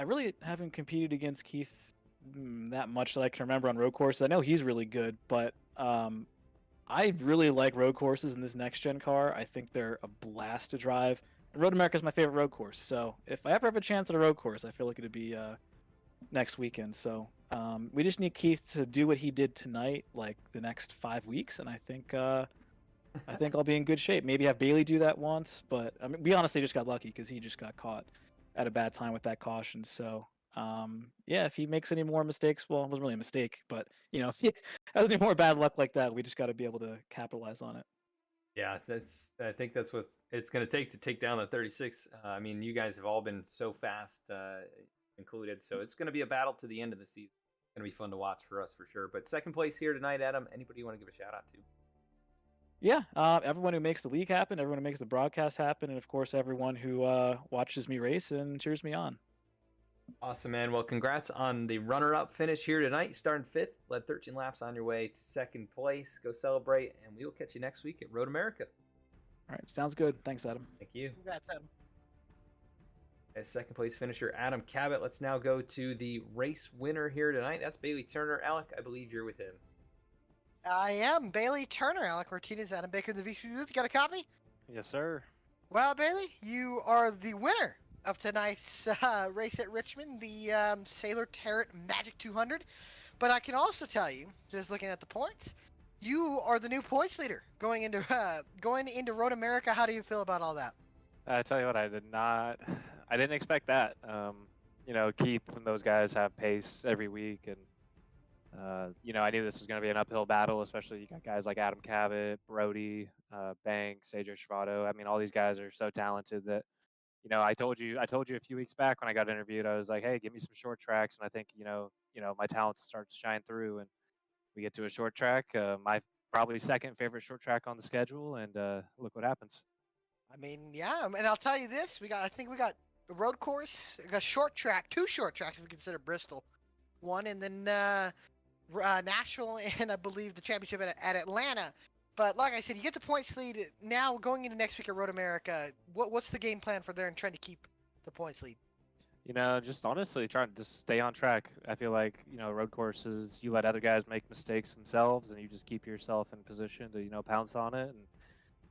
Speaker 5: really haven't competed against Keith that much that I can remember on road courses. I know he's really good, but I really like road courses in this next gen car. I think they're a blast to drive. And Road America is my favorite road course. So if I ever have a chance at a road course, I feel like it'd be next weekend. So we just need Keith to do what he did tonight, the next 5 weeks, and I think I'll be in good shape. Maybe have Bailey do that once, but I mean, we honestly just got lucky because he just got caught at a bad time with that caution. So yeah, if he makes any more mistakes, well, it wasn't really a mistake, but if he has any more bad luck like that, we just got to be able to capitalize on it.
Speaker 1: Yeah, I think that's what it's going to take down the 36. I mean, you guys have all been so fast, included, so it's going to be a battle to the end of the season. It's going to be fun to watch for us for sure. But second place here tonight, Adam, anybody you want to give a shout out to?
Speaker 5: Yeah, everyone who makes the league happen, everyone who makes the broadcast happen, and of course everyone who watches me race and cheers me on.
Speaker 1: Awesome, man. Well, congrats on the runner-up finish here tonight. Starting fifth, led 13 laps on your way to second place. Go celebrate, and we will catch you next week at Road America.
Speaker 5: All right, sounds good. Thanks, Adam.
Speaker 1: Thank you.
Speaker 2: Congrats, Adam.
Speaker 1: As second place finisher, Adam Cabot. Let's now go to the race winner here tonight. That's Bailey Turner. Alec, I believe you're with him.
Speaker 2: I am Bailey Turner. Alec Martinez, Adam Baker, the VSPEED booth. You got a copy?
Speaker 6: Yes, sir.
Speaker 2: Well, Bailey, you are the winner of tonight's race at Richmond, the Sailor Tarrant Magic 200. But I can also tell you, just looking at the points, you are the new points leader going into Road America. How do you feel about all that?
Speaker 6: I tell you what, I didn't expect that. Keith and those guys have pace every week, and I knew this was going to be an uphill battle, especially you got guys like Adam Cabot, Brody, Banks, AJ Shravato. I mean, all these guys are so talented that, I told you a few weeks back when I got interviewed, I was like, hey, give me some short tracks, and I think, my talent starts to shine through, and we get to a short track, my probably second favorite short track on the schedule, and look what happens.
Speaker 2: I mean, yeah, and I'll tell you this: I think we got the road course, we got short track, 2 short tracks if we consider Bristol, one, and then Nashville, and I believe the championship at Atlanta. But like I said, you get the points lead now going into next week at Road America. What's the game plan for there and trying to keep the points lead?
Speaker 6: Just honestly trying to just stay on track. I feel like, road courses, you let other guys make mistakes themselves, and you just keep yourself in position to, pounce on it,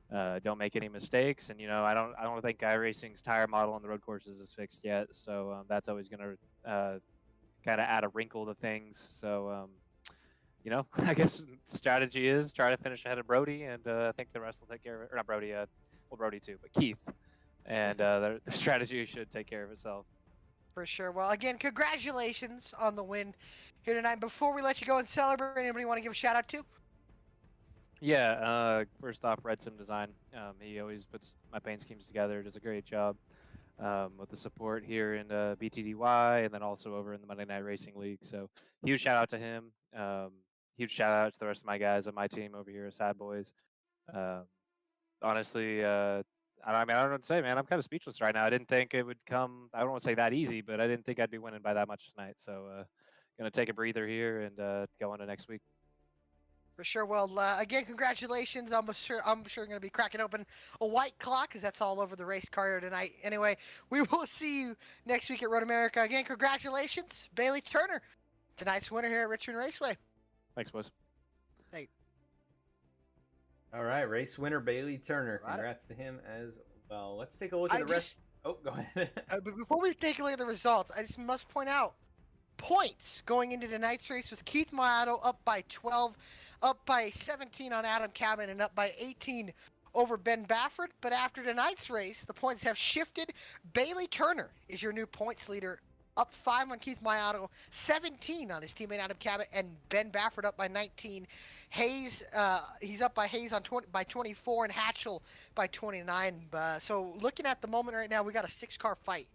Speaker 6: and don't make any mistakes. And, I don't think iRacing's tire model on the road courses is fixed yet. So that's always going to kind of add a wrinkle to things. So, I guess strategy is try to finish ahead of Brody, and I think the rest will take care of it. Or not Brody, well, Brody too, but Keith. And the strategy should take care of itself.
Speaker 2: For sure. Well, again, congratulations on the win here tonight. Before we let you go and celebrate, anybody want to give a shout out to?
Speaker 6: Yeah, first off, Red Sim Design. He always puts my paint schemes together, does a great job with the support here in BTDY, and then also over in the Monday Night Racing League. So huge shout out to him. Huge shout out to the rest of my guys on my team over here at Sad Boys. Honestly, I don't know what to say, man. I'm kind of speechless right now. I didn't think it would come. I don't want to say that easy, but I didn't think I'd be winning by that much tonight. So, gonna take a breather here and go into next week.
Speaker 2: For sure. Well, again, congratulations. I'm sure going to be cracking open a white clock because that's all over the race car here tonight. Anyway, we will see you next week at Road America. Again, congratulations, Bailey Turner, tonight's winner here at Richmond Raceway.
Speaker 6: Thanks, boys.
Speaker 2: Hey.
Speaker 1: All right, race winner Bailey Turner.
Speaker 2: Right.
Speaker 1: Congrats to him as well. Let's take a look at the rest. Oh, go ahead.
Speaker 2: But before we take a look at the results, I just must point out points going into tonight's race with Keith Mayato up by 12, up by 17 on Adam Cabot, and up by 18 over Ben Baffert. But after tonight's race, the points have shifted. Bailey Turner is your new points leader, up 5 on Keith Mayato, 17 on his teammate Adam Cabot, and Ben Baffert up by 19. Hayes, he's up by Hayes by 24, and Hatchell by 29. So looking at the moment right now, we got a 6-car fight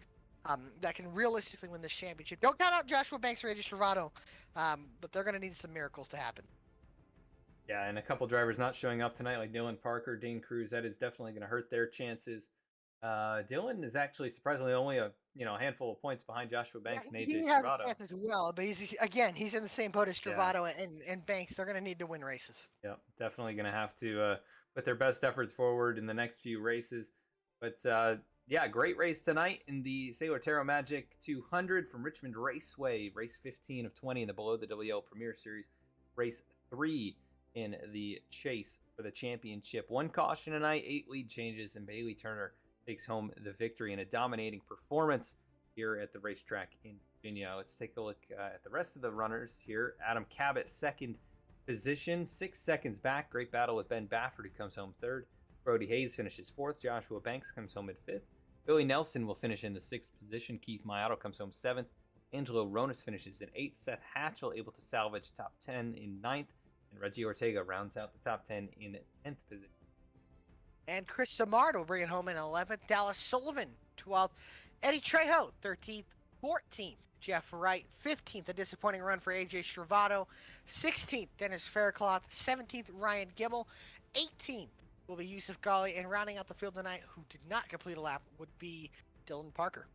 Speaker 2: that can realistically win this championship. Don't count out Joshua Banks or AJ Shravato, but they're going to need some miracles to happen.
Speaker 1: Yeah, and a couple drivers not showing up tonight, like Dylan Parker, Dane Cruz. That is definitely going to hurt their chances. Dylan is actually surprisingly only a handful of points behind Joshua Banks and AJ Shravato.
Speaker 2: As well, but he's in the same boat as Shravato and Banks. They're going to need to win races.
Speaker 1: Yeah, definitely going to have to put their best efforts forward in the next few races. But great race tonight in the Sailor Tarot Magic 200 from Richmond Raceway, race 15 of 20 in the Below the WL Premier Series, race 3 in the chase for the championship. 1 caution tonight, 8 lead changes, and Bailey Turner takes home the victory in a dominating performance here at the racetrack in Virginia. Let's take a look at the rest of the runners here. Adam Cabot, 2nd position, 6 seconds back. Great battle with Ben Baffert, who comes home 3rd. Brody Hayes finishes 4th. Joshua Banks comes home in 5th. Billy Nelson will finish in the 6th position. Keith Mayato comes home 7th. Angelo Ronas finishes in 8th. Seth Hatchell able to salvage top 10 in 9th. And Reggie Ortega rounds out the top 10 in 10th position.
Speaker 2: And Chris Samard will bring it home in 11th. Dallas Sullivan, 12th. Eddie Trejo, 13th. 14th. Jeff Wright, 15th. A disappointing run for AJ Shravato. 16th. Dennis Faircloth. 17th. Ryan Gimmel. 18th will be Yusuf Ghali. And rounding out the field tonight, who did not complete a lap, would be Dylan Parker.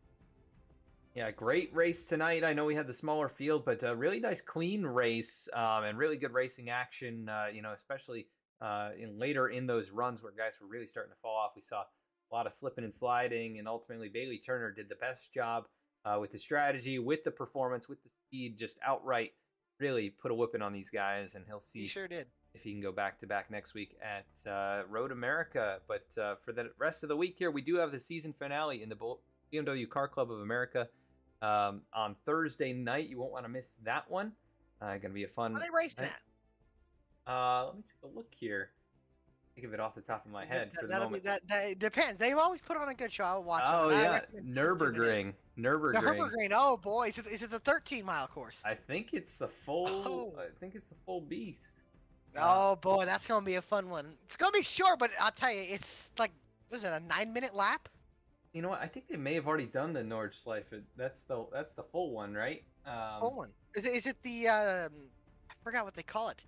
Speaker 1: Yeah, great race tonight. I know we had the smaller field, but a really nice, clean race and really good racing action, especially later in those runs where guys were really starting to fall off. We saw a lot of slipping and sliding, and ultimately Bailey Turner did the best job with the strategy, with the performance, with the speed, just outright really put a whipping on these guys, and he'll see
Speaker 2: He sure did.
Speaker 1: if he can go back-to-back next week at Road America. But for the rest of the week here, we do have the season finale in the BMW Car Club of America on Thursday night. You won't want to miss that one. Going to be a fun.
Speaker 2: What are they racing at?
Speaker 1: Let me take a look here. think of it off the top of my
Speaker 2: That-
Speaker 1: head for the
Speaker 2: that'll be
Speaker 1: moment.
Speaker 2: that. It depends. They always put on a good show. I'll watch them.
Speaker 1: Oh
Speaker 2: and I
Speaker 1: yeah,
Speaker 2: recommend people tuning in.
Speaker 1: Nürburgring.
Speaker 2: The Nürburgring. Oh boy, is it the 13-mile course?
Speaker 1: I think it's the full.
Speaker 2: Oh.
Speaker 1: I think it's the full beast.
Speaker 2: Oh boy, that's gonna be a fun one. It's gonna be short, but I'll tell you, it's like, was it a 9-minute lap?
Speaker 1: You know what? I think they may have already done the Nordschleife. That's the full one, right?
Speaker 2: Full one. Is it the I forgot what they call it.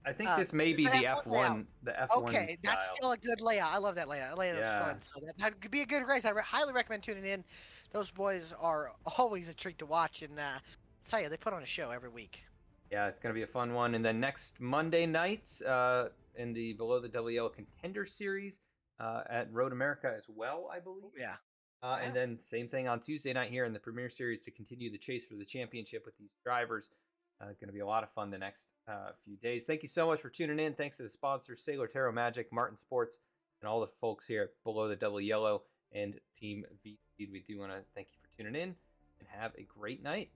Speaker 1: I think this may be the
Speaker 2: F1 layout.
Speaker 1: F1. The F1
Speaker 2: Okay,
Speaker 1: style.
Speaker 2: that's still a good layout. I love that layout. That layout is
Speaker 1: Yeah.
Speaker 2: fun. So that could be a good race. I highly recommend tuning in. Those boys are always a treat to watch, and I'll tell you, they put on a show every week.
Speaker 1: Yeah, it's gonna be a fun one. And then next Monday nights, in the Below the WL Contender Series, at Road America as well, I believe.
Speaker 2: Yeah.
Speaker 1: And then same thing on Tuesday night here in the Premier Series to continue the chase for the championship with these drivers. Going to be a lot of fun the next few days. Thank you so much for tuning in. Thanks to the sponsors, Sailor Tarot Magic, Martin Sports, and all the folks here at Below the Double Yellow and Team VSPEED. We do want to thank you for tuning in and have a great night.